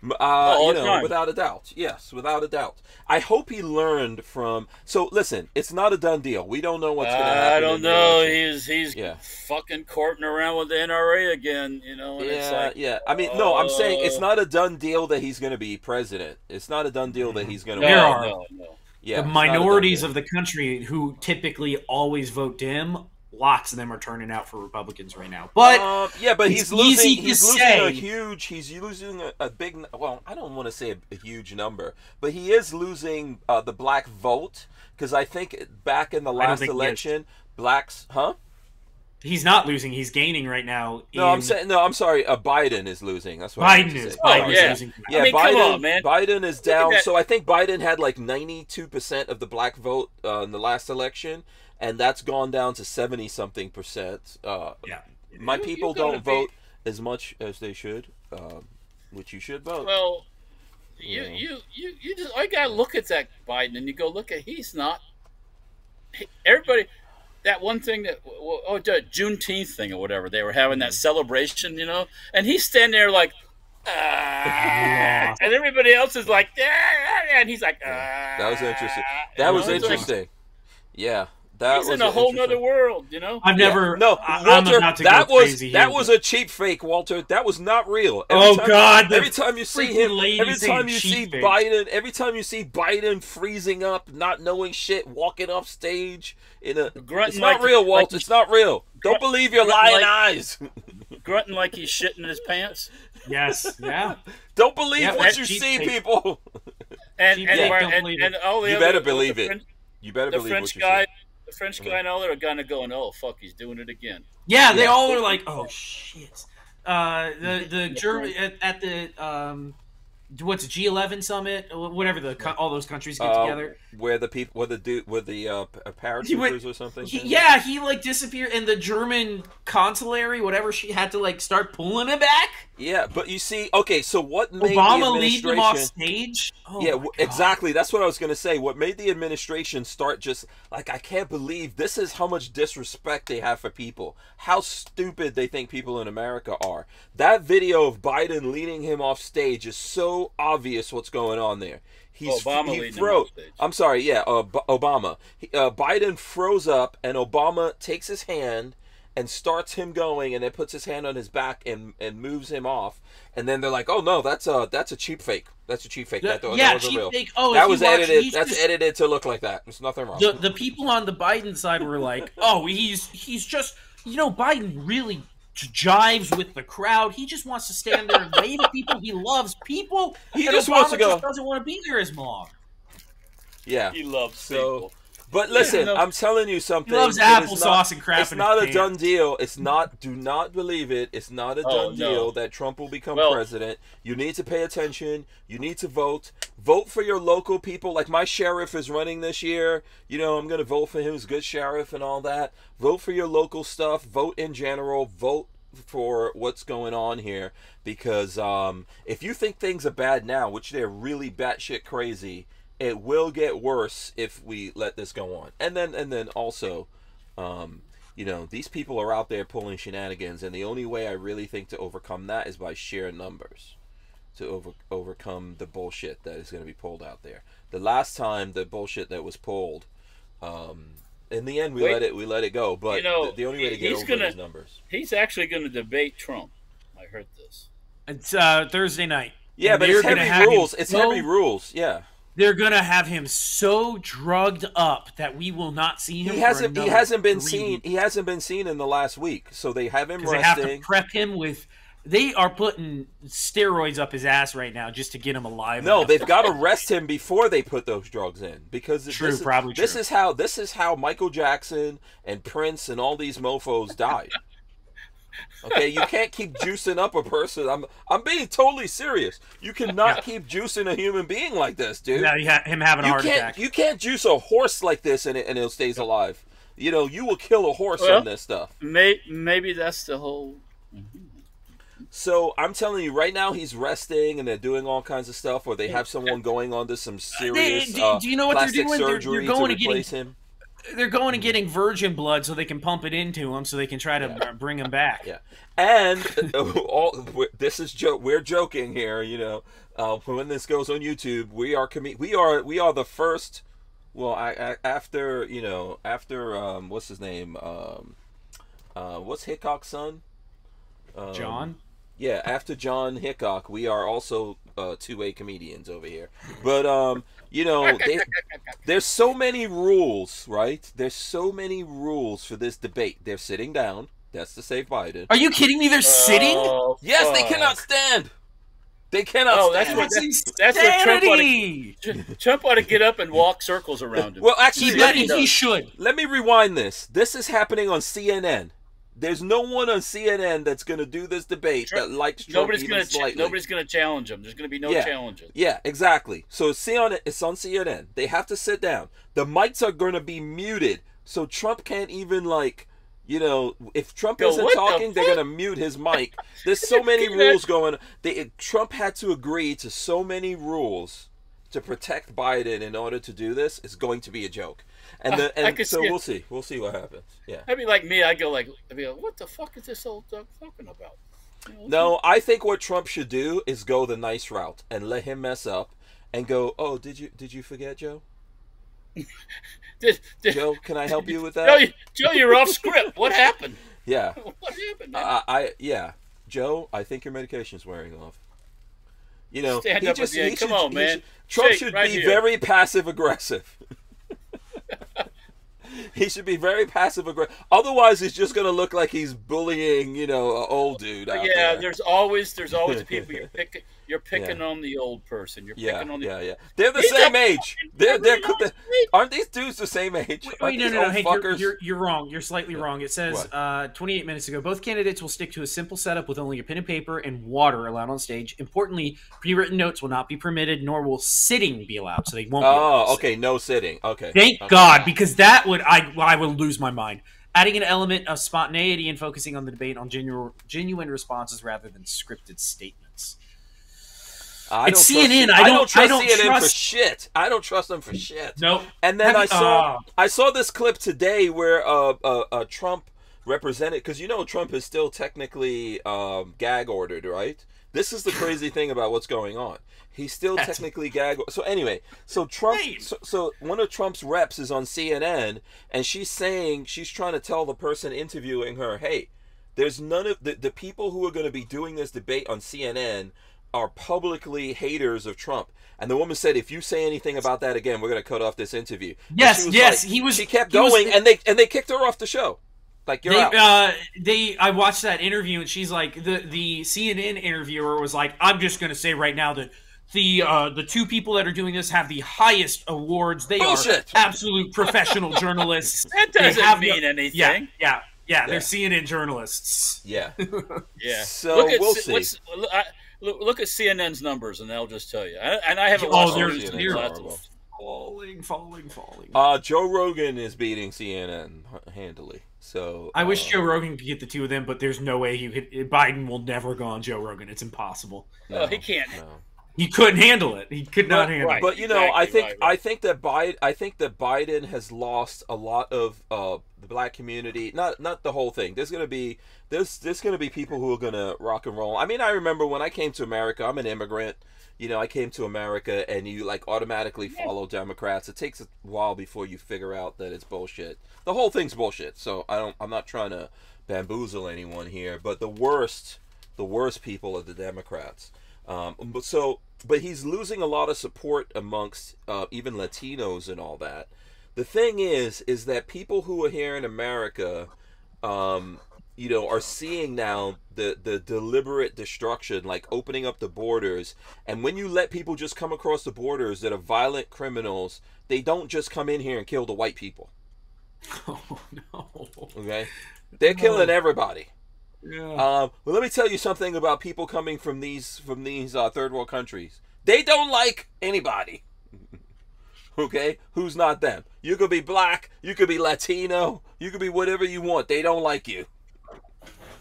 Speaker 1: Without a doubt. Yes, without a doubt. I hope he learned from. So listen, it's not a done deal. We don't know what's going to happen.
Speaker 5: I don't know. He's fucking courting around with the NRA again. And it's like,
Speaker 1: I mean, no, I'm saying it's not a done deal that he's going to be president. It's not a done deal that he's going to.
Speaker 6: No. Yeah, the minorities of the country who typically always vote Dem lots of them are turning out for Republicans right now. But
Speaker 1: yeah, but he's losing. He's losing a big. Well, I don't want to say a huge number, but he is losing the black vote, because I think back in the last election, blacks,
Speaker 6: He's not losing. He's gaining right now.
Speaker 1: I'm sorry. Biden is losing. That's what
Speaker 6: Biden is. Losing.
Speaker 1: Yeah, I mean, Biden. Come on, man. Biden is down. So I think Biden had like 92% of the black vote in the last election, and that's gone down to 70-something%. My people don't vote as much as they should, which you should vote.
Speaker 5: Well, you just I gotta look at that Biden, and you go look at he's not. Everybody. That one thing the Juneteenth thing or whatever, they were having that celebration, and he's standing there like, and everybody else is like, and he's like,
Speaker 1: That was interesting. That was interesting. Yeah.
Speaker 5: He's in a whole other world,
Speaker 6: I've never.
Speaker 1: No, Walter, that was a cheap fake, Walter. That was not real. Every time you see him, every time you see Biden freezing up, not knowing shit, walking off stage it's not real, Walter. It's not real. Don't believe your lying eyes.
Speaker 5: Grunting like he's shitting his pants.
Speaker 6: Yes. Yeah.
Speaker 1: Don't believe what you see, people.
Speaker 5: And all the
Speaker 1: you
Speaker 5: other,
Speaker 1: better believe it. You better believe
Speaker 5: French
Speaker 1: what
Speaker 5: guy. The French guy and all that are kind of going, oh, fuck, he's doing it again.
Speaker 6: Yeah, they all are like, oh, shit. The German at the what's it, G11 summit, whatever all those countries get together.
Speaker 1: Where the paratroopers or something.
Speaker 6: He like disappeared, and the German consulary, whatever, she had to like start pulling him back.
Speaker 1: Yeah, but you see, okay, so what made
Speaker 6: Obama
Speaker 1: the
Speaker 6: lead them off stage?
Speaker 1: Exactly. That's what I was going to say. What made the administration start just like, I can't believe this is how much disrespect they have for people. How stupid they think people in America are. That video of Biden leading him off stage is so obvious what's going on there. Obama. Biden froze up, and Obama takes his hand and starts him going, and then puts his hand on his back and moves him off. And then they're like, "Oh no, that's a cheap fake. That's a cheap fake. That wasn't real.
Speaker 6: Fake. Oh,
Speaker 1: that was edited. That's edited to look like that. There's nothing wrong."
Speaker 6: The people on the Biden side were like, "Oh, he's just Biden really jives with the crowd. He just wants to stand there and wave at people. He loves people.
Speaker 1: He just wants to go.
Speaker 6: Just doesn't want to be there as long."
Speaker 1: Yeah,
Speaker 5: he loves people.
Speaker 1: But listen, I'm telling you something.
Speaker 6: He loves applesauce and crap.
Speaker 1: It's not a done deal. It's not. Do not believe it. It's not a done deal that Trump will become president. You need to pay attention. You need to vote. Vote for your local people. Like my sheriff is running this year. I'm going to vote for him. He's a good sheriff and all that. Vote for your local stuff. Vote in general. Vote for what's going on here. Because if you think things are bad now, which they're really batshit crazy, it will get worse if we let this go on. And then also, these people are out there pulling shenanigans, and the only way I really think to overcome that is by sheer numbers, to overcome the bullshit that is going to be pulled out there. The last time the bullshit that was pulled, in the end we let it go. But the only way to get over those numbers.
Speaker 5: He's actually going to debate Trump. I heard this.
Speaker 6: It's Thursday night.
Speaker 1: Yeah, but it's heavy rules. It's heavy rules. Yeah.
Speaker 6: They're gonna have him so drugged up that we will not see him.
Speaker 1: He hasn't been seen. He hasn't been seen in the last week. So they have him resting.
Speaker 6: They have to prep him with. They are putting steroids up his ass right now just to get him alive.
Speaker 1: No, they've got to rest him before they put those drugs in, because this is how Michael Jackson and Prince and all these mofos died. Okay, you can't keep juicing up a person. I'm being totally serious. You cannot keep juicing a human being like this, dude.
Speaker 6: Yeah, him having a heart attack.
Speaker 1: You can't juice a horse like this and it stays alive. You will kill a horse on this stuff.
Speaker 5: Maybe that's the whole.
Speaker 1: So I'm telling you right now, he's resting, and they're doing all kinds of stuff, or they have someone going on to some serious
Speaker 6: do you know what
Speaker 1: plastic
Speaker 6: they're doing?
Speaker 1: surgery
Speaker 6: they're going
Speaker 1: to replace him.
Speaker 6: They're going and getting virgin blood so they can pump it into him, so they can try to bring him back.
Speaker 1: Yeah, and we're joking here. When this goes on YouTube, we are the first. Well, after what's his name? What's Hickok's son?
Speaker 6: John.
Speaker 1: Yeah, after John Hickok, we are also 2A comedians over here. But There's so many rules, right? There's so many rules for this debate. They're sitting down. That's to save Biden.
Speaker 6: Are you kidding me? They're sitting?
Speaker 1: Yes, they cannot stand. They cannot stand.
Speaker 5: That's what Trump ought to get up and walk circles around him.
Speaker 1: Well, actually,
Speaker 6: he should.
Speaker 1: Let me rewind this. This is happening on CNN. There's no one on CNN that's going to do this debate that likes Trump slightly.
Speaker 5: Nobody's going to challenge him. There's going to be no challenges.
Speaker 1: Yeah, exactly. So it's on CNN. They have to sit down. The mics are going to be muted, so Trump can't even if Trump isn't talking, they're going to mute his mic. There's so many rules going on. Trump had to agree to so many rules to protect Biden in order to do this. It's going to be a joke. So we'll see. We'll see what happens. Yeah.
Speaker 5: I'd be like me. I'd be like, what the fuck is this old dog talking about?
Speaker 1: No, I think what Trump should do is go the nice route and let him mess up and go, oh, did you forget, Joe? Joe, can I help you with that?
Speaker 5: Joe, you're off script. What happened?
Speaker 1: Yeah.
Speaker 5: What happened, man?
Speaker 1: Joe, I think your medication's wearing off.
Speaker 5: Come on, man.
Speaker 1: Trump should be very passive aggressive. He should be very passive aggressive. Otherwise, he's just going to look like he's bullying, an old dude.
Speaker 5: Yeah, there's always the people you're picking on the old person. You're picking on the
Speaker 1: They're the same age. Aren't these dudes the same age?
Speaker 6: Wait, no. Hey, you're wrong. You're slightly wrong. It says 28 minutes ago, both candidates will stick to a simple setup with only a pen and paper and water allowed on stage. Importantly, pre-written notes will not be permitted, nor will sitting be allowed. So they won't.
Speaker 1: Oh, okay, no sitting. Okay.
Speaker 6: Thank God, because that would I would lose my mind. Adding an element of spontaneity and focusing on the debate on genuine responses rather than scripted statements. It's CNN. I don't trust CNN
Speaker 1: for shit. I don't trust them for shit.
Speaker 6: Nope.
Speaker 1: And then I saw this clip today where Trump represented, because Trump is still technically gag ordered, right? This is the crazy thing about what's going on. He's still technically gag. So anyway, so Trump, so one of Trump's reps is on CNN, and she's trying to tell the person interviewing her, hey, there's none of the people who are going to be doing this debate on CNN are publicly haters of Trump. And the woman said, if you say anything about that again, we're going to cut off this interview.
Speaker 6: Yes.
Speaker 1: She kept going, and they kicked her off the show. Like, you're out.
Speaker 6: I watched that interview, and she's like, the CNN interviewer was like, I'm just going to say right now that the two people that are doing this have the highest awards. They are absolute professional journalists.
Speaker 5: That doesn't mean anything.
Speaker 6: Yeah. They're CNN journalists.
Speaker 1: Yeah.
Speaker 5: Yeah.
Speaker 1: So we'll see.
Speaker 5: Look at CNN's numbers, and they'll just tell you. And I haven't watched
Speaker 6: they're falling.
Speaker 1: Joe Rogan is beating CNN handily. So
Speaker 6: I wish Joe Rogan could get the two of them, but there's no way Biden will never go on Joe Rogan. It's impossible.
Speaker 5: No, he can't.
Speaker 1: No.
Speaker 6: He couldn't handle it. He could not handle it.
Speaker 1: But I think that Biden has lost a lot of the black community. Not the whole thing. There's gonna be people who are gonna rock and roll. I mean, I remember when I came to America. I'm an immigrant. I came to America, and you automatically follow Democrats. It takes a while before you figure out that it's bullshit. The whole thing's bullshit. So I'm not trying to bamboozle anyone here. But the worst people are the Democrats. But he's losing a lot of support amongst even Latinos and all that. The thing is that people who are here in America, are seeing now the deliberate destruction, like opening up the borders. And when you let people just come across the borders that are violent criminals, they don't just come in here and kill the white people.
Speaker 6: Oh no!
Speaker 1: Okay, they're killing everybody.
Speaker 6: Yeah.
Speaker 1: Well, let me tell you something about people coming from these third world countries. They don't like anybody. Okay, who's not them? You could be black, you could be Latino, you could be whatever you want. They don't like you.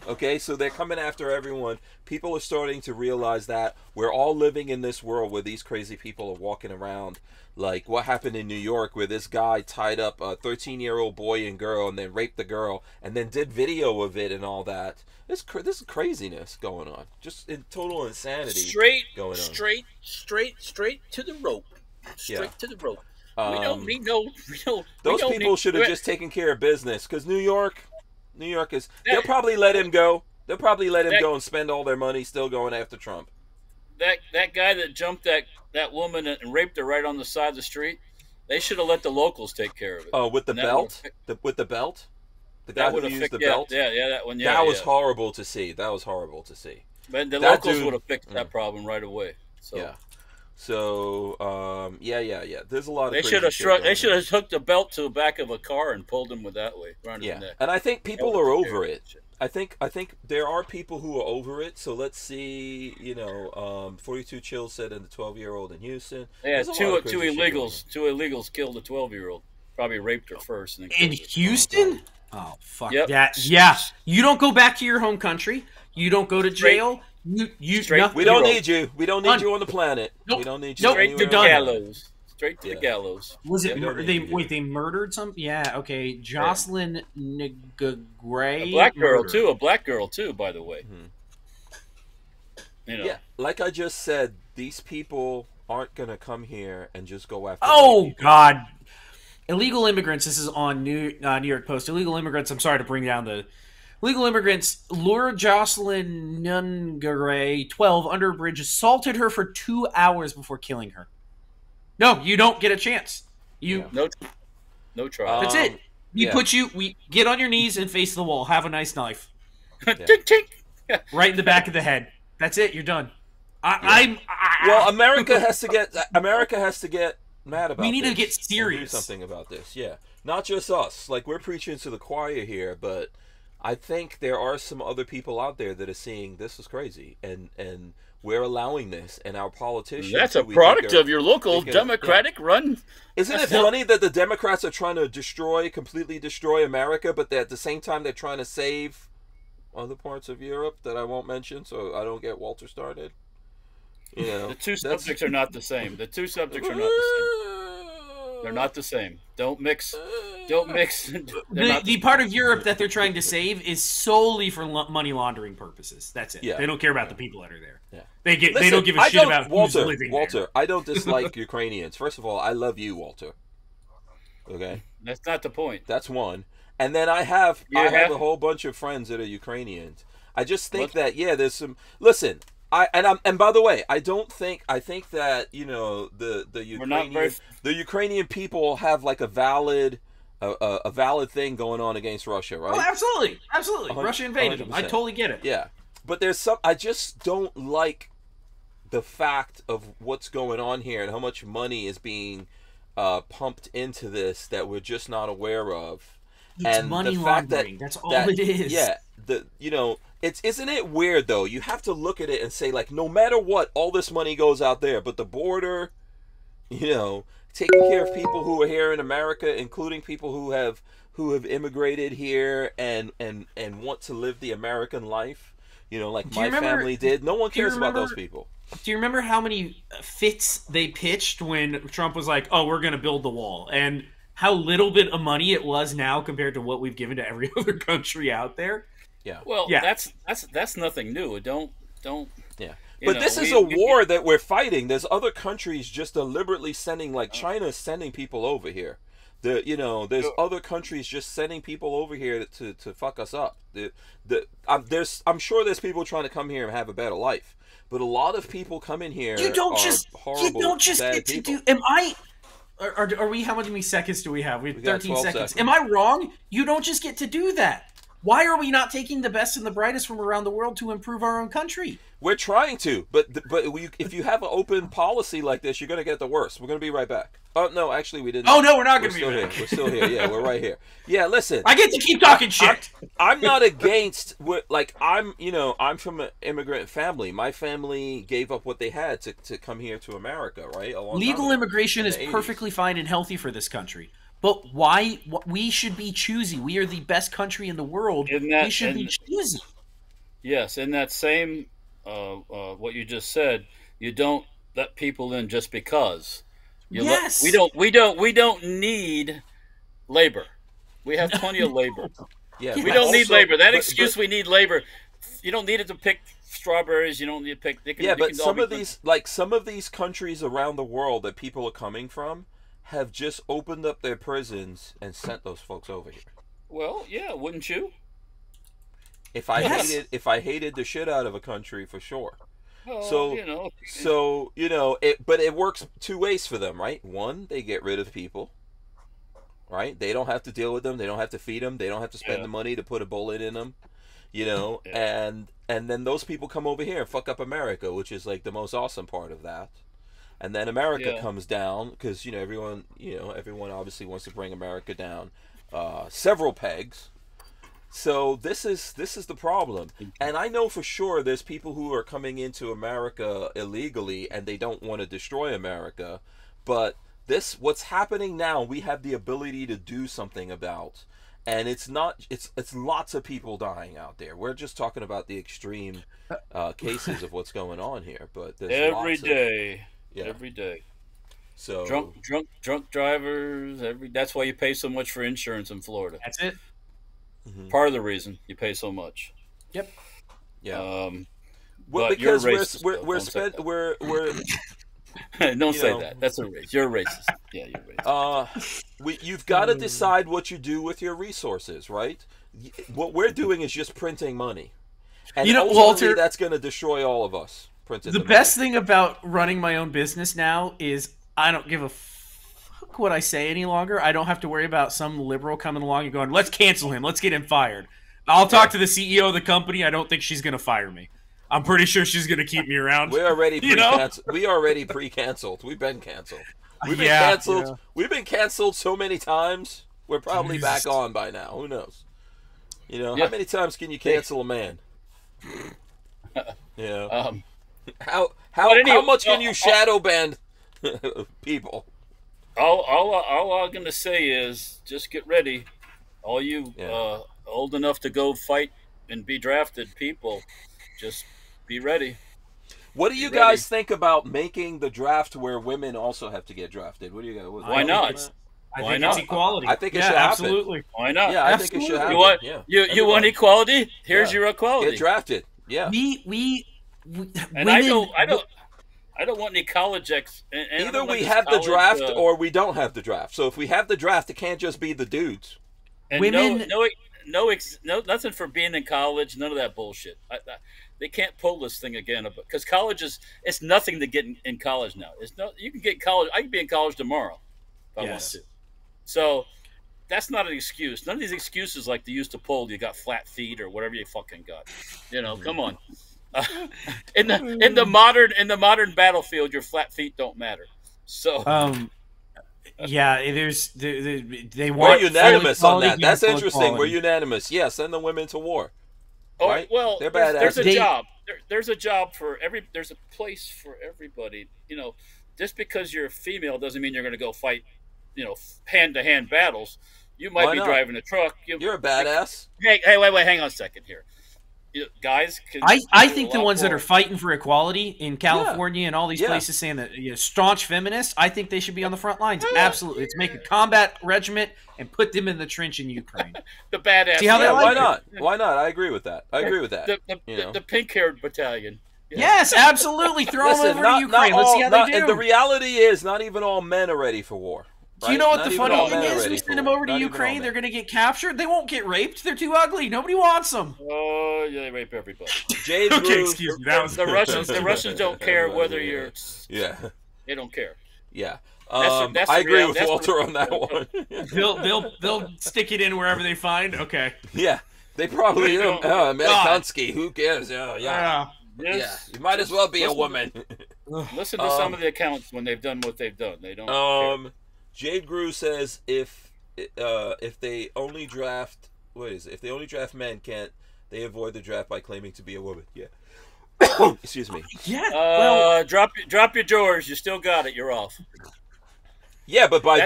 Speaker 1: Okay, so they're coming after everyone. People are starting to realize that we're all living in this world where these crazy people are walking around. Like what happened in New York, where this guy tied up a 13-year-old boy and girl and then raped the girl and then did video of it and all that. This is craziness going on. Just in total insanity.
Speaker 5: Straight to the rope. Straight to the rope. We don't need no.
Speaker 1: Those people should have just taken care of business, because New York is. They'll probably let him go. They'll probably let him go and spend all their money still going after Trump.
Speaker 5: That guy that jumped that woman and raped her right on the side of the street. They should have let the locals take care of it.
Speaker 1: Oh, with the belt? With the belt? The guy who used the belt?
Speaker 5: Yeah, that one. Yeah,
Speaker 1: that was horrible to see. That was horrible to see.
Speaker 5: But the locals would have fixed that problem right away. So.
Speaker 1: Yeah. So, yeah. There's a lot of.
Speaker 5: They should have hooked the belt to the back of a car and pulled him with that way.
Speaker 1: Yeah, and I think people are over it. I think there are people who are over it. So let's see. 42 Chill said, and the 12-year-old in Houston.
Speaker 5: Yeah, two illegals killed a 12-year-old. Probably raped her first. And
Speaker 6: in Houston? Oh fuck
Speaker 5: that!
Speaker 6: Yeah, you don't go back to your home country. You don't go to jail.
Speaker 1: We don't need you. We don't need you on the planet.
Speaker 6: Nope.
Speaker 1: We don't need you.
Speaker 5: Straight to the gallows. Straight to the gallows.
Speaker 6: Was it? They murdered some? Yeah. Okay. Jocelyn Gray.
Speaker 5: A black girl too. By the way.
Speaker 1: Mm-hmm. Yeah. Like I just said, these people aren't gonna come here and just go after.
Speaker 6: Oh God. Illegal immigrants. This is on New York Post. Illegal immigrants. I'm sorry to bring down the. Illegal immigrants lured Jocelyn Nungaray, 12, under a bridge, assaulted her for 2 hours before killing her. No, you don't get a chance.
Speaker 5: No trial.
Speaker 6: That's it. We get on your knees and face the wall. Have a nice knife. Right in the back of the head. That's it. You're done.
Speaker 1: Well, America has to get mad about.
Speaker 6: We need
Speaker 1: this
Speaker 6: to get serious.
Speaker 1: Do something about this. Yeah, not just us. Like, we're preaching to the choir here, but I think there are some other people out there that are seeing this is crazy, and we're allowing this, and our politicians.
Speaker 5: That's a product of your local Democratic run.
Speaker 1: Isn't it funny that the Democrats are trying to completely destroy America, but at the same time they're trying to save other parts of Europe that I won't mention, so I don't get Walter started.
Speaker 5: The two subjects are not the same. The two subjects are not the same. They're not the same. Don't mix. The
Speaker 6: part of Europe that they're trying to save is solely for money laundering purposes. That's it. Yeah. They don't care about the people that are there. Yeah. They don't give a shit about who's living there.
Speaker 1: Walter, I don't dislike Ukrainians. First of all, I love you, Walter. Okay?
Speaker 5: That's not the point.
Speaker 1: That's one. And then I have a whole bunch of friends that are Ukrainians. I just think that there's some. Listen, and by the way, I think that the Ukrainian people have like a valid thing going on against Russia, right?
Speaker 6: Oh, absolutely. Russia invaded them. I totally get it.
Speaker 1: Yeah, but there's some. I just don't like the fact of what's going on here and how much money is being pumped into this that we're just not aware of.
Speaker 6: It's money laundering. That's all it is.
Speaker 1: Yeah, isn't it weird though? You have to look at it and say, like, no matter what, all this money goes out there, but the border, taking care of people who are here in America, including people who have immigrated here and want to live the American life, like my family did. No one cares about those people.
Speaker 6: Do you remember how many fits they pitched when Trump was like, "Oh, we're going to build the wall," and how little bit of money it was now compared to what we've given to every other country out there?
Speaker 1: Yeah.
Speaker 5: Well, that's nothing new. Don't.
Speaker 1: Yeah. But this is a war that we're fighting. There's other countries just deliberately sending, like China's sending people over here. There's other countries just sending people over here to fuck us up. I'm sure there's people trying to come here and have a better life, but a lot of people come in here.
Speaker 6: You don't just
Speaker 1: get
Speaker 6: to do. Am I? Are we? How many seconds do we have? We have 13 seconds. Am I wrong? You don't just get to do that. Why are we not taking the best and the brightest from around the world to improve our own country?
Speaker 1: We're trying to, but if you have an open policy like this, you're going to get the worst. We're going to be right back. Oh, no, actually, we didn't.
Speaker 6: Oh, no, we're not going to be back.
Speaker 1: We're still here. Yeah, we're right here. Yeah, listen.
Speaker 6: I get to keep talking shit.
Speaker 1: I'm not against, I'm from an immigrant family. My family gave up what they had to come here to America, right?
Speaker 6: Legal immigration is perfectly fine and healthy for this country. But why? We should be choosy. We are the best country in the world. We should be choosy.
Speaker 5: Yes, in that same, what you just said, you don't let people in just because.
Speaker 6: Yes.
Speaker 5: We don't need labor. We have plenty of labor.
Speaker 1: Yeah.
Speaker 5: We don't need labor. That excuse we need labor. You don't need it to pick strawberries. You don't need to pick.
Speaker 1: Some of these countries around the world that people are coming from have just opened up their prisons and sent those folks over here.
Speaker 5: Well, yeah, wouldn't you?
Speaker 1: If I hated the shit out of a country, for sure. So, but it works two ways for them, right? One, they get rid of people, right? They don't have to deal with them. They don't have to feed them. They don't have to spend the money to put a bullet in them, and then those people come over here and fuck up America, which is like the most awesome part of that. And then America comes down because everyone obviously wants to bring America down several pegs. So this is the problem, and I know for sure there's people who are coming into America illegally and they don't want to destroy America, but what's happening now, we have the ability to do something about, and it's lots of people dying out there. We're just talking about the extreme cases of what's going on here, but there's
Speaker 5: every day. So drunk drivers. That's why you pay so much for insurance in Florida.
Speaker 6: That's it.
Speaker 5: Mm-hmm. Part of the reason you pay so much.
Speaker 6: Yep.
Speaker 1: Yeah. Well, because we're
Speaker 5: don't say that. That's a race. You're a racist. Yeah, you're racist.
Speaker 1: You've got to decide what you do with your resources, right? What we're doing is just printing money, and Walter, that's going to destroy all of us.
Speaker 6: The best thing about running my own business now is I don't give a fuck what I say any longer. I don't have to worry about some liberal coming along and going, let's cancel him, let's get him fired. I'll talk to the CEO of the company. I don't think she's going to fire me. I'm pretty sure she's going to keep me around.
Speaker 1: We already pre-canceled. We've been canceled. We've been canceled. Yeah. We've been canceled so many times. We're probably back on by now. Who knows? How many times can you cancel a man? How much can you shadow ban people?
Speaker 5: All I'm gonna say is just get ready. All you old enough to go fight and be drafted people, just be ready.
Speaker 1: What do you guys think about making the draft where women also have to get drafted? What do you guys?
Speaker 5: Why not?
Speaker 6: I think it's equality.
Speaker 1: I think it should happen.
Speaker 6: Absolutely.
Speaker 5: Why not?
Speaker 1: Yeah, I think it should happen.
Speaker 5: You want equality? Here's your equality.
Speaker 1: Get drafted. Yeah.
Speaker 5: And I don't want any college
Speaker 1: either we have the draft or we don't have the draft. So if we have the draft, it can't just be the dudes.
Speaker 5: And
Speaker 6: women,
Speaker 5: no, nothing for being in college. None of that bullshit. They can't pull this thing again because college it's nothing to get in college now. You can get in college. I can be in college tomorrow if I want to. So that's not an excuse. None of these excuses like they used to pull. You got flat feet or whatever you fucking got. Come on. In the modern battlefield, your flat feet don't matter. So
Speaker 6: they want.
Speaker 1: We're unanimous on that. That's interesting. We're unanimous. Yeah, send the women to war. Right?
Speaker 5: Well,
Speaker 1: they're badass.
Speaker 5: There's a job. There's a job for there's a place for everybody. Just because you're a female doesn't mean you're going to go fight. Hand-to-hand battles. You might be driving a truck.
Speaker 1: You're a badass.
Speaker 5: Hey, wait, hang on a second here. Guys,
Speaker 6: I think the ones that are fighting for equality in California and all these places saying that staunch feminists, I think they should be on the front lines. Absolutely. Let's make a combat regiment and put them in the trench in Ukraine.
Speaker 5: The badass.
Speaker 1: See how they like Why not? I agree with that.
Speaker 5: The pink-haired battalion.
Speaker 6: Yeah. Yes, absolutely. Throw them over to Ukraine. Let's see how they do.
Speaker 1: And the reality is not even all men are ready for war.
Speaker 6: Right? Do you know what the funny thing is? We send them over to Ukraine, they're going to get captured. They won't get raped. They're too ugly. Nobody wants them.
Speaker 5: Oh, yeah, they rape everybody.
Speaker 6: Excuse me.
Speaker 5: The Russians don't care whether you're.
Speaker 1: Yeah.
Speaker 5: They don't care.
Speaker 1: Yeah. I agree with Walter on that one.
Speaker 6: They'll stick it in wherever they find. Okay.
Speaker 1: Yeah. They probably do. Amerikansky. Who cares? Yeah. You might as well be a woman.
Speaker 5: Listen to some of the accounts when they've done what they've done. They don't care.
Speaker 1: Jade Grew says if they only draft men, can't they avoid the draft by claiming to be a woman? Yeah. Excuse me.
Speaker 6: Yeah.
Speaker 5: Drop your drawers. You still got it. You're off.
Speaker 1: Yeah, but by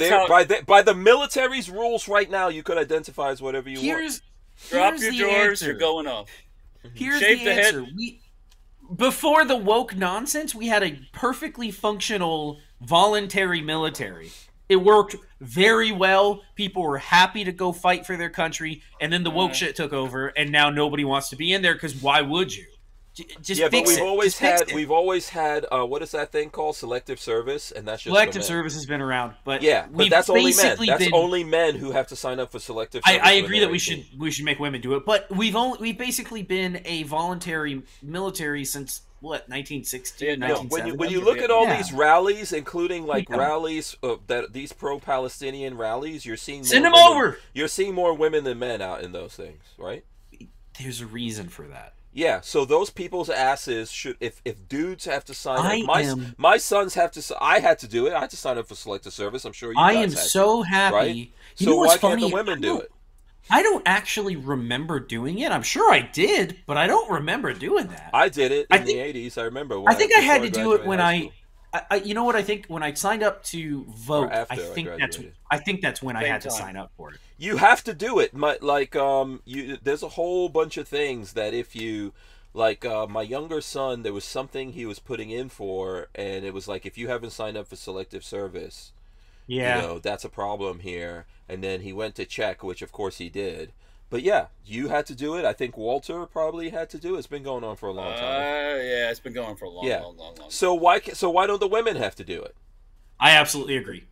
Speaker 1: the military's rules right now, you could identify as whatever you want.
Speaker 5: Drop your drawers. You're going off.
Speaker 6: Here's the answer. Before the woke nonsense, we had a perfectly functional voluntary military. It worked very well. People were happy to go fight for their country, and then the woke shit took over, and now nobody wants to be in there because why would you? Just
Speaker 1: yeah, but
Speaker 6: fix it.
Speaker 1: we've always had what is that thing called? Selective service, and that's just
Speaker 6: selective service has been around, but
Speaker 1: yeah, but that's only men. That's
Speaker 6: been,
Speaker 1: only men who have to sign up for selective service.
Speaker 6: I agree that we should make women do it, but we've basically been a voluntary military since what 1960, 1970.
Speaker 1: When you look at all these rallies, including like rallies that these pro-Palestinian rallies, you're seeing
Speaker 6: send them
Speaker 1: women,
Speaker 6: over.
Speaker 1: You're seeing more women than men out in those things, right?
Speaker 6: There's a reason for that.
Speaker 1: Yeah, so those people's asses should, if dudes have to sign up, my sons have to. I had to do it. I had to sign up for selective service. I'm sure you guys
Speaker 6: am so happy.
Speaker 1: Right? So why can't the women do it?
Speaker 6: I don't actually remember doing it. I'm sure I did, but I don't remember doing that.
Speaker 1: I did it in the 80s. I remember.
Speaker 6: I think I had to do it when I you know what I think when I signed up to vote. I think that's when I had to sign up for it.
Speaker 1: You have to do it. There's a whole bunch of things that if you my younger son, there was something he was putting in for, and it was like if you haven't signed up for selective service, that's a problem here. And then he went to check, which of course he did. But yeah, you had to do it. I think Walter probably had to do it. It's been going on for a long time.
Speaker 5: Yeah, it's been going for a long time.
Speaker 1: So why don't the women have to do it?
Speaker 6: I absolutely agree.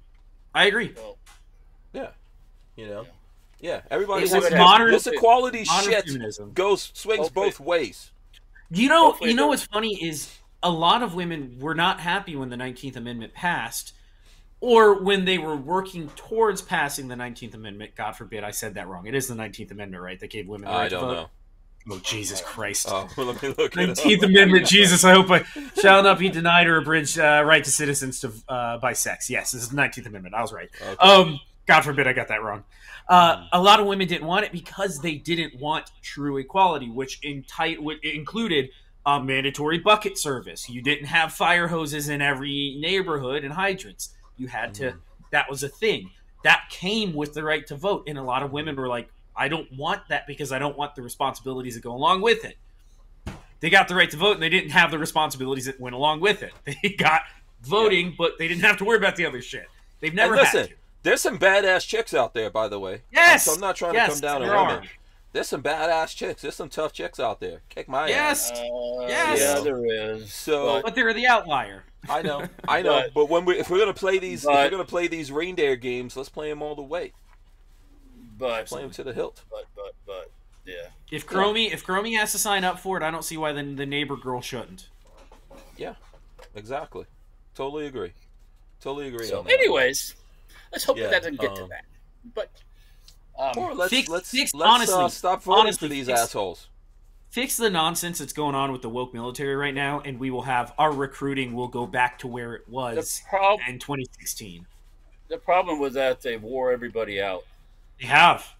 Speaker 6: I agree.
Speaker 5: Well,
Speaker 1: yeah. Everybody
Speaker 6: this
Speaker 1: equality shit
Speaker 6: feminism
Speaker 1: swings both ways.
Speaker 6: You know what's funny is a lot of women were not happy when the 19th Amendment passed, or when they were working towards passing the 19th Amendment. God forbid I said that wrong. It is the 19th Amendment, right? That gave women the right to vote. I don't know. Oh, Jesus Christ.
Speaker 1: Oh, let me look
Speaker 6: 19th Amendment, Jesus, I hope I shall not be denied or abridged right to citizens to by sex. Yes, this is the 19th Amendment. I was right. Okay. God forbid I got that wrong. A lot of women didn't want it because they didn't want true equality, which included mandatory bucket service. You didn't have fire hoses in every neighborhood and hydrants. You had to, that was a thing. That came with the right to vote. And a lot of women were like, I don't want that because I don't want the responsibilities that go along with it. They got the right to vote and they didn't have the responsibilities that went along with it. They got voting, but they didn't have to worry about the other shit. They've never had to.
Speaker 1: There's some badass chicks out there, by the way.
Speaker 6: Yes!
Speaker 1: So I'm not trying to come down on women. There's some badass chicks. There's some tough chicks out there. Kick my ass.
Speaker 6: Yes.
Speaker 5: Yeah, there is.
Speaker 6: But they're the outlier.
Speaker 1: I know. But if we're gonna play these, reindeer games, let's play them all the way.
Speaker 5: But
Speaker 1: play them to the hilt.
Speaker 5: But yeah.
Speaker 6: If Chromie has to sign up for it, I don't see why the neighbor girl shouldn't.
Speaker 1: Yeah, exactly. Totally agree.
Speaker 5: So, anyways, let's hope that doesn't get to that. But
Speaker 1: let's stop voting for these assholes.
Speaker 6: Fix the nonsense that's going on with the woke military right now, and we will have our recruiting will go back to where it was in 2016.
Speaker 5: The problem with that, they wore everybody out.
Speaker 6: They have.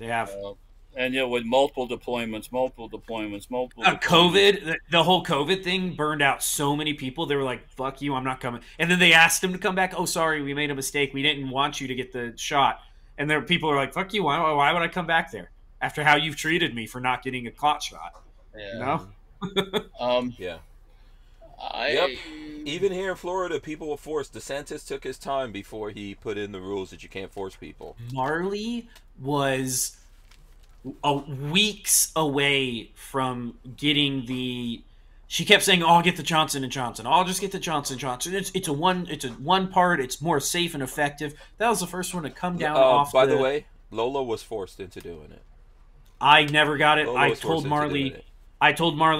Speaker 5: And with multiple deployments.
Speaker 6: COVID, the whole COVID thing burned out so many people. They were like, "Fuck you, I'm not coming." And then they asked them to come back. Oh, sorry, we made a mistake. We didn't want you to get the shot. And there, people are like, "Fuck you, why would I come back there after how you've treated me for not getting a clot shot?"
Speaker 5: Yeah.
Speaker 6: You know?
Speaker 1: Yeah. Yep. Even here in Florida, people were forced. DeSantis took his time before he put in the rules that you can't force people.
Speaker 6: Marley was weeks away from getting the. She kept saying, "Oh, I'll get the Johnson & Johnson. I'll just get the Johnson & Johnson. It's a one part. It's more safe and effective." That was the first one to come down off.
Speaker 1: By the way, Lola was forced into doing it.
Speaker 6: I never got it. I told Marley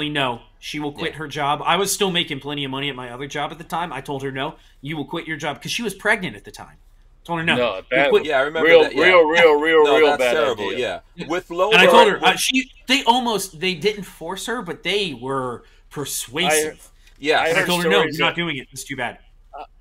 Speaker 6: no. She will quit her job. I was still making plenty of money at my other job at the time. I told her no. You will quit your job because she was pregnant at the time. I told her no.
Speaker 1: Yeah, I remember that. Yeah.
Speaker 5: Real
Speaker 1: that's
Speaker 5: bad
Speaker 1: terrible.
Speaker 5: Idea.
Speaker 1: Yeah, with Lola.
Speaker 6: And I told her they didn't force her, but they were persuasive.
Speaker 5: I
Speaker 6: told her no, you're not doing it. It's too bad.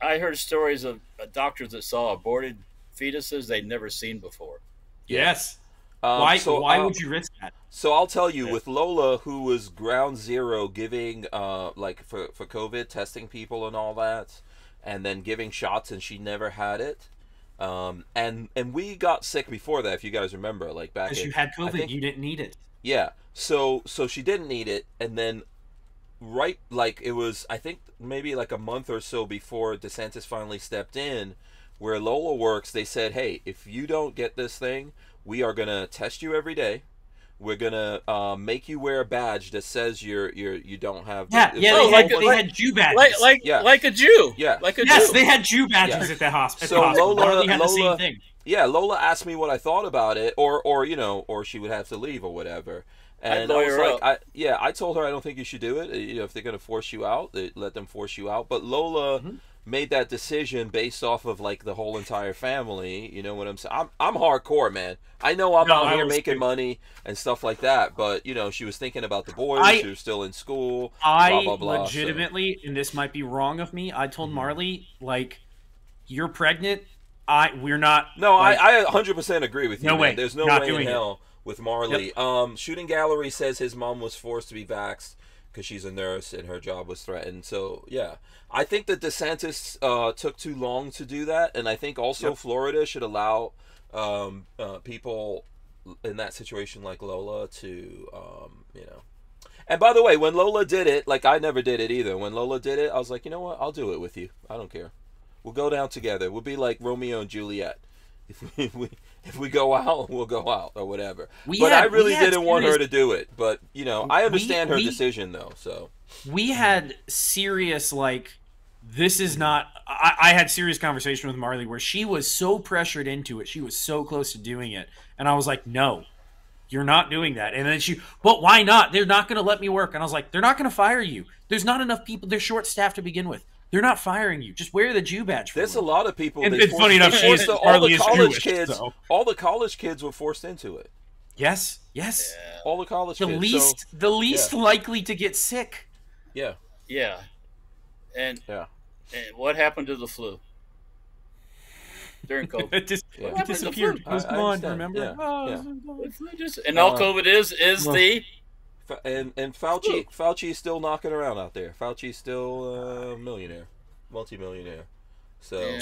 Speaker 5: I heard stories of doctors that saw aborted fetuses they'd never seen before.
Speaker 6: Yes. Why would you risk that?
Speaker 1: So I'll tell you, with Lola, who was ground zero, giving for COVID, testing people and all that, and then giving shots, and she never had it. And we got sick before that, if you guys remember, back.
Speaker 6: Because you had COVID, you didn't need it.
Speaker 1: Yeah. So she didn't need it, and then it was, I think maybe a month or so before DeSantis finally stepped in, where Lola works, they said, "Hey, if you don't get this thing, we are going to test you every day. We're gonna make you wear a badge that says you don't have.
Speaker 6: They had Jew badges,
Speaker 5: like a Jew.
Speaker 1: Yeah,
Speaker 5: like a
Speaker 6: Jew.
Speaker 5: Jew.
Speaker 6: They had Jew badges at the hospital.
Speaker 1: So Lola
Speaker 6: had the same thing.
Speaker 1: Yeah, Lola asked me what I thought about it, or she would have to leave or whatever. And I was like, I told her I don't think you should do it. If they're gonna force you out, let them force you out. But Lola made that decision based off of like the whole entire family. You know what I'm saying? I'm hardcore, man. I know I'm out here making money and stuff like that, but she was thinking about the boys who are still in school. Blah, blah, blah,
Speaker 6: legitimately, and this might be wrong of me, I told Marley, like, you're pregnant. We're not.
Speaker 1: No,
Speaker 6: like,
Speaker 1: I 100% agree with you.
Speaker 6: No
Speaker 1: man.
Speaker 6: way.
Speaker 1: There's no
Speaker 6: Not
Speaker 1: way in
Speaker 6: doing
Speaker 1: hell with Marley.
Speaker 6: Yep.
Speaker 1: Shooting Gallery says his mom was forced to be vaxxed because she's a nurse and her job was threatened. So yeah, I think that DeSantis took too long to do that, and I think also Florida should allow people in that situation like Lola to And by the way, when Lola did it, like I never did it either. When Lola did it, I was like, you know what? I'll do it with you. I don't care. We'll go down together. We'll be like Romeo and Juliet. If we go out, we'll go out or whatever. I really didn't want her to do it. But, I understand her decision, though. So
Speaker 6: we had serious, this is not... I had serious conversation with Marley where she was so pressured into it. She was so close to doing it. And I was like, no, you're not doing that. And then but why not? They're not going to let me work. And I was like, they're not going to fire you. There's not enough people. They're short-staffed to begin with. They're not firing you. Just wear the Jew badge.
Speaker 1: There's a lot of people.
Speaker 6: And it's funny enough,
Speaker 1: all the college kids were forced into it.
Speaker 6: Yes.
Speaker 1: Yeah. All the college kids.
Speaker 6: The least likely to get sick.
Speaker 1: Yeah.
Speaker 5: Yeah. And what happened to the flu during COVID?
Speaker 6: It disappeared. It was gone. Remember?
Speaker 1: Yeah.
Speaker 5: And all COVID is the.
Speaker 1: And Fauci is still knocking around out there. Fauci's still a millionaire, multimillionaire. So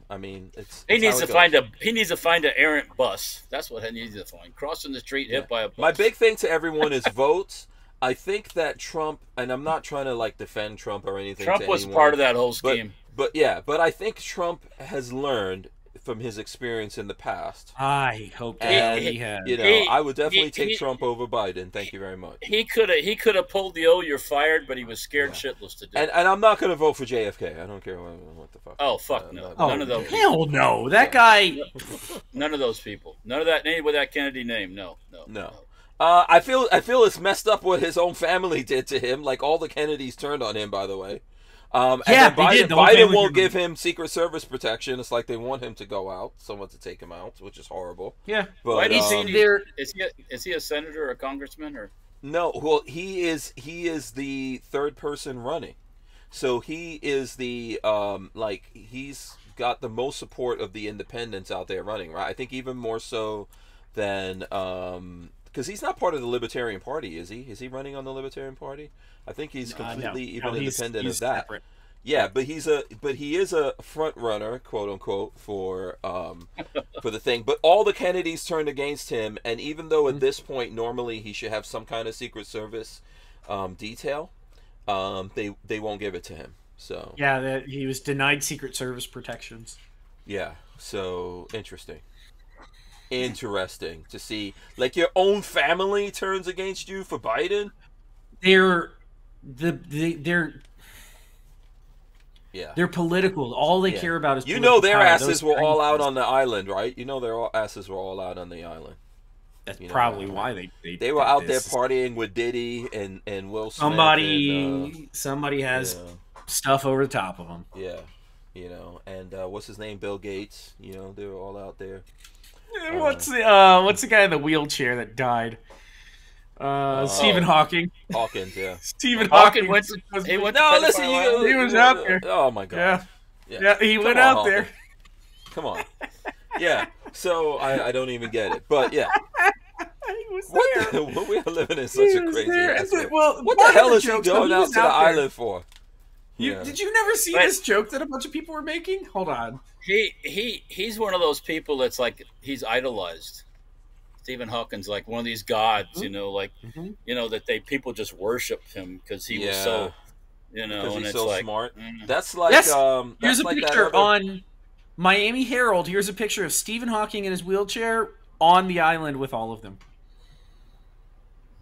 Speaker 1: I mean,
Speaker 5: he needs to find an errant bus. That's what he needs to find. Crossing the street, hit by a bus.
Speaker 1: My big thing to everyone is votes. I think that Trump, and I'm not trying to defend Trump or anything.
Speaker 5: Trump was part of that whole scheme.
Speaker 1: But I think Trump has learned from his experience in the past.
Speaker 6: I hope that he has.
Speaker 1: I would definitely take Trump over Biden. Thank you very much.
Speaker 5: He could have pulled the "you're fired," but he was scared shitless to do it.
Speaker 1: And I'm not going to vote for JFK. I don't care what the fuck.
Speaker 5: Oh fuck no!
Speaker 6: None of those. Hell no! That guy.
Speaker 5: None of those people. None of that name with that Kennedy name. No.
Speaker 1: I feel it's messed up what his own family did to him. Like all the Kennedys turned on him. By the way. And Biden won't give him Secret Service protection. It's like they want him to go out, someone to take him out, which is horrible.
Speaker 6: Yeah,
Speaker 1: but
Speaker 5: is he a senator or a congressman or?
Speaker 1: No, well, he is the third person running, so he is the he's got the most support of the independents out there running, right? I think even more so than because he's not part of the Libertarian Party, is he? Is he running on the Libertarian Party? I think he's completely independent of that. Separate. Yeah, but he is a front runner, quote unquote, for the thing. But all the Kennedys turned against him, and even though at this point normally he should have some kind of Secret Service detail, they won't give it to him. So
Speaker 6: yeah, he was denied Secret Service protections.
Speaker 1: Yeah, so interesting to see your own family turns against you for Biden. They're political. All they care about is political their
Speaker 6: power.
Speaker 1: asses were all out on the island, right? Their asses were all out on the island.
Speaker 6: That's probably why
Speaker 1: they were out there partying with Diddy and Will Smith.
Speaker 6: Somebody has stuff over the top of them.
Speaker 1: Yeah, and what's his name? Bill Gates. They were all out there.
Speaker 6: What's the guy in the wheelchair that died? Stephen Hawking.
Speaker 1: Hawkins, yeah.
Speaker 5: Stephen Hawking he was
Speaker 6: out there.
Speaker 1: Oh my god.
Speaker 6: Yeah, he went out there.
Speaker 1: Come on. Yeah. So I don't even get it, but yeah. We are living in such a crazy ass world. What the hell is he going out to the island for?
Speaker 6: Did you never see this joke that a bunch of people were making? Hold on.
Speaker 5: He's one of those people that's he's idolized. Stephen Hawking's like one of these gods, that people just worship him because he was so,
Speaker 1: because
Speaker 5: and
Speaker 1: he's
Speaker 5: it's
Speaker 1: so smart. That's like
Speaker 6: here's a picture on Miami Herald. Here's a picture of Stephen Hawking in his wheelchair on the island with all of them.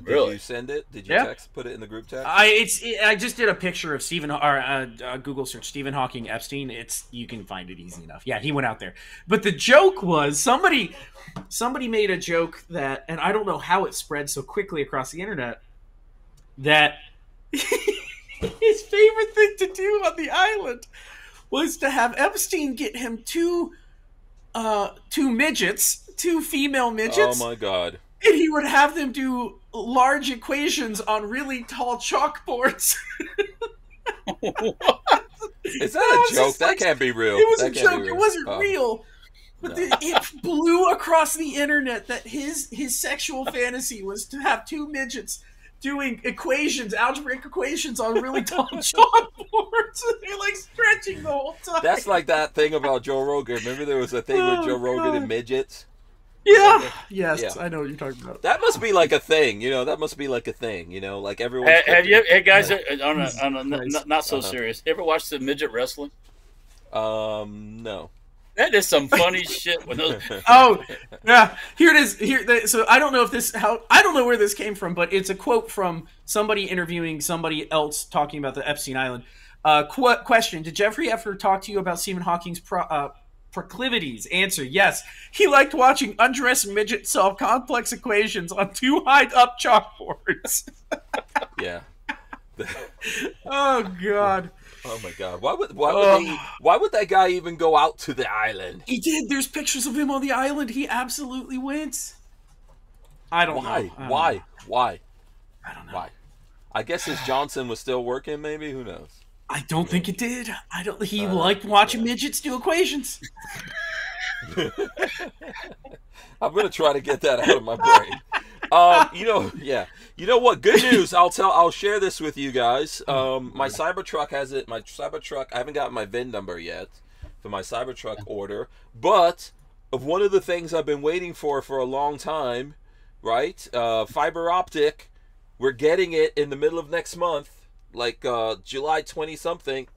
Speaker 5: Really?
Speaker 1: Did you send it? Did you put it in the group text?
Speaker 6: I just did a picture of Google search Stephen Hawking Epstein. You can find it easy enough. Yeah, he went out there. But the joke was somebody made a joke that, and I don't know how it spread so quickly across the internet, that his favorite thing to do on the island was to have Epstein get him two midgets, two female midgets.
Speaker 1: Oh my God.
Speaker 6: And he would have them do large equations on really tall chalkboards.
Speaker 1: Is that a joke? That can't be real.
Speaker 6: It was a joke. It wasn't real. But it blew across the internet that his sexual fantasy was to have two midgets doing algebraic equations on really tall chalkboards. They're like stretching the whole time.
Speaker 1: That's like that thing about Joe Rogan. Remember there was a thing with Joe Rogan and midgets?
Speaker 6: Yeah. Yes, I know what you're talking about.
Speaker 1: That must be like a thing, That must be like a thing, Like everyone.
Speaker 5: Hey guys, not so serious. You ever watch the midget wrestling?
Speaker 1: No.
Speaker 5: That is some funny shit. When those...
Speaker 6: Oh, yeah. Here it is. So I don't know I don't know where this came from, but it's a quote from somebody interviewing somebody else talking about the Epstein Island. Question: Did Jeffrey ever talk to you about Stephen Hawking's proclivities? Answer: Yes. He liked watching undressed midgets solve complex equations on two high-up chalkboards.
Speaker 1: Yeah.
Speaker 6: Oh God.
Speaker 1: Oh my God! Why would that guy even go out to the island?
Speaker 6: He did. There's pictures of him on the island. He absolutely went. I don't know.
Speaker 1: Why?
Speaker 6: I don't know.
Speaker 1: Why? I guess his Johnson was still working. Maybe, who knows?
Speaker 6: I don't think it did. He liked watching midgets do equations.
Speaker 1: I'm gonna try to get that out of my brain. You know what? Good news. I'll share this with you guys. My Cybertruck has it. My Cybertruck. I haven't gotten my VIN number yet for my Cybertruck order, but of one of the things I've been waiting for a long time, right? Fiber optic. We're getting it in the middle of next month, like July 20-something.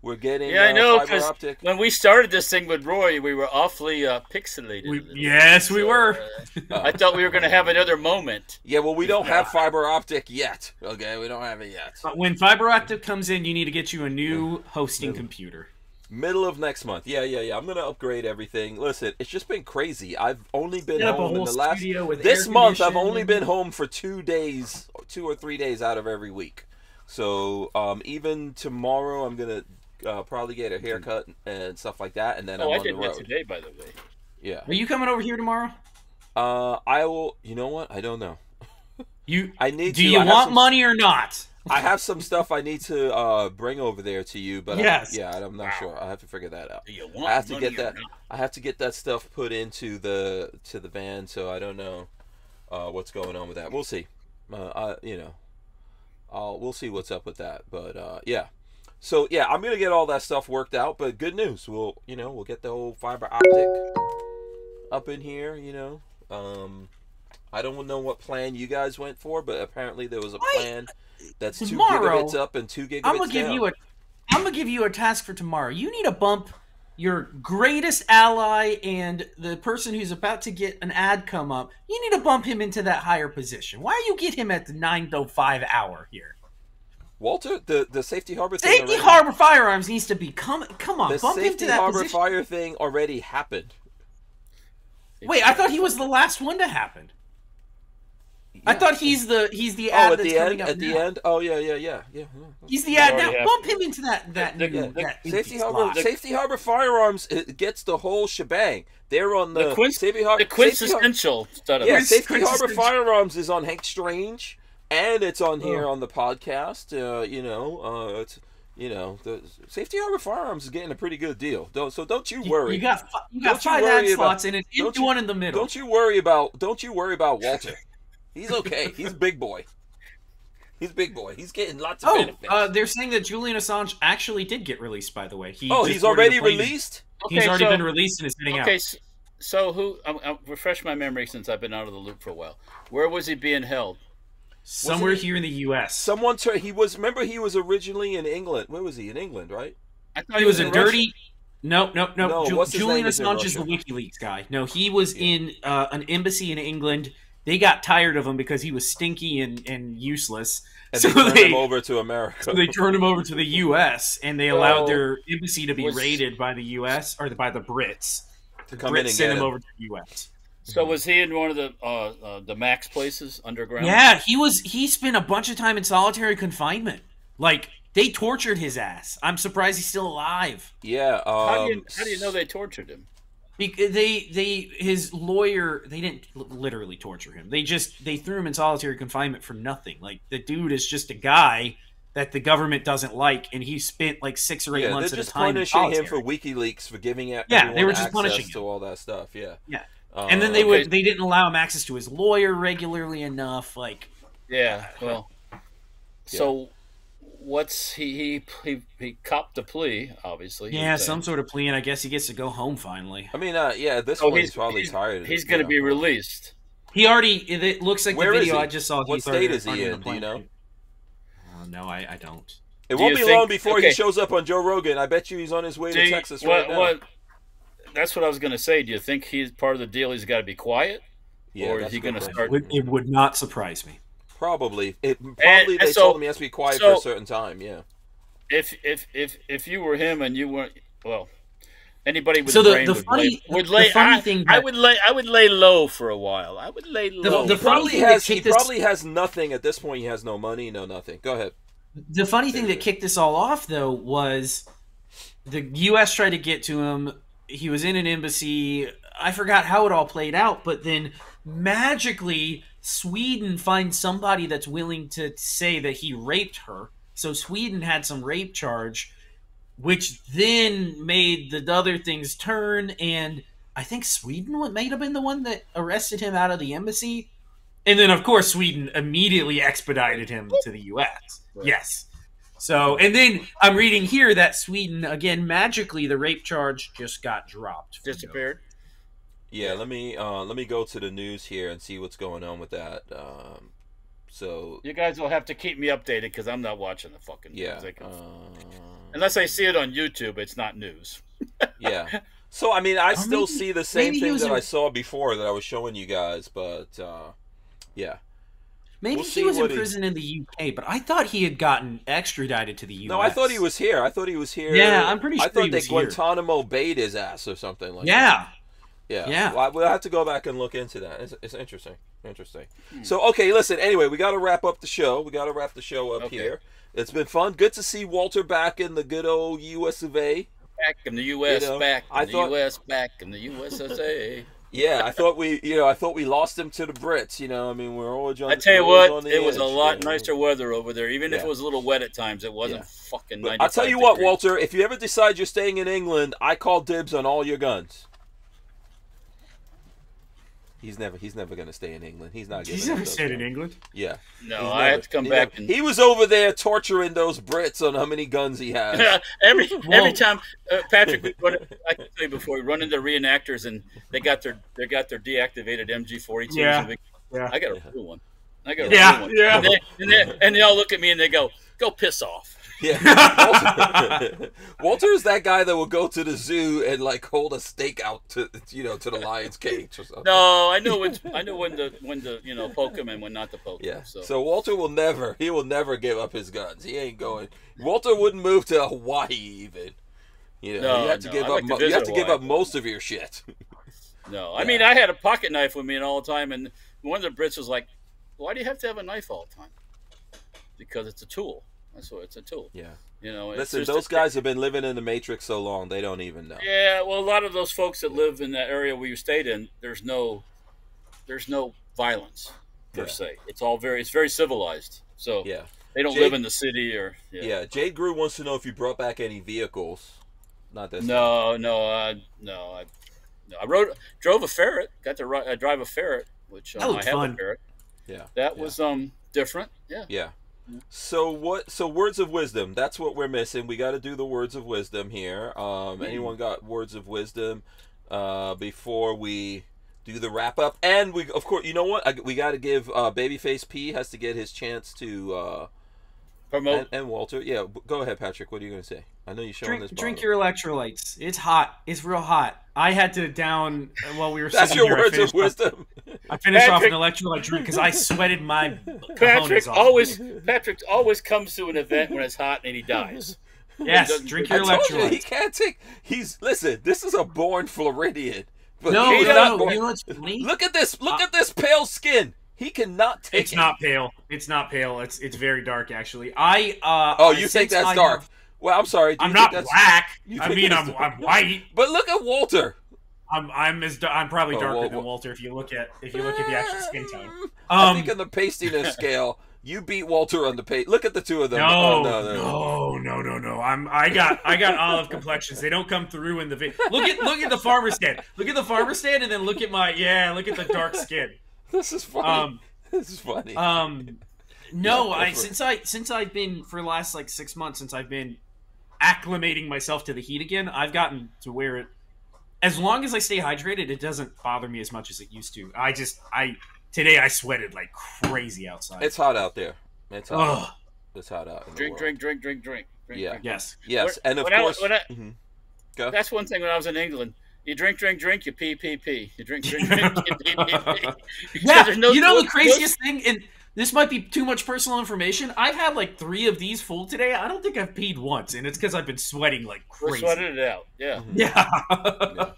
Speaker 1: We're getting
Speaker 5: I know,
Speaker 1: fiber optic.
Speaker 5: When we started this thing with Roy, we were awfully pixelated.
Speaker 6: Yes, we were.
Speaker 5: I thought we were going to have another moment.
Speaker 1: Yeah, well, we don't have fiber optic yet. Okay, we don't have it yet.
Speaker 6: But when fiber optic comes in, you need to get you a new hosting computer.
Speaker 1: Middle of next month. Yeah. I'm going to upgrade everything. Listen, it's just been crazy. I've only been home in the last... This month, I've only been home for 2 or 3 days out of every week. So even tomorrow, I'm going to probably get a haircut and stuff like that, and then I'm on the road.
Speaker 5: I did that today, by the way.
Speaker 1: Yeah.
Speaker 6: Are you coming over here tomorrow?
Speaker 1: I will. You know what? I don't know.
Speaker 6: Do you want money or not?
Speaker 1: I have some stuff I need to bring over there to you, but
Speaker 6: yes.
Speaker 1: I'm not sure. I have to figure that out.
Speaker 5: Do you want
Speaker 1: I have to
Speaker 5: money
Speaker 1: get that.
Speaker 5: or not?
Speaker 1: I have to get that stuff put into the van, so I don't know what's going on with that. We'll see. We'll see what's up with that. But yeah. So yeah, I'm gonna get all that stuff worked out. But good news, we'll get the whole fiber optic up in here. I don't know what plan you guys went for, but apparently there was a plan that's 2 gigabits up and 2 gigabits down.
Speaker 6: I'm gonna give you a task for tomorrow. You need to bump your greatest ally and the person who's about to get an ad come up. You need to bump him into that higher position. Why do you get him at the 9:05 hour here?
Speaker 1: Walter, the Safety Harbor thing.
Speaker 6: Safety Harbor Firearms needs to be come on.
Speaker 1: The
Speaker 6: Bump him to that
Speaker 1: Harbor
Speaker 6: position.
Speaker 1: Fire thing already happened.
Speaker 6: Wait, I thought he was the last one to happen. Yeah. I thought he's the ad that's coming up
Speaker 1: at the end. Oh yeah.
Speaker 6: He's the ad now. Bump him into that
Speaker 1: Safety Harbor Firearms gets the whole shebang. They're on the
Speaker 5: quintessential.
Speaker 1: Safety Harbor Firearms is on Hank Strange. And it's on here on the podcast. The Safety Harbor Firearms is getting a pretty good deal. Don't you worry.
Speaker 6: You got 5 ad slots and an empty one in the middle.
Speaker 1: Don't you worry about Walter. He's okay. He's big boy. He's getting lots of benefits.
Speaker 6: They're saying that Julian Assange actually did get released. By the way,
Speaker 1: he's already released.
Speaker 6: He's already been released and is sitting out.
Speaker 5: Okay, so I'll refresh my memory since I've been out of the loop for a while. Where was he being held?
Speaker 6: Somewhere here in the U.S.
Speaker 1: He was originally in England. Where was he? In England, right?
Speaker 5: I thought
Speaker 6: he was a dirty. No.
Speaker 1: Julian
Speaker 6: Assange is the WikiLeaks guy. No, he was in an embassy in England they got tired of him because he was stinky and useless.
Speaker 1: And
Speaker 6: so
Speaker 1: they turned him over to America.
Speaker 6: So they turned him over to the U.S. and they allowed their embassy to be raided by the U.S. or by the Brits. The Brits sent him over to the U.S.
Speaker 5: So was he in one of the Max places underground?
Speaker 6: Yeah, he spent a bunch of time in solitary confinement. Like, they tortured his ass. I'm surprised he's still alive.
Speaker 1: Yeah.
Speaker 5: How do you know they tortured him?
Speaker 6: Because his lawyer, they didn't literally torture him. They threw him in solitary confinement for nothing. Like, the dude is just a guy that the government doesn't like, and he spent like 6 or 8 months at a time.
Speaker 1: They're just punishing him for WikiLeaks for giving out.
Speaker 6: Yeah, they were just punishing him
Speaker 1: to all that stuff. Yeah.
Speaker 6: Yeah. And then they didn't allow him access to his lawyer regularly enough. Like,
Speaker 5: yeah, well, so what's he copped a plea, obviously.
Speaker 6: Yeah, some sort of plea, and I guess he gets to go home finally.
Speaker 1: I mean, at this point, he's probably tired.
Speaker 5: He's going to be released.
Speaker 6: He already. It looks like
Speaker 1: Where
Speaker 6: the video I just saw.
Speaker 1: What state is he in? Do you know?
Speaker 6: No, I don't.
Speaker 1: It won't be long before he shows up on Joe Rogan. I bet you he's on his way to Texas right now.
Speaker 5: That's what I was going to say. Do you think he's part of the deal? He's got to be quiet, or is he going to start?
Speaker 6: It would not surprise me.
Speaker 1: Probably. They told him he has to be quiet for a certain time. Yeah.
Speaker 5: If you were him and you weren't, well, anybody with
Speaker 6: so
Speaker 5: a brain
Speaker 6: would lay.
Speaker 5: I would lay low for a while. I would lay low.
Speaker 6: He
Speaker 1: probably has nothing at this point. He has no money, no nothing. Go ahead.
Speaker 6: The funny thing that kicked this all off, though, was the U.S. tried to get to him. He was in an embassy. I forgot how it all played out, but then magically Sweden finds somebody that's willing to say that he raped her. So Sweden had some rape charge, which then made the other things turn, and I think Sweden may have been the one that arrested him out of the embassy. And then, of course, Sweden immediately expedited him to the U.S. Right. Yes. So, and then I'm reading here that Sweden, again, magically, the rape charge just got dropped.
Speaker 5: Disappeared.
Speaker 1: Yeah, let me go to the news here and see what's going on with that. So
Speaker 5: you guys will have to keep me updated because I'm not watching the fucking news.
Speaker 1: Yeah.
Speaker 5: Unless I see it on YouTube, it's not news.
Speaker 1: Yeah. So I mean, I still see the same thing that I saw before that I was showing you guys, but yeah.
Speaker 6: Maybe he was in prison in the UK, but I thought he had gotten extradited to the US.
Speaker 1: No, I thought he was here.
Speaker 6: Yeah, I'm pretty sure
Speaker 1: I thought they Guantanamo Bay'd his ass or something like that. Yeah. Well, we'll have to go back and look into that. It's interesting. So, okay, listen. Anyway, we got to wrap up the show. We got to wrap the show up here. It's been fun. Good to see Walter back in the good old U.S. of A.
Speaker 5: Back in the U.S. Back in the U.S. Back in the USSA.
Speaker 1: Yeah, I thought we lost him to the Brits. I mean, we're all on.
Speaker 5: I tell you what, it was a lot nicer weather over there. Even if it was a little wet at times, it wasn't fucking 95
Speaker 1: I'll tell you what, Walter. If you ever decide you're staying in England, I call dibs on all your guns. He's never going to stay in England. He's not.
Speaker 6: He's never stayed in England.
Speaker 1: Yeah.
Speaker 5: No, I had to come back.
Speaker 1: He was over there torturing those Brits on how many guns he has.
Speaker 5: every time, Patrick, I can tell you before, we run into reenactors and they got their deactivated MG-42s.
Speaker 6: Yeah.
Speaker 5: I got a real one. Yeah. And they all look at me and they go piss off.
Speaker 1: Yeah, Walter is that guy that will go to the zoo and like hold a stake out to the lion's cage or something.
Speaker 5: No, I know when to poke him and when not to poke him.
Speaker 1: So Walter will never give up his guns. He ain't going. Walter wouldn't move to Hawaii even. You have to give up. You have to give up most of your shit.
Speaker 5: No, I mean I had a pocket knife with me all the time, and one of the Brits was like, "Why do you have to have a knife all the time?" Because it's a tool. That's what it's a tool.
Speaker 1: Yeah.
Speaker 5: Listen,
Speaker 1: those guys have been living in the Matrix so long they don't even know.
Speaker 5: Yeah, well, a lot of those folks that live in that area where you stayed in, there's no violence per se. It's very civilized. So they don't live in the city or.
Speaker 1: Yeah. Jade Grew wants to know if you brought back any vehicles. Not this.
Speaker 5: No. I drove a Ferret. Got to drive a Ferret, which I have
Speaker 6: fun.
Speaker 5: a Ferret.
Speaker 1: Yeah.
Speaker 5: That was different. Yeah.
Speaker 1: Yeah. So words of wisdom, that's what we're missing. We got to do the words of wisdom here. Anyone got words of wisdom before we do the wrap up? And we, of course, you know what? We got to give Babyface P has to get his chance to
Speaker 5: promote.
Speaker 1: And Walter, yeah, go ahead, Patrick. What are you going to say? I know you're showing this.
Speaker 6: Drink your electrolytes. It's hot. It's real hot. I had to down while we were.
Speaker 1: That's your words of wisdom.
Speaker 6: I finished off an electrolyte drink because I sweated my
Speaker 5: Patrick
Speaker 6: off.
Speaker 5: Patrick always comes to an event when it's hot and he dies.
Speaker 6: Yes, drink your electrolytes.
Speaker 1: He can't take. Listen. This is a born Floridian. But
Speaker 6: no,
Speaker 1: he's not born.
Speaker 6: You know what's funny?
Speaker 1: Look at this. Look at this pale skin. He cannot take.
Speaker 6: It's not pale. It's not pale. It's very dark actually. You
Speaker 1: think that's dark? Well, I'm sorry.
Speaker 6: I'm not black. I mean, I'm white.
Speaker 1: But look at Walter.
Speaker 6: I'm probably darker than Walter if you look at the actual skin tone.
Speaker 1: I think on the pastiness scale, you beat Walter on the paste. Look at the two of them.
Speaker 6: No. I got olive complexions. They don't come through in the video. Look at the farmer stand. Look at the farmer stand, and then look at the dark skin.
Speaker 1: This is funny.
Speaker 6: No, since I've been for the last 6 months since I've been acclimating myself to the heat again, I've gotten to where it, as long as I stay hydrated, it doesn't bother me as much as it used to. Today I sweated like crazy outside.
Speaker 1: It's hot out there. It's hot. It's hot out.
Speaker 5: Drink.
Speaker 1: Yeah.
Speaker 6: Yes.
Speaker 1: And of course,
Speaker 5: go. That's one thing when I was in England. You drink, you pee. You drink, you pee.
Speaker 6: Yeah, the craziest thing, and this might be too much personal information, I've had 3 of these full today. I don't think I've peed once, and it's because I've been sweating like crazy.
Speaker 5: We're sweating it out, yeah.
Speaker 6: Yeah.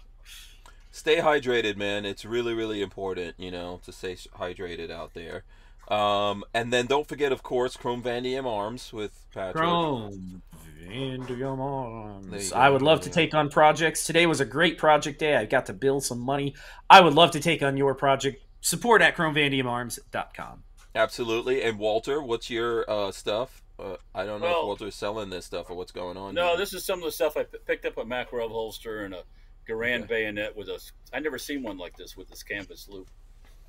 Speaker 1: Stay hydrated, man. It's really, really important, to stay hydrated out there. And then don't forget, of course, Chrome Vanadium Arms with Patrick.
Speaker 6: Chrome Vanadium Arms. I would love to take on projects. Today was a great project day. I got to build some money. I would love to take on your project. Support at chromevanadiumarms.com.
Speaker 1: Absolutely. And Walter, what's your stuff? I don't know if Walter's selling this stuff or what's going on.
Speaker 5: No, this is some of the stuff I picked up a Makarov holster and a Garand bayonet with I never seen one like this with this canvas loop.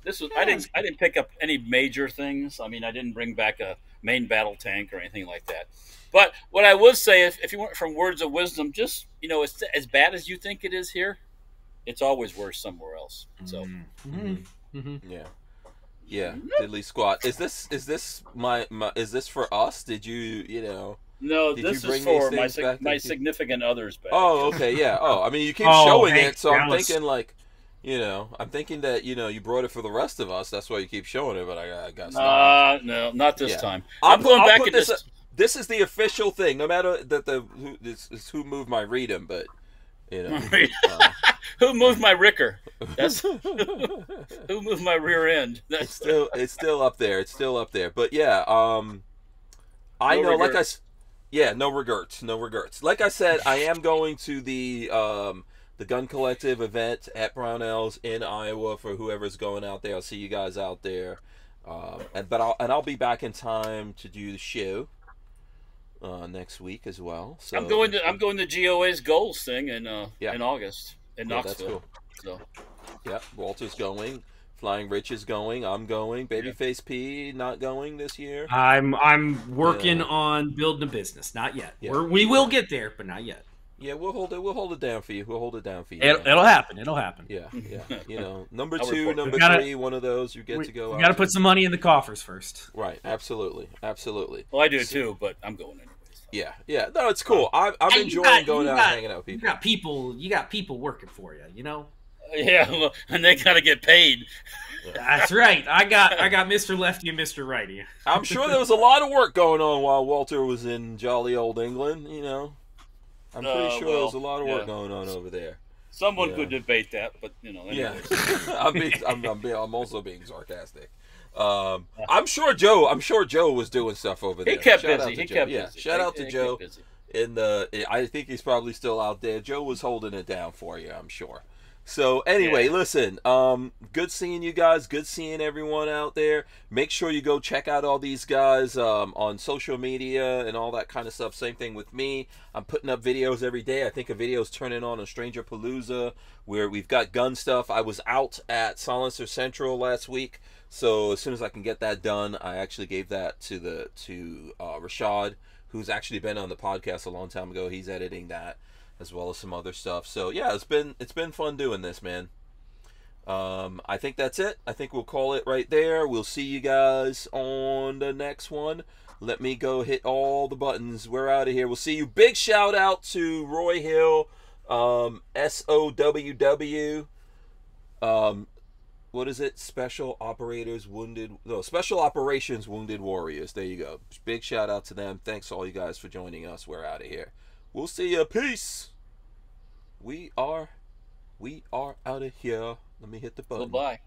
Speaker 5: This was I didn't pick up any major things. I mean, I didn't bring back a main battle tank or anything like that. But what I would say, if you want from words of wisdom, just it's as bad as you think it is here, it's always worse somewhere else. So,
Speaker 1: yeah. Diddly squat. Is this my is this for us? Did you
Speaker 5: No, this is for my significant other's bag.
Speaker 1: Oh, okay, yeah. Oh, I mean, you keep showing it, so I'm thinking I'm thinking that you brought it for the rest of us. That's why you keep showing it. But I guess not.
Speaker 5: No, not this time.
Speaker 1: I'm going back at this. This is the official thing. No matter that this is who moved my Reedham, but
Speaker 5: who moved my Ricker? That's who moved my rear end.
Speaker 1: It's still up there. It's still up there. But yeah, I know. Regrets. No regrets. Like I said, I am going to the Gun Collective event at Brownells in Iowa for whoever's going out there. I'll see you guys out there. I'll be back in time to do the show next week as well. So
Speaker 5: I'm going to GOA's goals thing in August in Knoxville.
Speaker 1: That's cool. So Walter's going. Flying Rich is going. I'm going. Babyface P not going this year.
Speaker 6: I'm working on building a business. Not yet. Yeah. We will get there, but not yet.
Speaker 1: Yeah, we'll hold it down for you.
Speaker 6: It'll happen.
Speaker 1: Yeah. Number 2, number 3, one of those you get to go.
Speaker 6: We got to put some money in the coffers first.
Speaker 1: Right. Absolutely.
Speaker 5: Well, I do too, but I'm going anyways.
Speaker 1: Yeah. No, it's cool. I'm enjoying going out and hanging out with
Speaker 6: people. You got people working for you.
Speaker 5: Yeah, well, and they gotta get paid.
Speaker 6: That's right. I got Mr. Lefty and Mr. Righty.
Speaker 1: I'm sure there was a lot of work going on while Walter was in jolly old England. I'm pretty sure there was a lot of work going on over there.
Speaker 5: Someone could debate that, but anyways.
Speaker 1: I'm also being sarcastic. I'm sure Joe was doing stuff over there.
Speaker 5: He kept busy.
Speaker 1: Shout out to Joe. I think he's probably still out there. Joe was holding it down for you, I'm sure. So anyway, listen, good seeing you guys. Good seeing everyone out there. Make sure you go check out all these guys on social media and all that kind of stuff. Same thing with me. I'm putting up videos every day. I think a video's turning on Stranger Palooza where we've got gun stuff. I was out at Silencer Central last week, so as soon as I can get that done, I actually gave that to Rashad, who's actually been on the podcast a long time ago. He's editing that, as well as some other stuff. So yeah, it's been fun doing this, man. I think that's it. I think we'll call it right there. We'll see you guys on the next one. Let me go hit all the buttons. We're out of here. We'll see you. Big shout out to Roy Hill, SOWW. what is it? Special Operations Wounded Warriors. There you go. Big shout out to them. Thanks all you guys for joining us. We're out of here. We'll see you. Peace. We are out of here. Let me hit the button.
Speaker 5: Goodbye.